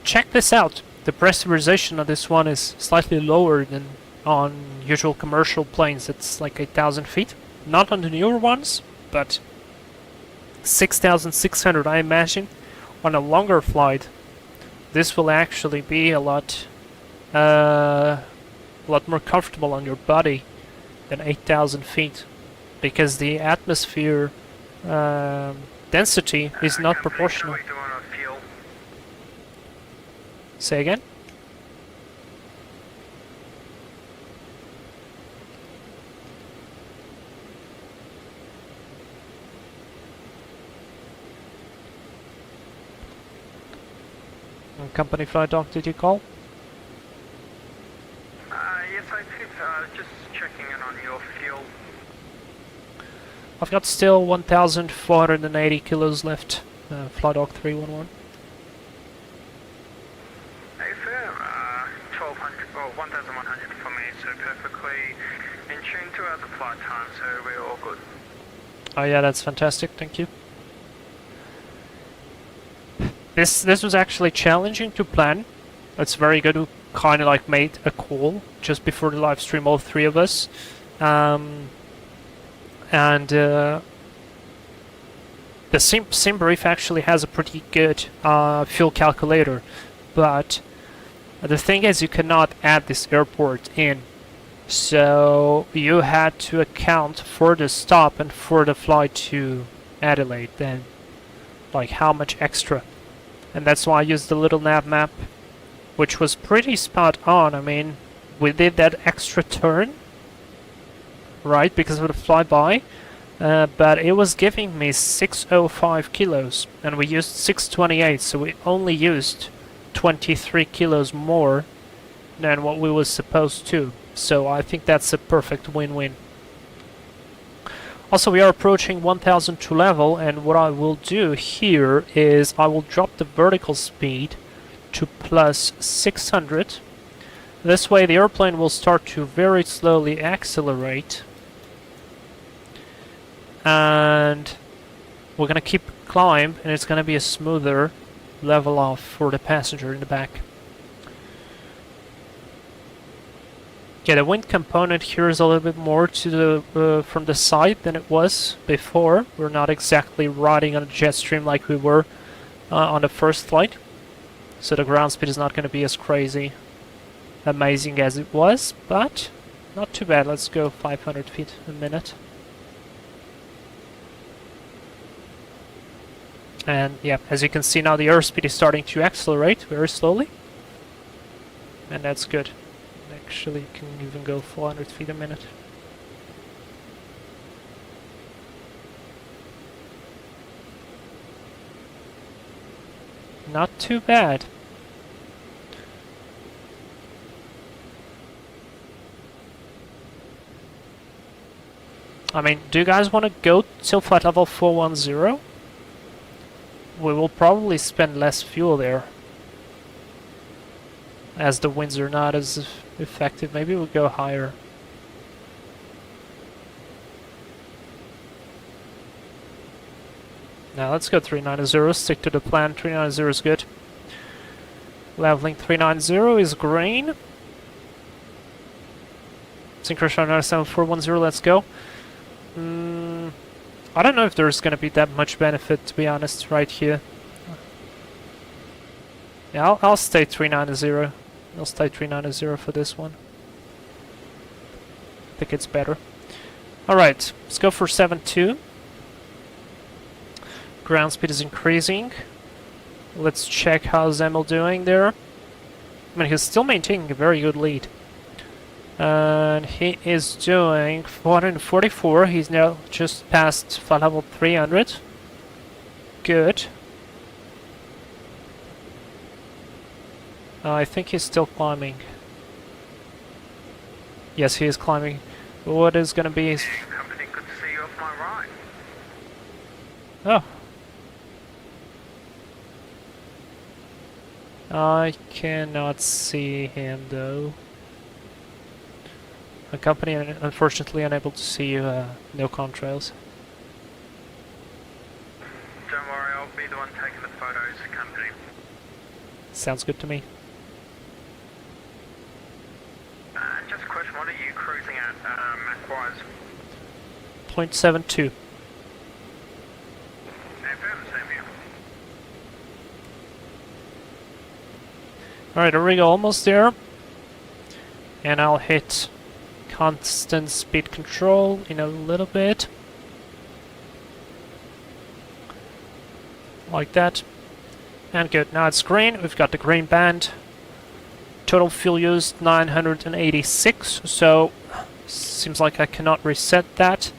Check this out. The pressurization on this one is slightly lower than on usual commercial planes. It's like 8,000 feet. Not on the newer ones, but 6,600. I imagine on a longer flight, this will actually be a lot more comfortable on your body than 8,000 feet, because the atmosphere density is not proportional. Say again? Company flight doc, did you call? Yes, I did. Just checking in on your fuel. I've got still 1,480 kilos left. Flight doc 311. Hey, sir. 1,200 or 1,100 for me, so perfectly in tune to our flight time, so we're all good. Oh yeah, that's fantastic. Thank you. This was actually challenging to plan. It's very good. We kind of like made a call just before the live stream, all three of us, and the sim brief actually has a pretty good fuel calculator, but the thing is you cannot add this airport in, so you had to account for the stop and for the flight to Adelaide. Then, like how much extra. And that's why I used the little nav map, which was pretty spot on. I mean, we did that extra turn, right, because of the flyby, but it was giving me 605 kilos, and we used 628, so we only used 23 kilos more than what we was supposed to. So I think that's a perfect win-win. Also, we are approaching 1002 level, and what I will do here is I will drop the vertical speed to plus 600. This way the airplane will start to very slowly accelerate. And we're gonna keep climb, and it's gonna be a smoother level off for the passenger in the back. Yeah, the wind component here is a little bit more to the from the side than it was before. We're not exactly riding on a jet stream like we were on the first flight, so the ground speed is not going to be as crazy amazing as it was, but not too bad. Let's go 500 feet a minute. And yeah, as you can see now, the airspeed is starting to accelerate very slowly, and that's good. Actually, you can even go 400 feet a minute. Not too bad. I mean, do you guys want to go till flight level 410? We will probably spend less fuel there, as the winds are not as effective. Maybe we'll go higher. Now let's go 390, stick to the plan. 390 is good. Leveling 390 is green. Synchro 97410, let's go. I don't know if there's gonna be that much benefit, to be honest, right here. Yeah, I'll stay 390. I'll stay 390 for this one. I think it's better. Alright, let's go for 7.2. Ground speed is increasing. Let's check how's Emil doing there. I mean, he's still maintaining a very good lead. And he is doing 444. He's now just past flight level 300. Good. I think he's still climbing. Yes, he is climbing. What is going to be his... Company could see you off my right. Oh. I cannot see him though. A company unfortunately unable to see you, no contrails. Don't worry, I'll be the one taking the photos, company. Sounds good to me. Just a question, what are you cruising at, Mach-wise? 0.72. Same here. Alright, there we go, almost there. And I'll hit constant speed control in a little bit. Like that. And good, now it's green, we've got the green band. Total fuel used 986, so seems like I cannot reset that.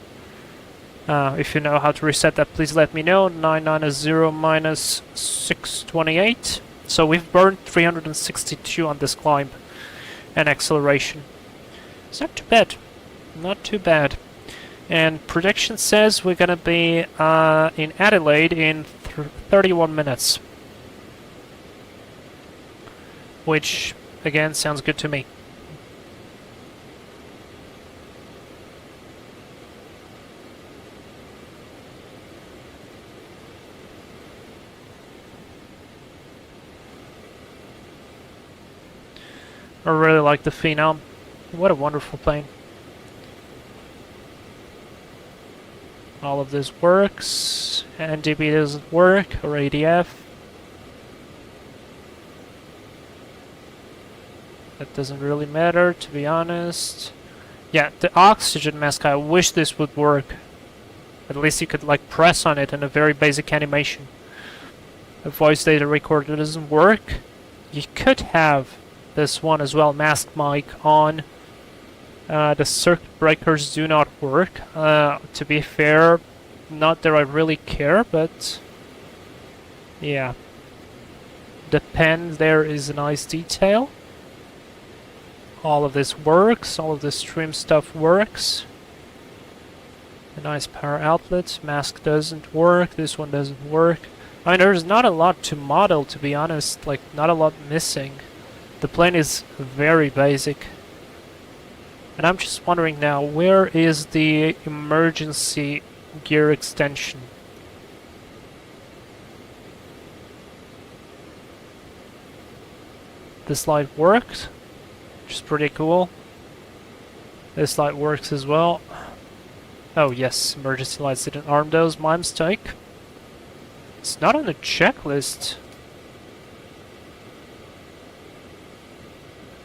If you know how to reset that, please let me know. 990 minus 628. So we've burned 362 on this climb and acceleration. It's not too bad. Not too bad. And prediction says we're gonna be in Adelaide in 31 minutes. Which, again, sounds good to me. I really like the Phenom. What a wonderful plane. All of this works. NDB doesn't work, or ADF. That doesn't really matter, to be honest. Yeah, the oxygen mask, I wish this would work. At least you could like press on it in a very basic animation. The voice data recorder doesn't work. You could have this one as well, mask mic on. The circuit breakers do not work. To be fair, not that I really care, but yeah. The pen there is a nice detail. All of this works, all of this trim stuff works. A nice power outlet. Mask doesn't work. This one doesn't work. I mean, there's not a lot to model, to be honest. Like, not a lot missing. The plane is very basic. And I'm just wondering now, where is the emergency gear extension? This light worked, which is pretty cool. This light works as well. Oh yes, emergency lights didn't arm those, my mistake. It's not on the checklist.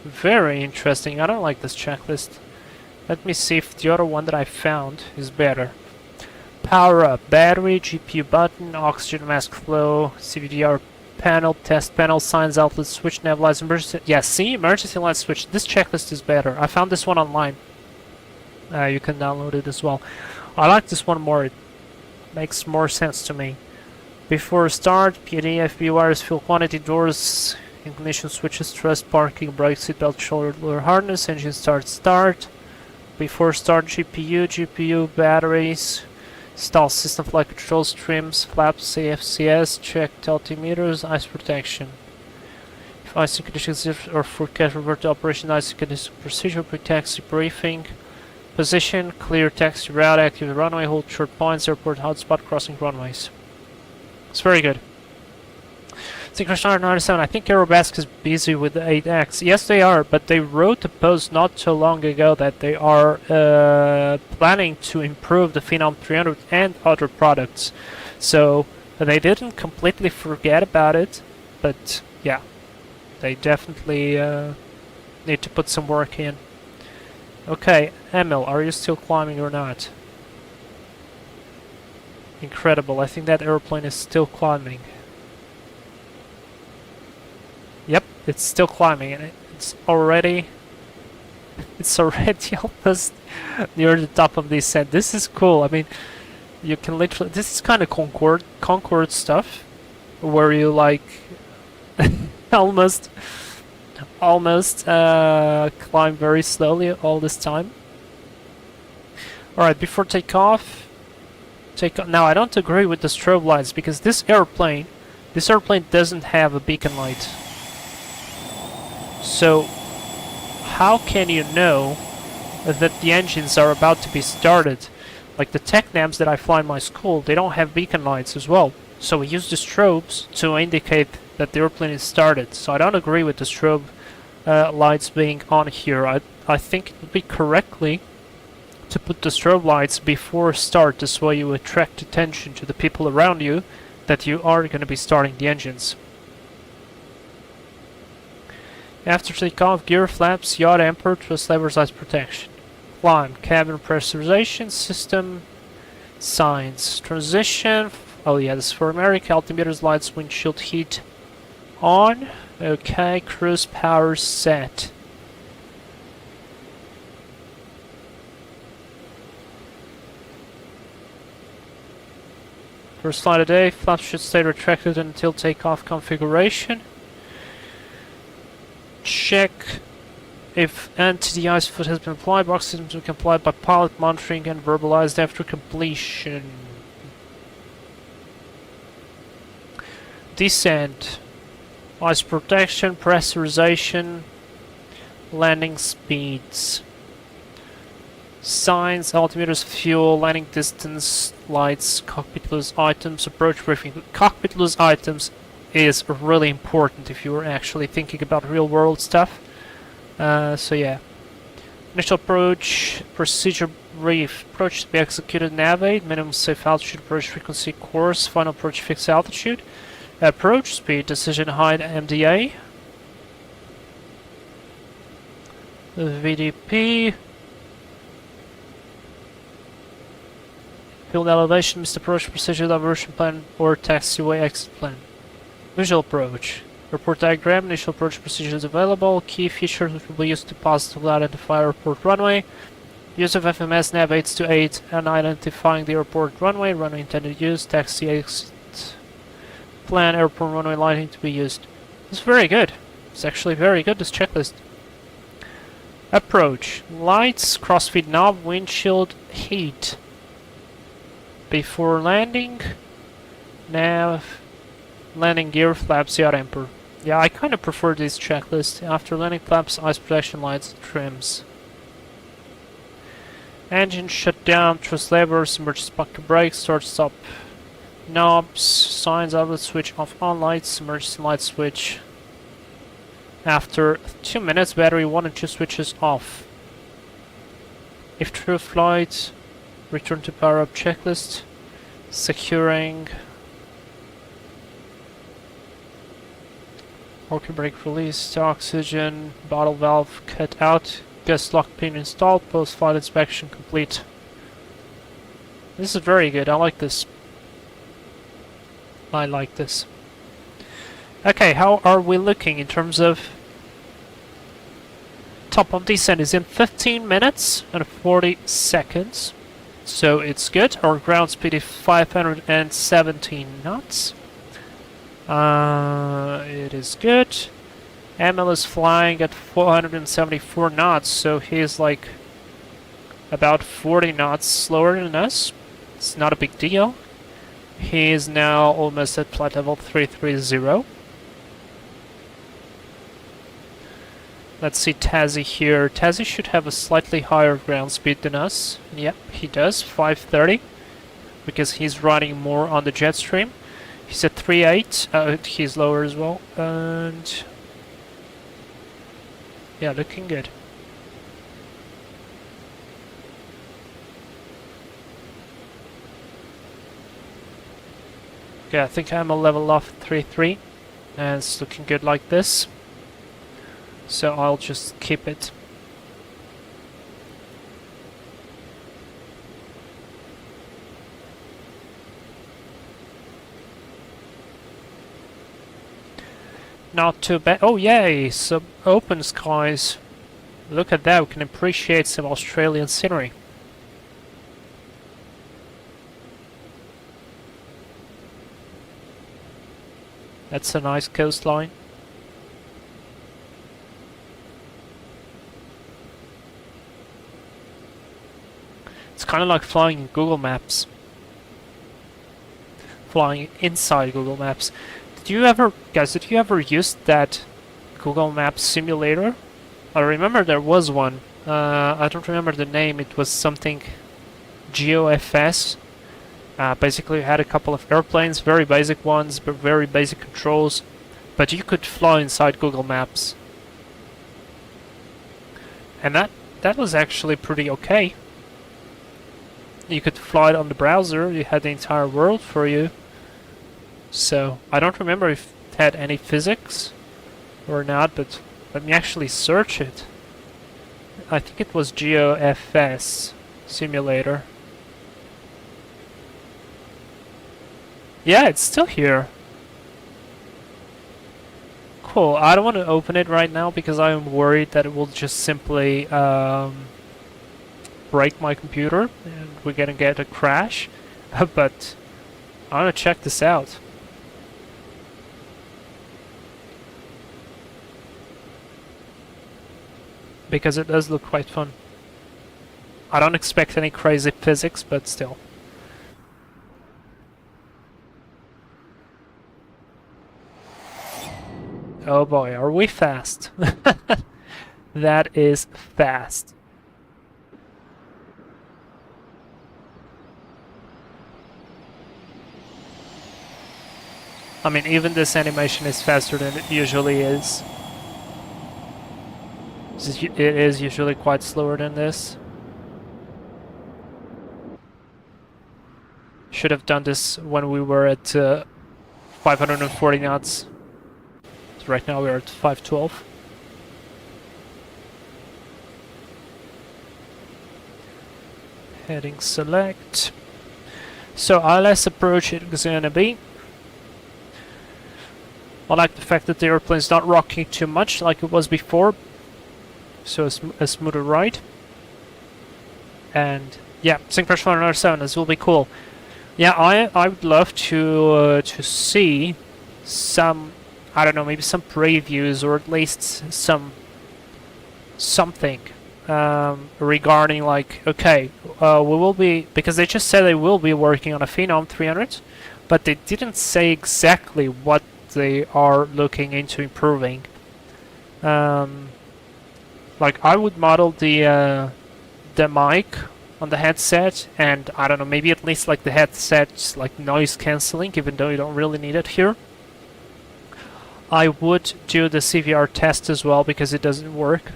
Very interesting, I don't like this checklist. Let me see if the other one that I found is better. Power up, battery, GPU button, oxygen mask flow, CVDR panel, test panel, signs outlet switch, nav lights, emergency... Yeah, see? Emergency light switch. This checklist is better. I found this one online. You can download it as well. I like this one more. It makes more sense to me. Before start, PD, FB wires, fuel quantity, doors, ignition switches, thrust, parking, brake, seatbelt, shoulder harness, engine start. Before start, GPU, batteries, install system flight controls, trims, flaps, AFCS, check altimeters, ice protection. If icing conditions or forecast revert to operation, icing condition procedure, pre-taxi briefing, position, clear taxi route, active the runway, hold short points, airport hotspot, crossing runways. It's very good. Synchronized 97, I think Aerobask is busy with the 8X. Yes, they are, but they wrote a post not too long ago that they are planning to improve the Phenom 300 and other products. So they didn't completely forget about it, but yeah, they definitely need to put some work in. Okay, Emil, are you still climbing or not? Incredible, I think that airplane is still climbing. Yep, it's still climbing, and it's already almost near the top of the ascent. This is cool. I mean, you can literally... This is kind of Concorde stuff, where you like almost climb very slowly all this time. All right, before takeoff. Now, I don't agree with the strobe lights because this airplane doesn't have a beacon light. So, how can you know that the engines are about to be started? Like the TechNavs that I fly in my school, they don't have beacon lights as well. So we use the strobes to indicate that the airplane is started. So I don't agree with the strobe lights being on here. I think it would be correctly to put the strobe lights before start. This way you attract attention to the people around you that you are going to be starting the engines. After takeoff, gear flaps, yacht amper, twist levers, ice protection. Climb, cabin pressurization system, signs, transition. Oh yeah, this is for America. Altimeters, lights, windshield heat on. Okay, cruise power set. First flight of the day, flaps should stay retracted until takeoff configuration. Check if anti-ice foot has been applied. Box systems will be applied by pilot monitoring and verbalized after completion. Descent. Ice protection, pressurization, landing speeds. Signs, altimeters, fuel, landing distance, lights, cockpit loose items, approach briefing. Cockpit loose items is really important if you're actually thinking about real-world stuff. So yeah. Initial approach, procedure brief. Approach to be executed, navigate, minimum safe altitude, approach frequency, course, final approach, fixed altitude. Approach speed, decision height, MDA. VDP. Field elevation, missed approach, procedure diversion plan, or taxiway exit plan. Visual approach. Report diagram, initial approach procedures available. Key features which will be used to positively identify airport runway. Use of FMS nav aids to aid in identifying the airport runway. Runway intended use. Taxi exit plan. Airport runway lighting to be used. It's very good. It's actually very good, this checklist. Approach. Lights, crossfeed knob, windshield, heat. before landing. Nav, landing gear, flaps, yacht emperor. Yeah, I kind of prefer this checklist. After landing flaps, ice protection lights, trims. Engine shut down, thrust levers, emergency bucket brakes, start stop knobs, signs, outlet switch off on lights, emergency light switch. After 2 minutes, battery 1 and 2 switches off. If true flight, return to power up checklist. Securing. Orca brake released, oxygen, bottle valve cut out, gas lock pin installed, post-flight inspection complete. This is very good, I like this. I like this. Okay, how are we looking in terms of top of descent is in 15 minutes and 40 seconds. So it's good. Our ground speed is 517 knots. It is good. Emil is flying at 474 knots, so he's like about 40 knots slower than us. It's not a big deal. He is now almost at flight level 330. Let's see Tazzy here. Tazzy should have a slightly higher ground speed than us. Yep, he does, 530, because he's riding more on the jet stream. He's at 3.8, he's lower as well, and yeah, looking good. Okay, I think I'm a level off at 3.3, and it's looking good like this. So I'll just keep it. Not too bad. Oh yay, some open skies. Look at that, we can appreciate some Australian scenery. That's a nice coastline. It's kind of like flying in Google Maps. Flying inside Google Maps. Did you ever use that Google Maps simulator? I remember there was one. I don't remember the name. It was something GeoFS. Basically, you had a couple of airplanes, very basic ones, but very basic controls. But you could fly inside Google Maps. And that was actually pretty okay. You could fly it on the browser, you had the entire world for you. So, I don't remember if it had any physics or not, but let me actually search it. I think it was GeoFS simulator. Yeah, it's still here. Cool, I don't want to open it right now because I'm worried that it will just simply break my computer and we're gonna get a crash. But I want to check this out. Because it does look quite fun. I don't expect any crazy physics, but still. Oh boy, are we fast. That is fast. I mean, even this animation is faster than it usually is. It is usually quite slower than this. Should have done this when we were at 540 knots. So right now we're at 512. Heading select. So ILS approach is gonna be. I like the fact that the airplane's not rocking too much like it was before. So a smoother ride. And yeah, sync pressure on R7, this will be cool. Yeah, I would love to see some, I don't know, maybe some previews or at least something regarding like, okay, we will be, because they just said they will be working on a Phenom 300, but they didn't say exactly what they are looking into improving. Like I would model the mic on the headset, and I don't know, maybe at least like the headset's like noise cancelling, even though you don't really need it here. I would do the CVR test as well because it doesn't work.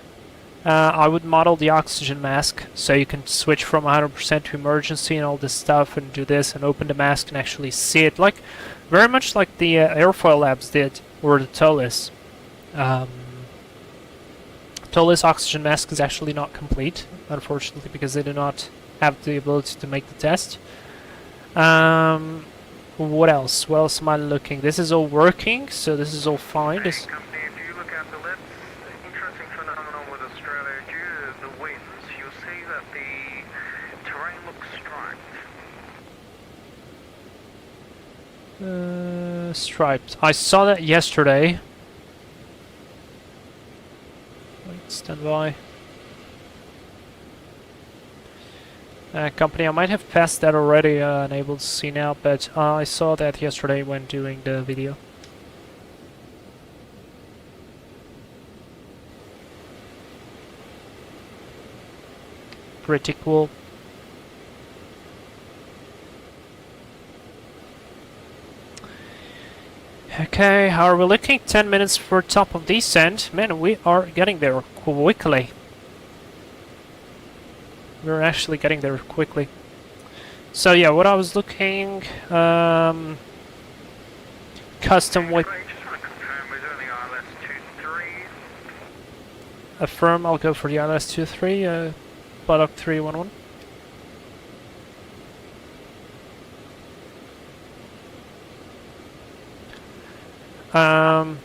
I would model the oxygen mask so you can switch from 100% to emergency and all this stuff and do this and open the mask and actually see it, like very much like the airfoil labs did, or the TOLIS. TOLIS oxygen mask is actually not complete, unfortunately, because they do not have the ability to make the test. What else? What else am I looking? This is all working, so this is all fine. This Company, if you look at the lips, interesting phenomenon with Australia, due to the winds, you'll see that the terrain looks striped. striped. I saw that yesterday. Wait, stand by. Company, I might have passed that already, unable to see now, but I saw that yesterday when doing the video. Pretty cool. Okay, how are we looking? 10 minutes for top of descent. Man, we are getting there quickly. We're actually getting there quickly. So yeah, what I was looking, custom Great, whip. just want to confirm we're doing the ILS 23. Affirm, I'll go for the ILS 23, Buttock 311. I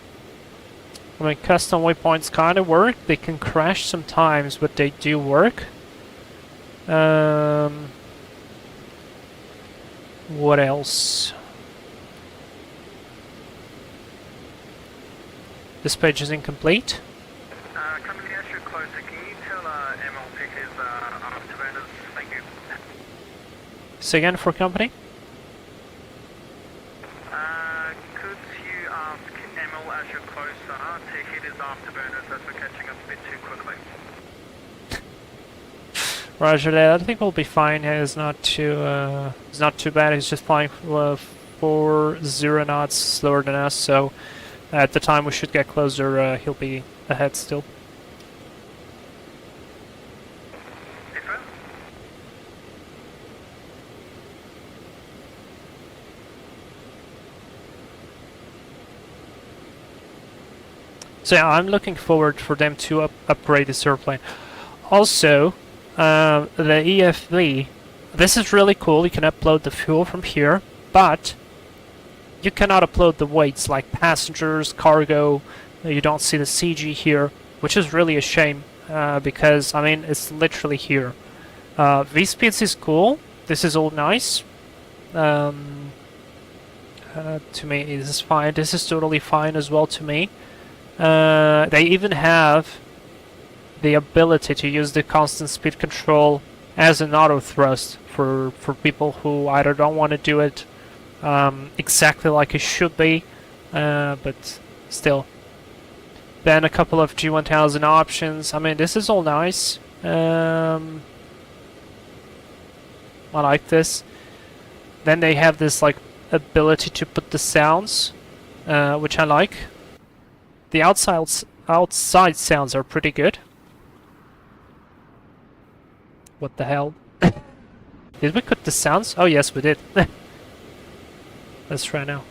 mean, custom waypoints kind of work. They can crash sometimes, but they do work. What else? This page is incomplete. Coming as you're closer, can you tell Emil pick his afterburners? Thank you. Say again for company. Could you ask Emil as you're closer to hit his afterburners as we're catching up a bit too quickly? Roger that. I think we'll be fine. It's not too bad. He's just flying 40 knots slower than us, so at the time we should get closer, he'll be ahead still. Different? So yeah, I'm looking forward for them to upgrade this airplane. Also, the EFV, this is really cool. You can upload the fuel from here, but you cannot upload the weights like passengers, cargo. You don't see the CG here, which is really a shame because, I mean, it's literally here. V-Speeds is cool. This is all nice. To me, this is fine. This is totally fine as well to me. They even have the ability to use the constant speed control as an auto thrust for people who either don't want to do it exactly like it should be, but still. Then a couple of G1000 options. I mean, this is all nice. I like this. Then they have this like ability to put the sounds, which I like. The outside sounds are pretty good. What the hell? Did we cut the sounds? Oh yes, we did. Let's try now.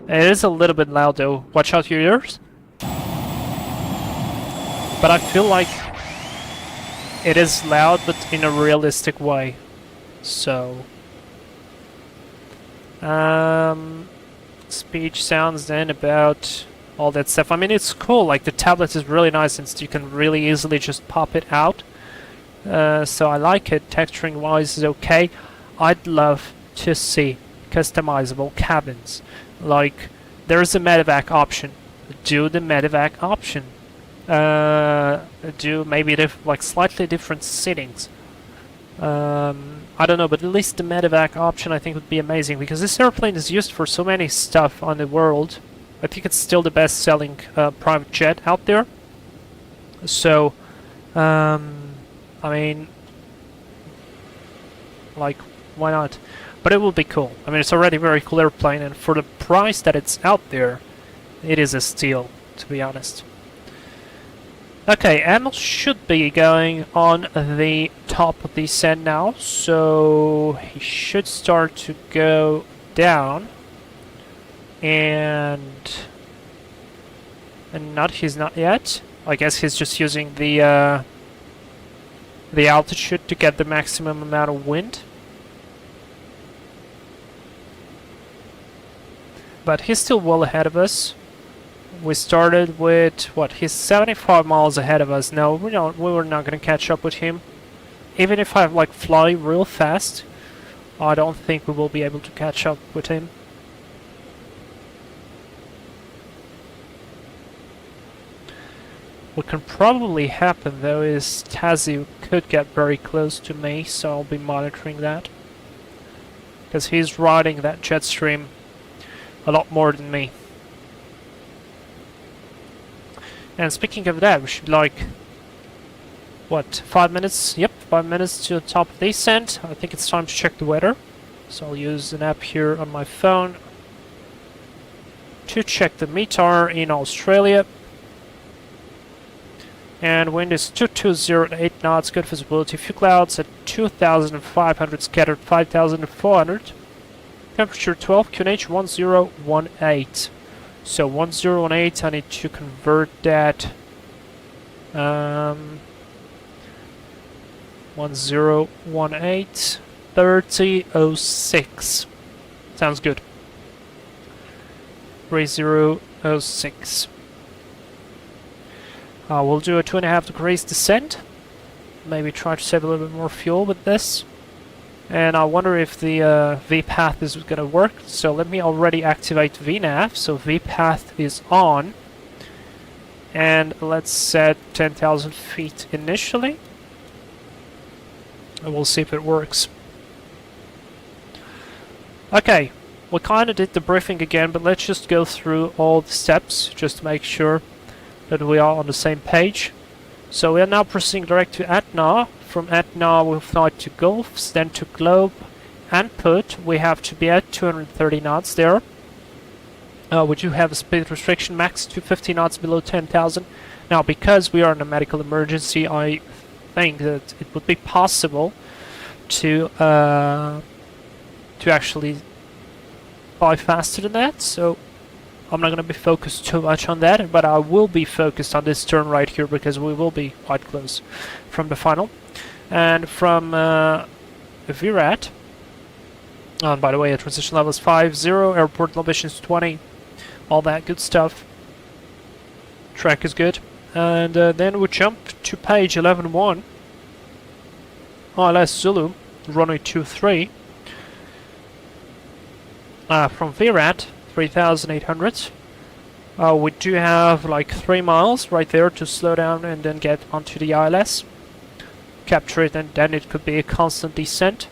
It is a little bit loud though. Watch out your ears. But I feel like it is loud, but in a realistic way. So speech sounds then about all that stuff. I mean, it's cool. Like the tablet is really nice since you can really easily just pop it out. So I like it. Texturing wise is okay. I'd love to see customizable cabins, like there's a medevac option. Do the medevac option. Do maybe like slightly different settings. I don't know, but at least the medevac option I think would be amazing, because this airplane is used for so many stuff on the world. I think it's still the best selling private jet out there. So, I mean, like, why not? But it will be cool. I mean, it's already a very cool airplane, and for the price that it's out there, it is a steal, to be honest. Okay, Emil should be going on the top descent now, so he should start to go down, and he's not yet. I guess he's just using the altitude to get the maximum amount of wind. But he's still well ahead of us. We started with, what, he's 75 miles ahead of us. No, we were not going to catch up with him. Even if I like fly real fast, I don't think we will be able to catch up with him. What can probably happen though is Tazi could get very close to me, so I'll be monitoring that. Because he's riding that jet stream a lot more than me. And speaking of that, we should like, what, 5 minutes? Yep, 5 minutes to the top of the descent. I think it's time to check the weather. So I'll use an app here on my phone to check the METAR in Australia. And wind is 220 at 8 knots, good visibility, few clouds at 2,500, scattered 5,400. Temperature 12, QNH 1018. So 1018, I need to convert that. 1018, 3006. Sounds good. 3006. We'll do a 2.5 degrees descent. Maybe try to save a little bit more fuel with this. And I wonder if the VPath is going to work. So let me already activate VNAV. So VPath is on. And let's set 10,000 feet initially. And we'll see if it works. Okay, we kind of did the briefing again, but let's just go through all the steps just to make sure that we are on the same page. So we are now proceeding direct to Etna. From Etna we'll fly to Gulfs, then to Globe and Put. We have to be at 230 knots there. We do have a speed restriction, max 250 knots below 10,000. Now because we are in a medical emergency, I think that it would be possible to actually fly faster than that. So I'm not going to be focused too much on that, but I will be focused on this turn right here because we will be quite close from the final. And from Virat, and by the way, the transition level is 50, airport elevation is 20, all that good stuff. Track is good. And then we jump to page 11.1, ILS Zulu, runway 23. From Virat, 3,800. We do have like 3 miles right there to slow down and then get onto the ILS. Capture it, and then it could be a constant descent.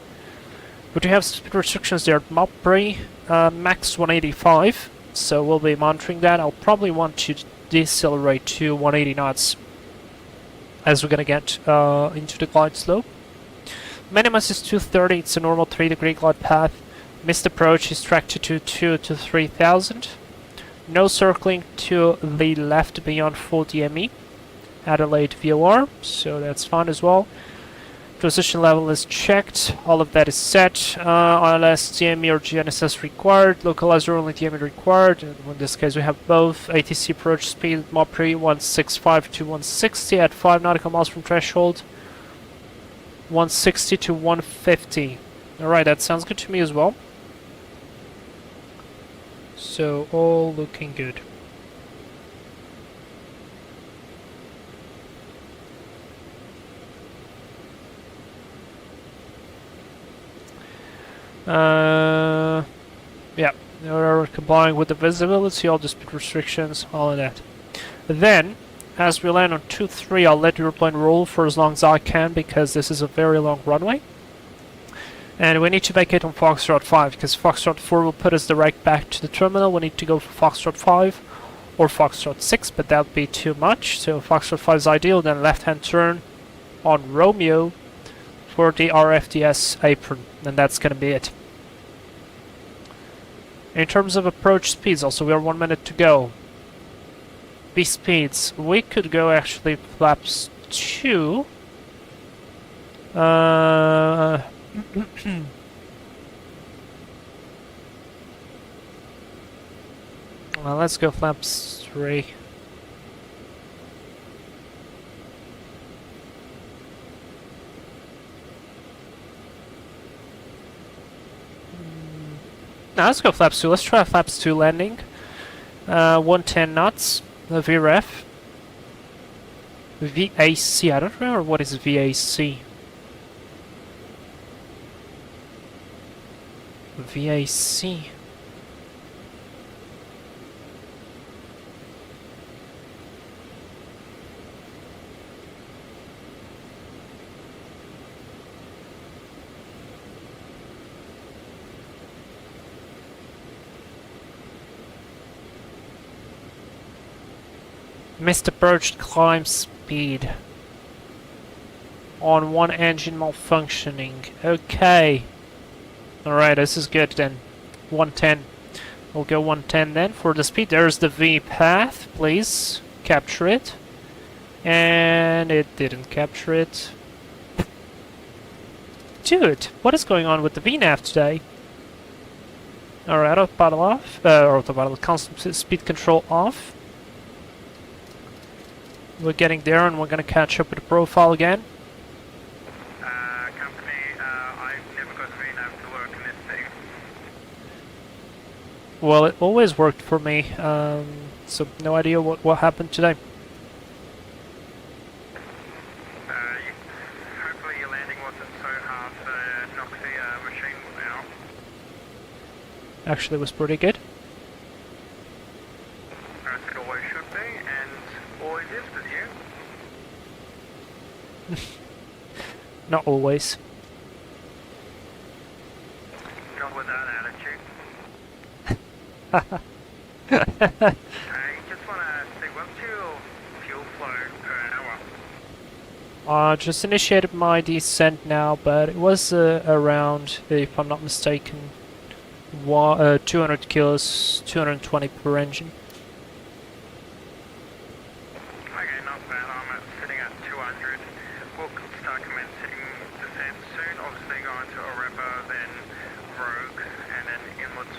We do have speed restrictions there at Mopri, max 185, so we'll be monitoring that. I'll probably want to decelerate to 180 knots as we're gonna get into the glide slope. Minimus is 230, it's a normal 3-degree glide path. Missed approach is tracked to 2 to 3,000. No circling to the left beyond full DME. Adelaide VOR, so that's fine as well. Transition level is checked, all of that is set. ILS, DME or GNSS required, localizer only DME required, and in this case we have both. ATC approach speed, MOPRI 165 to 160 at 5 nautical miles from threshold. 160 to 150. Alright, that sounds good to me as well. So, all looking good. Yeah, We're complying with the visibility, all the speed restrictions, all of that. Then, as we land on 2-3, I'll let the airplane roll for as long as I can because this is a very long runway. And we need to vacate on Foxtrot 5 because Foxtrot 4 will put us direct back to the terminal. We need to go for Foxtrot 5 or Foxtrot 6, but that would be too much. So Foxtrot 5 is ideal, then left-hand turn on Romeo for the RFDS apron, and that's going to be it. In terms of approach speeds, also we are 1 minute to go. B speeds, we could go actually flaps 2. Well, let's go flaps 3. Now let's go flaps 2. Let's try flaps 2 landing. 110 knots. The VREF. VAC. I don't remember what is VAC. VAC. Missed approach climb speed on one engine malfunctioning. Okay. Alright, this is good then. 110. We'll go 110 then for the speed. There's the V path. Please capture it. And it didn't capture it. Dude, what is going on with the VNAV today? Alright, autopilot off. Autopilot constant speed control off. We're getting there and we're going to catch up with the profile again. Company, I've never got VNAV to work in this thing. Well, it always worked for me, so no idea what happened today. Hopefully your landing wasn't so hard to knock the machine out. Actually, it was pretty good. As it always should be, and always is with you. Not always. Not with that attitude. Just want to see, what's your fuel flow per hour? Just initiated my descent now, but it was around, if I'm not mistaken, 200 kilos, 220 per engine. Okay, not bad. I'm sitting at 200. We'll start commencing descent soon. Obviously going to Arepa, then Rogue, and then inwards.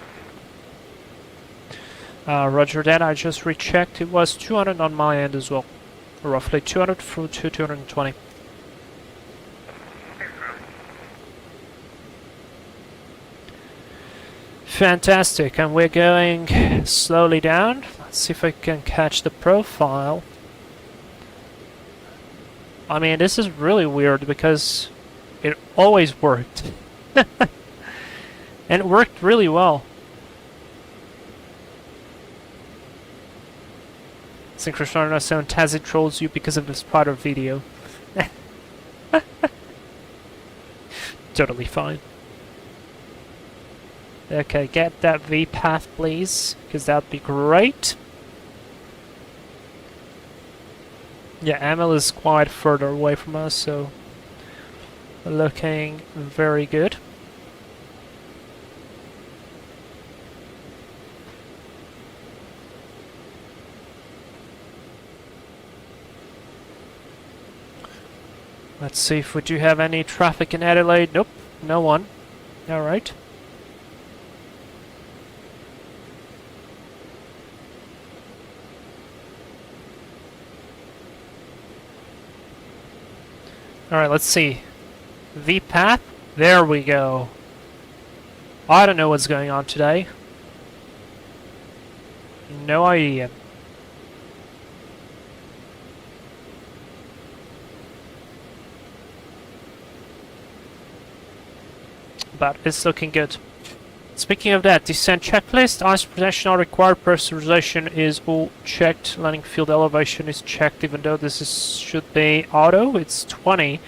Roger that, I just rechecked. It was 200 on my end as well. Roughly 200 through to 220. Fantastic, and we're going slowly down. Let's see if I can catch the profile. I mean, this is really weird because it always worked. And it worked really well. Synchrotronic Sound Tazzy trolls you because of the spider video. Totally fine. Okay, get that V path please, because that'd be great. Yeah, Emil is quite further away from us, so looking very good. Let's see if we do have any traffic in Adelaide. Nope, no one. Alright. Alright, let's see. V path? There we go. I don't know what's going on today. No idea. But it's looking good. Speaking of that, descent checklist, ice protection are required, pressurization is all checked, landing field elevation is checked, even though this should be auto, it's 20.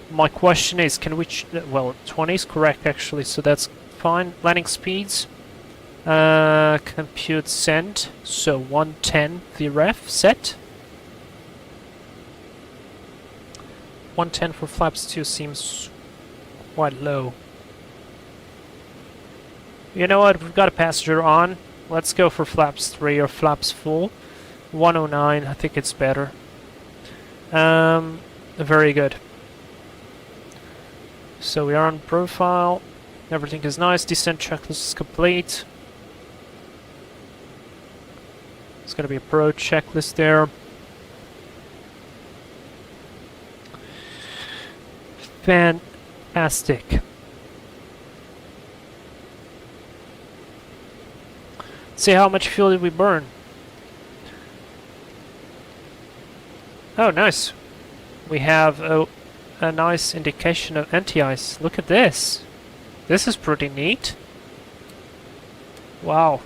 My question is, can we, well, 20 is correct actually, so that's fine. Landing speeds, compute send, so 110 VREF set. 110 for flaps 2 seems quite low. You know what, we've got a passenger on. Let's go for flaps 3 or flaps 4. 109, I think it's better. Very good. So we are on profile. Everything is nice. Descent checklist is complete. There's gonna be a approach checklist there. Fantastic. See how much fuel did we burn. Oh, nice. We have a nice indication of anti-ice. Look at this. This is pretty neat. Wow.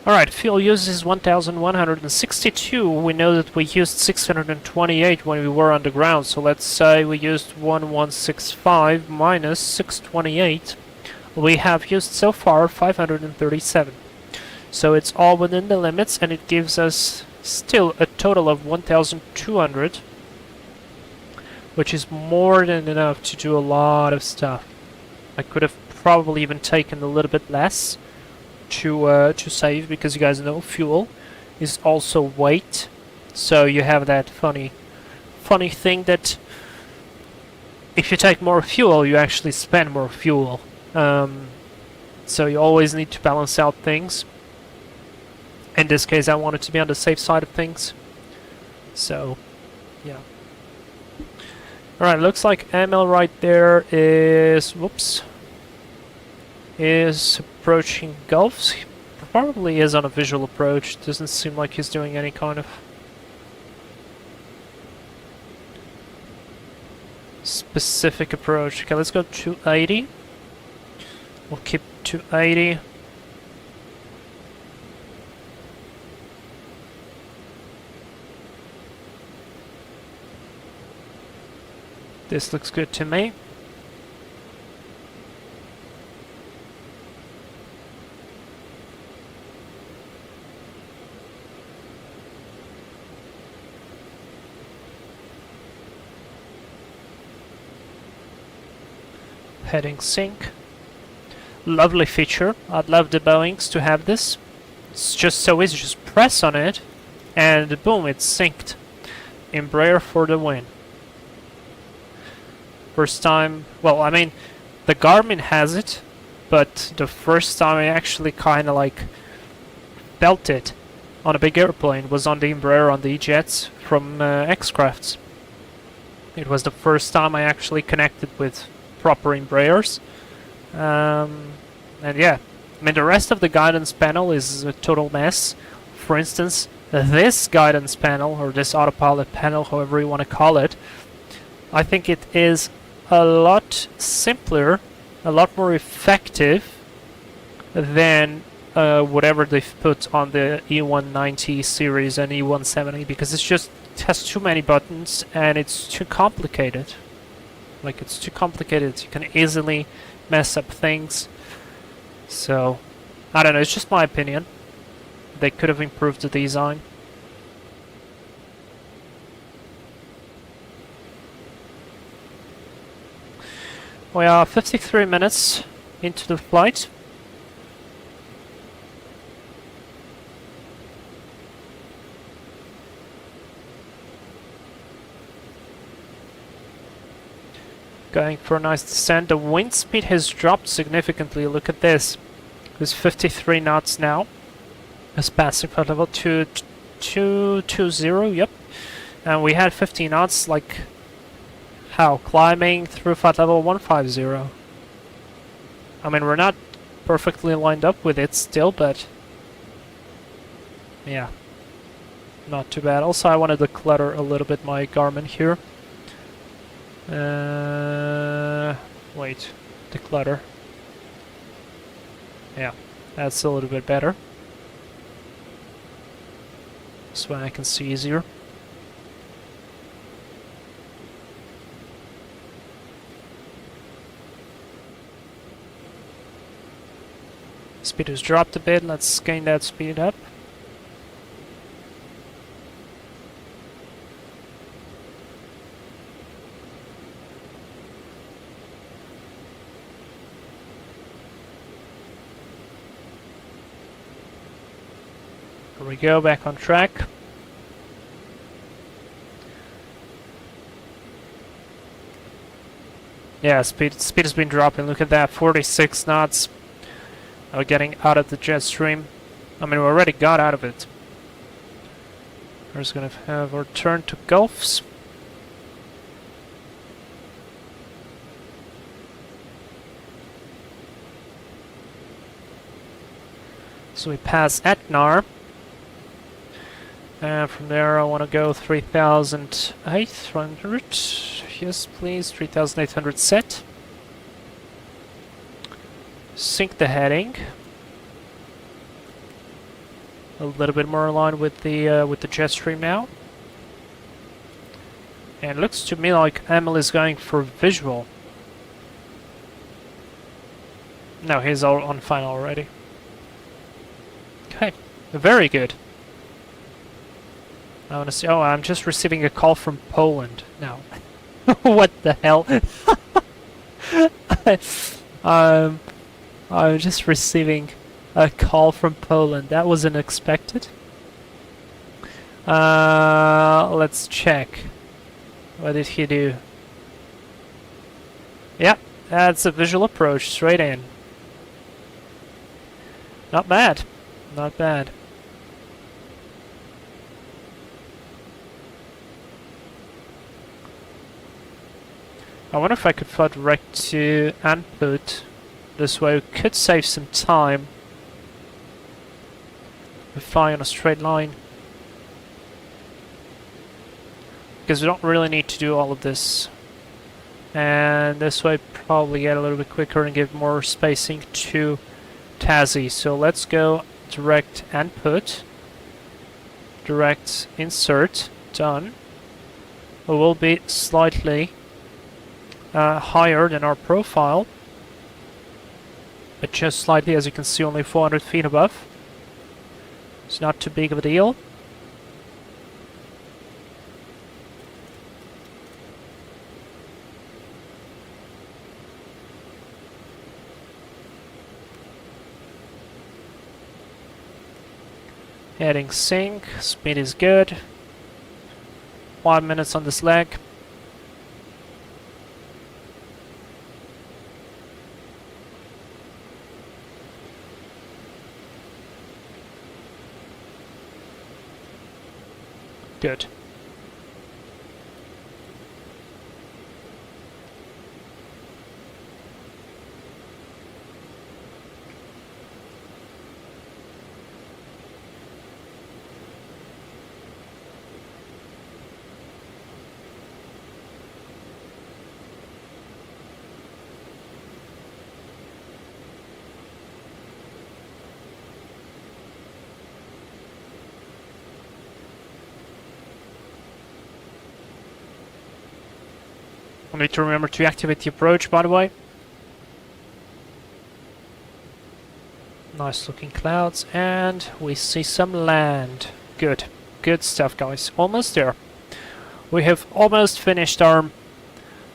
Alright, fuel use is 1162. We know that we used 628 when we were on the ground, so let's say we used 1165 minus 628. We have used so far 537. So it's all within the limits, and it gives us still a total of 1200, which is more than enough to do a lot of stuff. I could have probably even taken a little bit less to save, because you guys know fuel is also weight, so you have that funny thing that if you take more fuel you actually spend more fuel. So you always need to balance out things. In this case I wanted to be on the safe side of things, so yeah. Alright, looks like Emil right there is, whoops, is approaching Gulfs. He probably is on a visual approach. Doesn't seem like he's doing any kind of specific approach. Okay, let's go 280. We'll keep 280. This looks good to me. Heading sync. Lovely feature. I'd love the Boeings to have this. It's just so easy. Just press on it and boom, it's synced. Embraer for the win. First time, well, I mean, the Garmin has it, but the first time I actually kind of like felt it on a big airplane was on the Embraer on the E-Jets from X-Crafts. It was the first time I actually connected with proper Embraers. And yeah, I mean, the rest of the guidance panel is a total mess. For instance, this guidance panel, or this autopilot panel, however you want to call it, I think it is a lot simpler, a lot more effective than whatever they've put on the E190 series and E170, because it has too many buttons and it's too complicated. Like, it's too complicated. You can easily mess up things. So, I don't know, it's just my opinion. They could have improved the design. We are 53 minutes into the flight. Going for a nice descent. The wind speed has dropped significantly. Look at this. It's 53 knots now. It's passing flight level 220, yep. And we had 50 knots, like, how? Climbing through flight level 150. I mean, we're not perfectly lined up with it still, but yeah, not too bad. Also, I wanted to clutter a little bit my Garmin here. Wait, the clutter. Yeah, that's a little bit better. This way I can see easier. Speed has dropped a bit, let's gain that speed up. Here we go, back on track. Yeah, speed has been dropping, look at that, 46 knots. We're getting out of the jet stream. I mean, we already got out of it. We're just gonna have our turn to Gulfs. So we pass Etnar. And from there I want to go 3,800. Yes, please, 3,800 set. Sync the heading. A little bit more aligned with the jet stream now. And it looks to me like Emil is going for visual. No, he's all on final already. Okay, very good. I want to see. Oh, I'm just receiving a call from Poland now. What the hell? I'm just receiving a call from Poland. That was unexpected. Let's check. What did he do? Yeah, that's a visual approach, straight in. Not bad. Not bad. I wonder if I could fly direct to input. This way we could save some time. We fly on a straight line. Because we don't really need to do all of this. And this way probably get a little bit quicker and give more spacing to Tassie. So let's go direct input. Direct insert. Done. It will be slightly higher than our profile. But just slightly, as you can see, only 400 feet above. It's not too big of a deal. Heading sync, speed is good. 1 minute on this leg. Good. I need to remember to activate the approach, by the way. Nice looking clouds, and we see some land. Good. Good stuff, guys. Almost there. We have almost finished our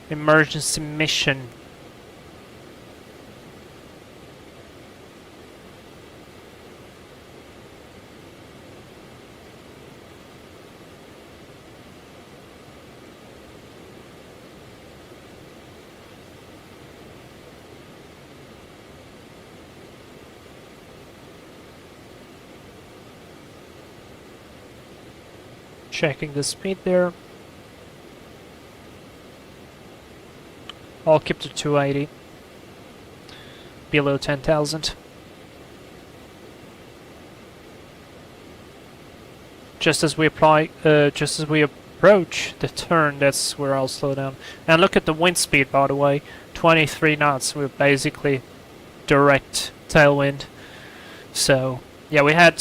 emergency mission. Checking the speed there. I'll keep to 280. Below 10,000. Just as we approach the turn, that's where I'll slow down. And look at the wind speed, by the way. 23 knots. We're basically direct tailwind. So yeah, we had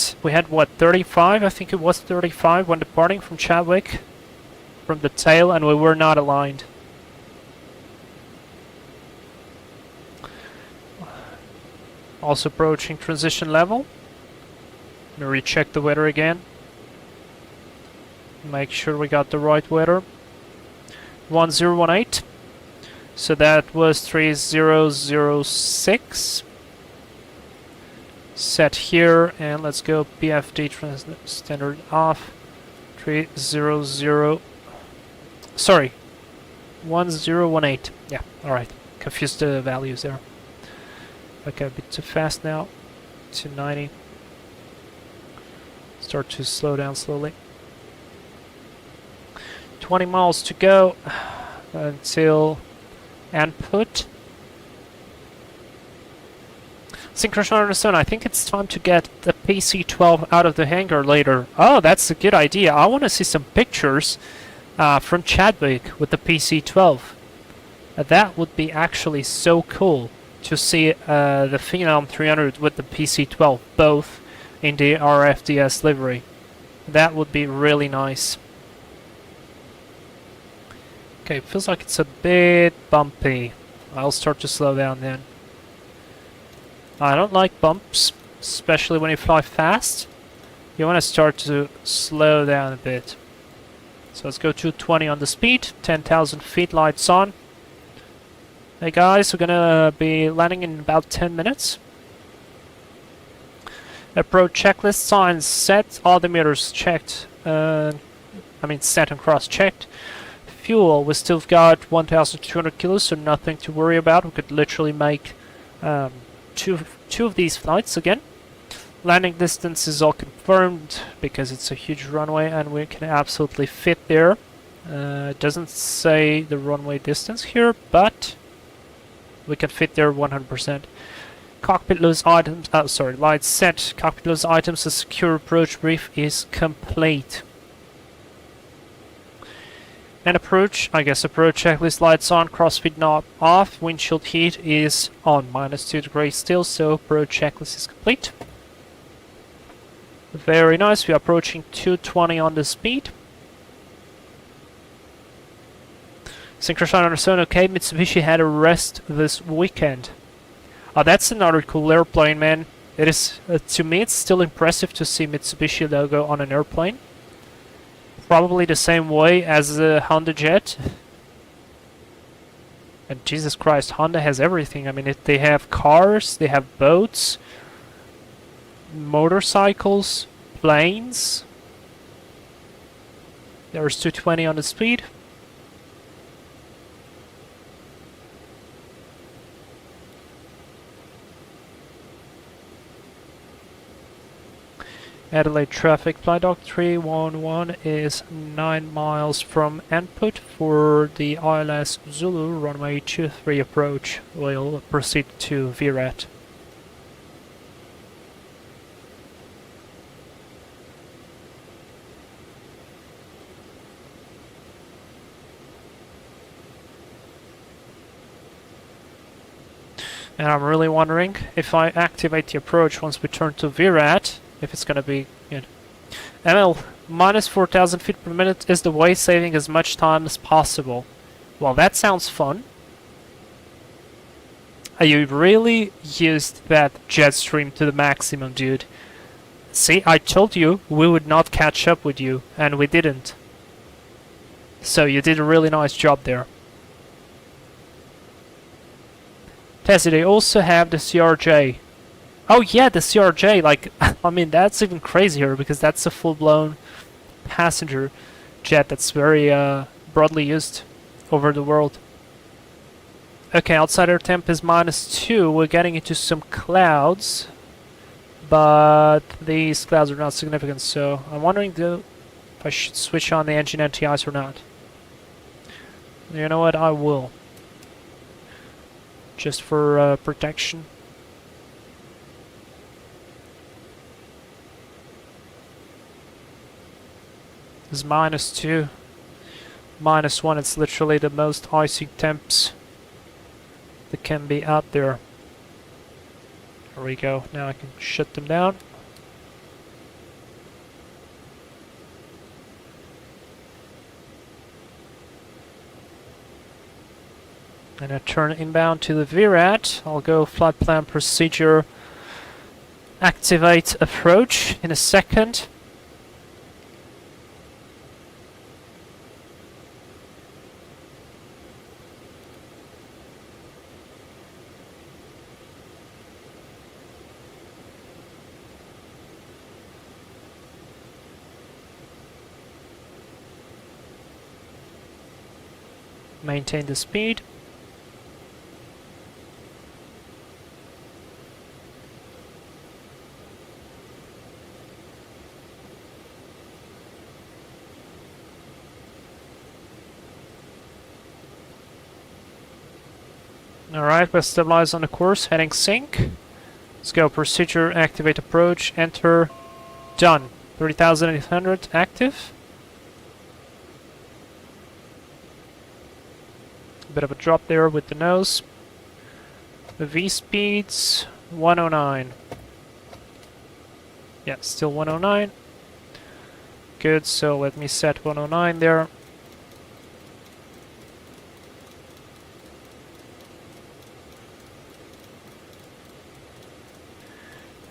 what, 35? I think it was 35 when departing from Chadwick, from the tail, and we were not aligned. Also approaching transition level. Let me recheck the weather again. Make sure we got the right weather. 1018. So that was 3006. Set here, and let's go BFD standard off. 300. Sorry, 1018. Yeah, alright. Confused the values there. Okay, a bit too fast now. 290. Start to slow down slowly. 20 miles to go until input. Synchronized Stone, I think it's time to get the PC-12 out of the hangar later. Oh, that's a good idea. I want to see some pictures from Chadwick with the PC-12. That would be actually so cool to see the Phenom 300 with the PC-12, both in the RFDS livery. That would be really nice. Okay, feels like it's a bit bumpy. I'll start to slow down then. I don't like bumps, especially when you fly fast. You want to start to slow down a bit. So let's go 220 on the speed, 10,000 feet, lights on. Hey guys, we're gonna be landing in about 10 minutes. Approach checklist, signs set, all the meters checked. Set and cross-checked. Fuel, we still got 1,200 kilos, so nothing to worry about. We could literally make two of these flights again. Landing distance is all confirmed because it's a huge runway and we can absolutely fit there. It doesn't say the runway distance here, but we can fit there 100%. Cockpit loose items, lights set. Cockpit loose items, a secure approach brief is complete. And approach checklist, lights on, crossfeed knob off, windshield heat is on, -2 degrees still, so approach checklist is complete. Very nice, we are approaching 220 on the speed. Synchronized understand, okay, Mitsubishi had a rest this weekend. Oh, that's another cool airplane, man. It is, to me, it's still impressive to see Mitsubishi logo on an airplane. Probably the same way as the Honda Jet. And Jesus Christ, Honda has everything. I mean, they have cars, they have boats, motorcycles, planes. There's 220 on the speed. Adelaide traffic, flight dock 311 is 9 miles from input for the ILS Zulu runway 23 approach. We'll proceed to VRAT. And I'm really wondering if I activate the approach once we turn to VRAT, if it's gonna be good. Emil, -4,000 feet per minute is the way, saving as much time as possible. Well, that sounds fun. You really used that jet stream to the maximum, dude. See, I told you we would not catch up with you, and we didn't. So you did a really nice job there. Tessie, they also have the CRJ. Oh yeah, the CRJ, like, I mean, that's even crazier because that's a full-blown passenger jet that's very broadly used over the world. Okay, outside air temp is -2. We're getting into some clouds, but these clouds are not significant, so I'm wondering if I should switch on the engine anti-ice or not. You know what, I will. Just for protection. It's -2. -1, it's literally the most icy temps that can be out there. There we go. Now I can shut them down. And I turn inbound to the VRAT. I'll go flight plan procedure, activate approach in a second. Maintain the speed. Alright, we're stabilized on the course, heading sync. Let's go, procedure, activate approach, enter, done. 30,800 active. A bit of a drop there with the nose. The V speeds, 109. Yeah, still 109. Good, so let me set 109 there.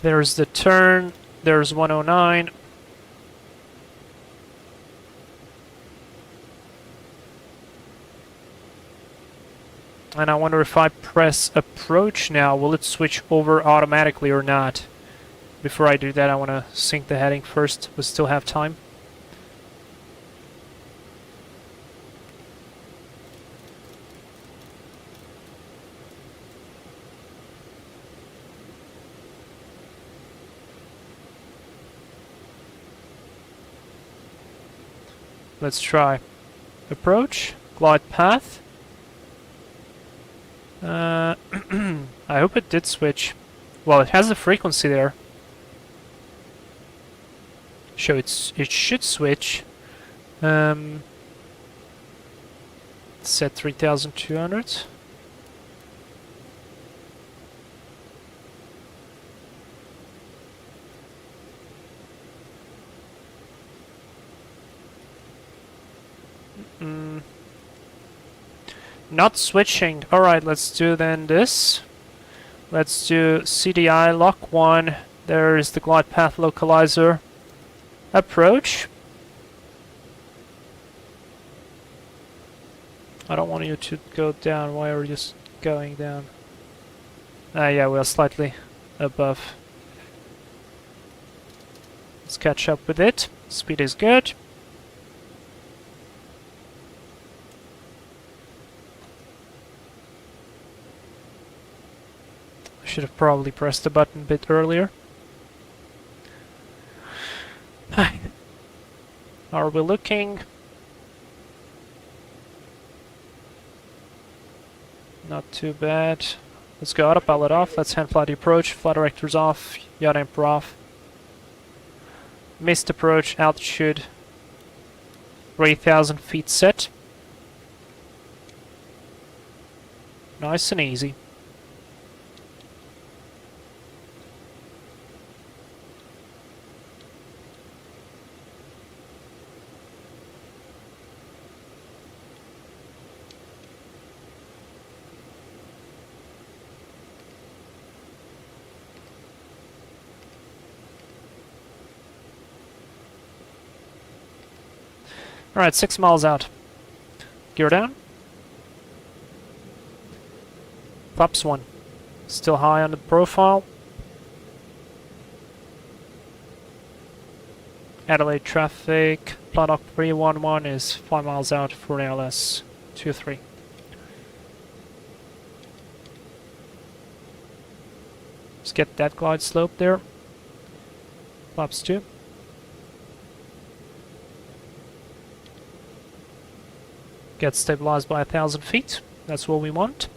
There's the turn, there's 109. And I wonder if I press approach now, will it switch over automatically or not? Before I do that, I want to sync the heading first. We still have time. Let's try. Approach, glide path. I hope it did switch. Well, it has the frequency there. So it should switch. Set 3,200. Not switching. Alright, let's do then this. Let's do CDI lock 1. There is the glide path localizer. Approach. I don't want you to go down. Why are you going down? Yeah, we are slightly above. Let's catch up with it. Speed is good. Should have probably pressed the button a bit earlier. Are we looking? Not too bad. Let's go autopilot off. Let's hand flight approach. Flight directors off. Yacht Emperor off. Missed approach. Altitude 3,000 feet set. Nice and easy. Alright, 6 miles out. Gear down. Flaps 1. Still high on the profile. Adelaide traffic. Planok 311 is 5 miles out for ALS 23. Let's get that glide slope there. Flaps 2. Get stabilized by 1,000 feet. That's what we want.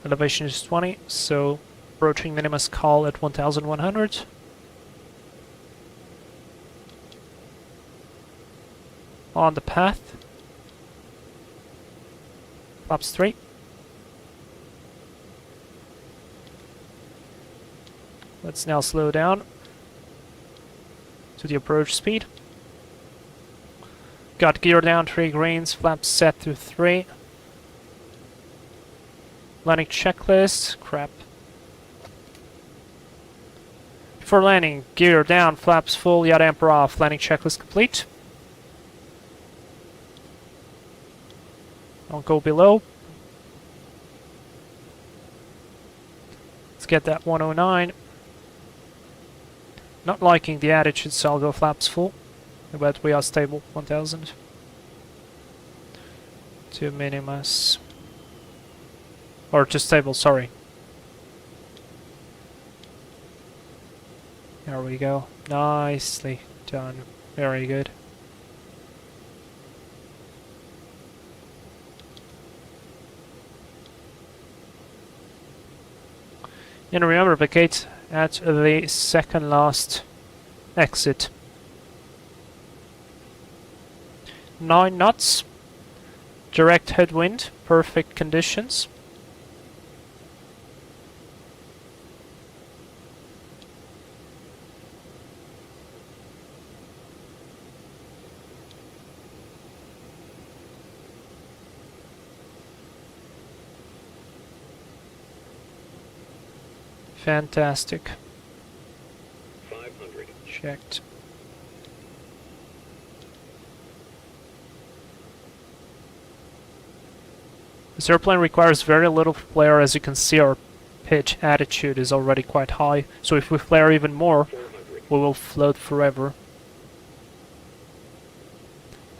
Elevation is 20, so approaching minimum call at 1,100. on the path. Flaps 3. Let's now slow down to the approach speed. Got gear down, 3 greens, flaps set to 3. Landing checklist, crap. Before landing, gear down, flaps full, yaw damper off, landing checklist complete. Don't go below. Let's get that 109. Not liking the attitude, so I'll go flaps full. But we are stable, 1000. To minimus. Or to stable, sorry. There we go. Nicely done. Very good. And remember, vacate at the second last exit. 9 knots. Direct headwind. Perfect conditions. Fantastic. 500. Checked. This airplane requires very little flare. As you can see, our pitch attitude is already quite high, so if we flare even more, 400. we will float forever.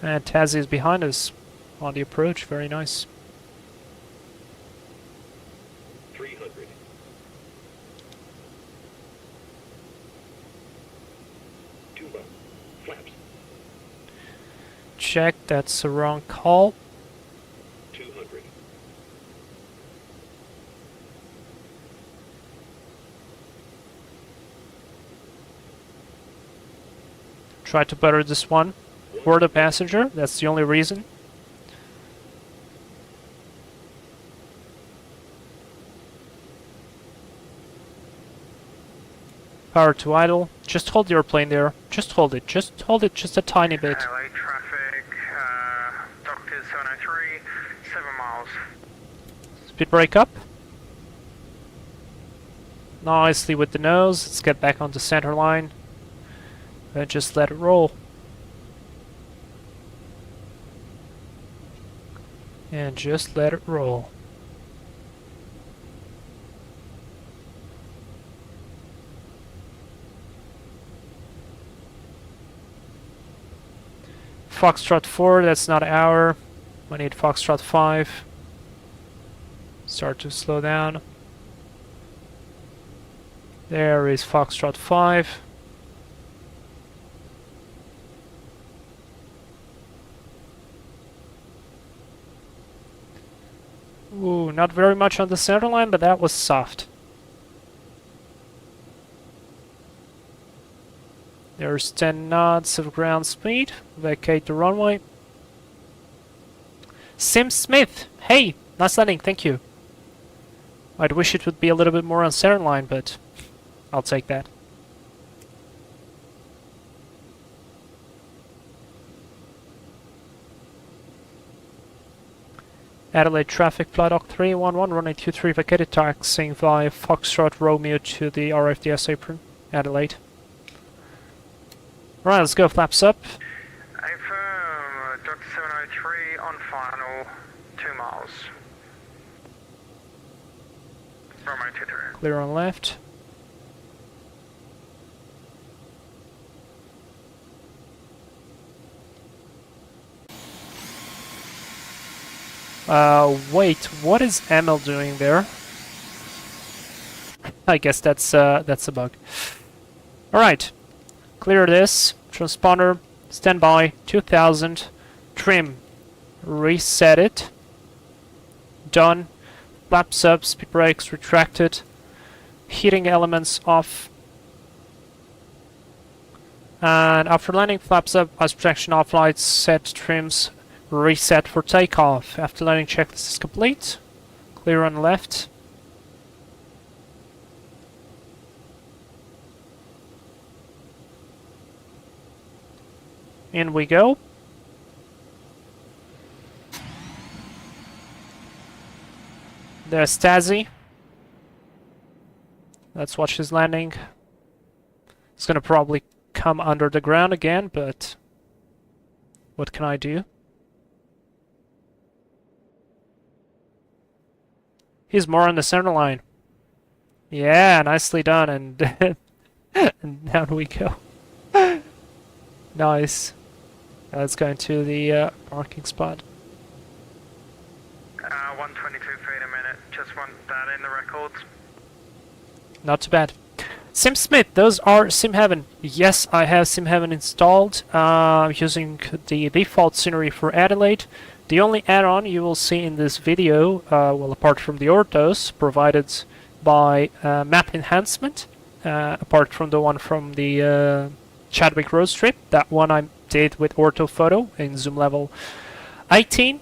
And Tazzy is behind us on the approach, very nice. 300. Tuba. Flaps. Check, that's a wrong call. 200. Try to butter this one for the passenger, that's the only reason. Power to idle. Just hold the airplane there. Just hold it. Just hold it just a tiny bit. Adelaide traffic, Doctor 703, 7 miles. Speed brake up. Nicely with the nose. Let's get back on the center line. And just let it roll. And just let it roll. Foxtrot 4, that's not our. I need Foxtrot 5. Start to slow down. There is Foxtrot 5. Ooh, not very much on the center line, but that was soft. There's 10 knots of ground speed. Vacate the runway. Sim Smith! Hey! Nice landing, thank you. I'd wish it would be a little bit more on center line, but I'll take that. Adelaide traffic, flight Oc 311, runway 23, vacated, taxiing via Foxtrot Romeo to the RFDS apron, Adelaide. Right, let's go, flaps up. Affirm, Doctor 703 on final, 2 miles. Romeo 23. Clear on left. Wait, what is Emil doing there? I guess that's a bug. Alright. Clear this. Transponder. Standby. 2000. Trim. Reset it. Done. Flaps up. Speed brakes retracted. Heating elements off. And after landing, flaps up, ice protection off, lights set, trims reset for takeoff. After landing, checklist is complete. Clear on left. In we go. There's Stazzy. Let's watch his landing. It's gonna probably come under the ground again, but what can I do? He's more on the center line. Yeah, nicely done, and, and down we go. Nice. Let's go into the parking spot. 122 feet a minute. Just want that in the records. Not too bad. Sim Smith, those are Sim Heaven. Yes, I have Sim Heaven installed. Using the default scenery for Adelaide. The only add-on you will see in this video, well, apart from the orthos provided by Map Enhancement, apart from the one from the Chadwick Roadstrip, that one I did with orthophoto in zoom level 18,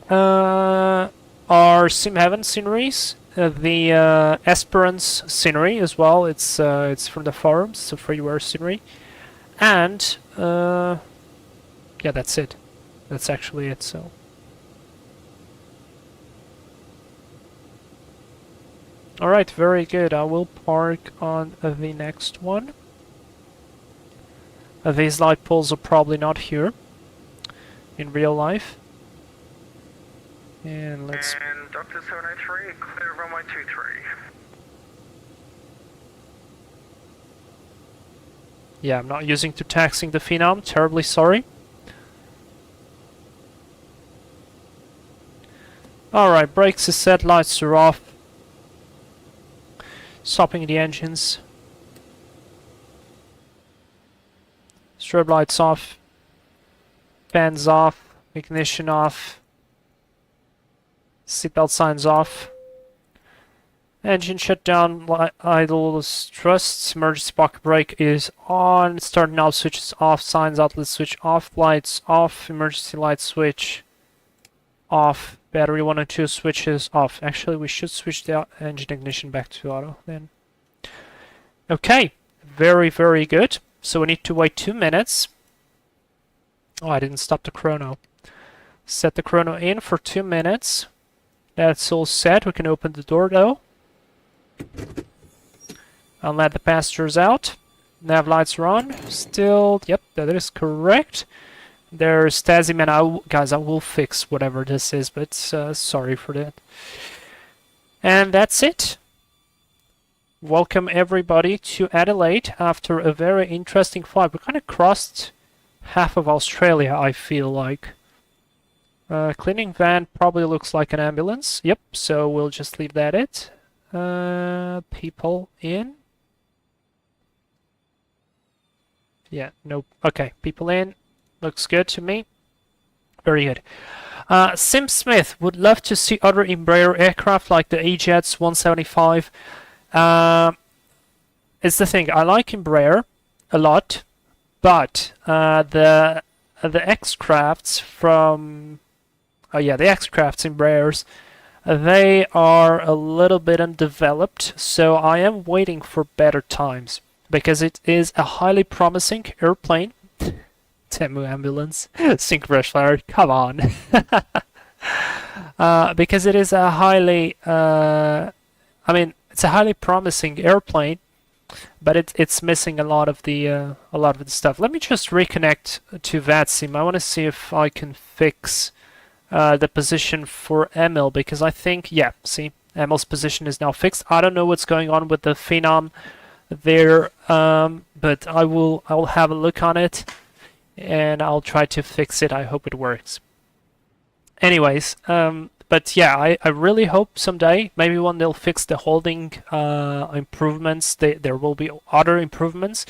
are Sim Heaven sceneries. The Esperance scenery as well. It's from the forums, so freeware scenery, and yeah, that's it. That's actually it. So. Alright, very good. I will park on the next one. These light poles are probably not here in real life. And let's... And Dr. 703, clear runway 23. Yeah, I'm not using to taxing the Phenom. Terribly sorry. Alright, brakes is set, lights are off. Stopping the engines. Strobe lights off. Fans off. Ignition off. Seatbelt signs off. Engine shut down. Idle thrust. Emergency pocket brake is on. Starting out switch is off. Signs outlet switch off. Lights off. Emergency light switch off. Battery 1 and 2 switches off. Actually, we should switch the engine ignition back to auto then. Okay, very, very good. So we need to wait 2 minutes. Oh, I didn't stop the chrono. Set the chrono in for 2 minutes. That's all set. We can open the door though. I'll let the passengers out. Nav lights are on. Still, yep, that is correct. There's Stazzy Man. Guys, I will fix whatever this is, but sorry for that. And that's it. Welcome everybody to Adelaide after a very interesting flight. We kind of crossed half of Australia, I feel like. Cleaning van probably looks like an ambulance. Yep, so we'll just leave that it. People in. Yeah, nope. Okay, people in. Looks good to me. Very good. Sim Smith would love to see other Embraer aircraft like the E-Jets 175. It's the thing. I like Embraer a lot, but the X-Crafts from the X-Crafts Embraers, they are a little bit undeveloped. So I am waiting for better times because it is a highly promising airplane. Temu ambulance, sync brush flyer, come on. Because it is a highly, it's a highly promising airplane, but it's missing a lot of the stuff. Let me just reconnect to VATSIM. I want to see if I can fix the position for Emil, because I think, yeah, see, Emil's position is now fixed. I don't know what's going on with the Phenom there, but I will have a look on it. And I'll try to fix it. I hope it works. Anyways, but yeah, I really hope someday, maybe when they'll fix the holding improvements, there will be other improvements,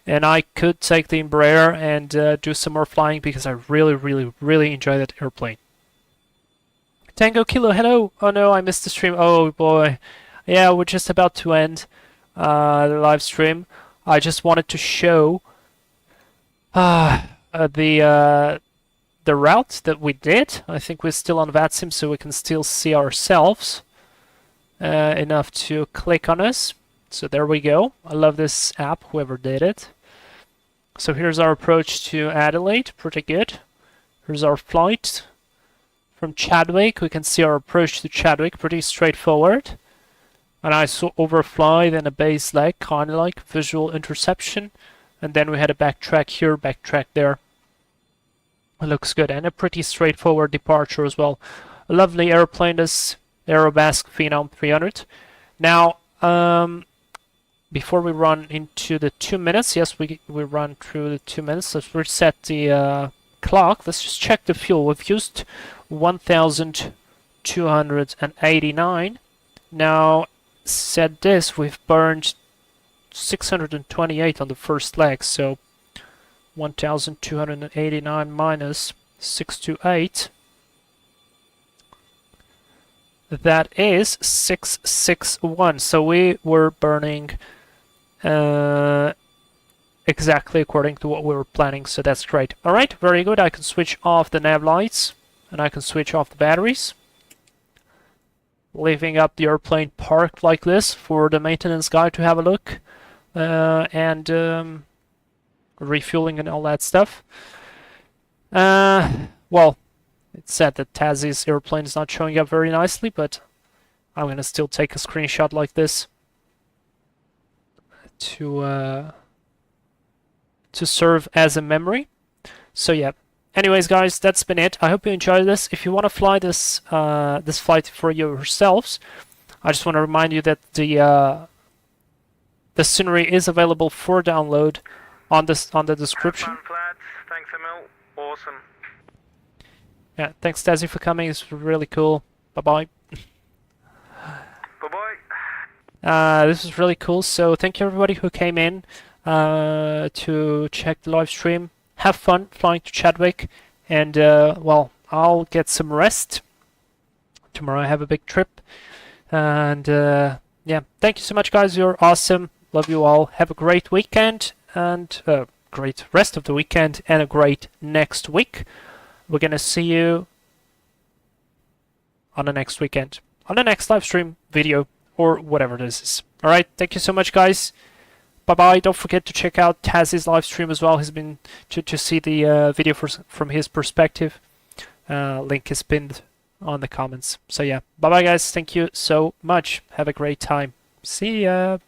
and I could take the Embraer and do some more flying because I really, really, really enjoy that airplane. Tango Kilo, hello. Oh no, I missed the stream. Oh boy. Yeah, we're just about to end the live stream. I just wanted to show the route that we did. I think we're still on VATSIM, so we can still see ourselves enough to click on us. So there we go. I love this app, whoever did it. So here's our approach to Adelaide, pretty good. Here's our flight from Chadwick. We can see our approach to Chadwick, pretty straightforward. And I saw overfly, then a base leg, kind of like visual interception. And then we had a backtrack here, backtrack there. It looks good, and a pretty straightforward departure as well. A lovely airplane, this Aerobask Phenom 300. Now, before we run into the 2 minutes, yes, we run through the 2 minutes. Let's reset the clock. Let's just check the fuel. We've used 1,289. Now, said this, we've burned 628 on the first leg, so 1,289 minus 628. That is 661. So we were burning exactly according to what we were planning, so that's great. Alright, very good. I can switch off the nav lights and I can switch off the batteries, leaving up the airplane parked like this for the maintenance guy to have a look, and refueling and all that stuff. Well, it's said that Tassie's airplane is not showing up very nicely, but I'm gonna still take a screenshot like this to serve as a memory. So yeah. Anyways, guys, that's been it. I hope you enjoyed this. If you want to fly this this flight for yourselves, I just want to remind you that the scenery is available for download on the description. Have fun, Flats. Thanks, Emil. Awesome. Yeah, thanks, Dazzy, for coming. It's really cool. Bye-bye. Bye-bye. This is really cool. So thank you, everybody who came in to check the live stream. Have fun flying to Chadwick, and well, I'll get some rest. Tomorrow I have a big trip, and yeah, thank you so much, guys. You're awesome. Love you all. Have a great weekend, and great rest of the weekend, and a great next week. We're gonna see you on the next weekend, on the next live stream, video, or whatever this is. All right, thank you so much, guys. Bye-bye. Don't forget to check out Taz's live stream as well. He's been to see the video from his perspective. Link is pinned on the comments. So yeah, bye-bye, guys. Thank you so much. Have a great time. See ya.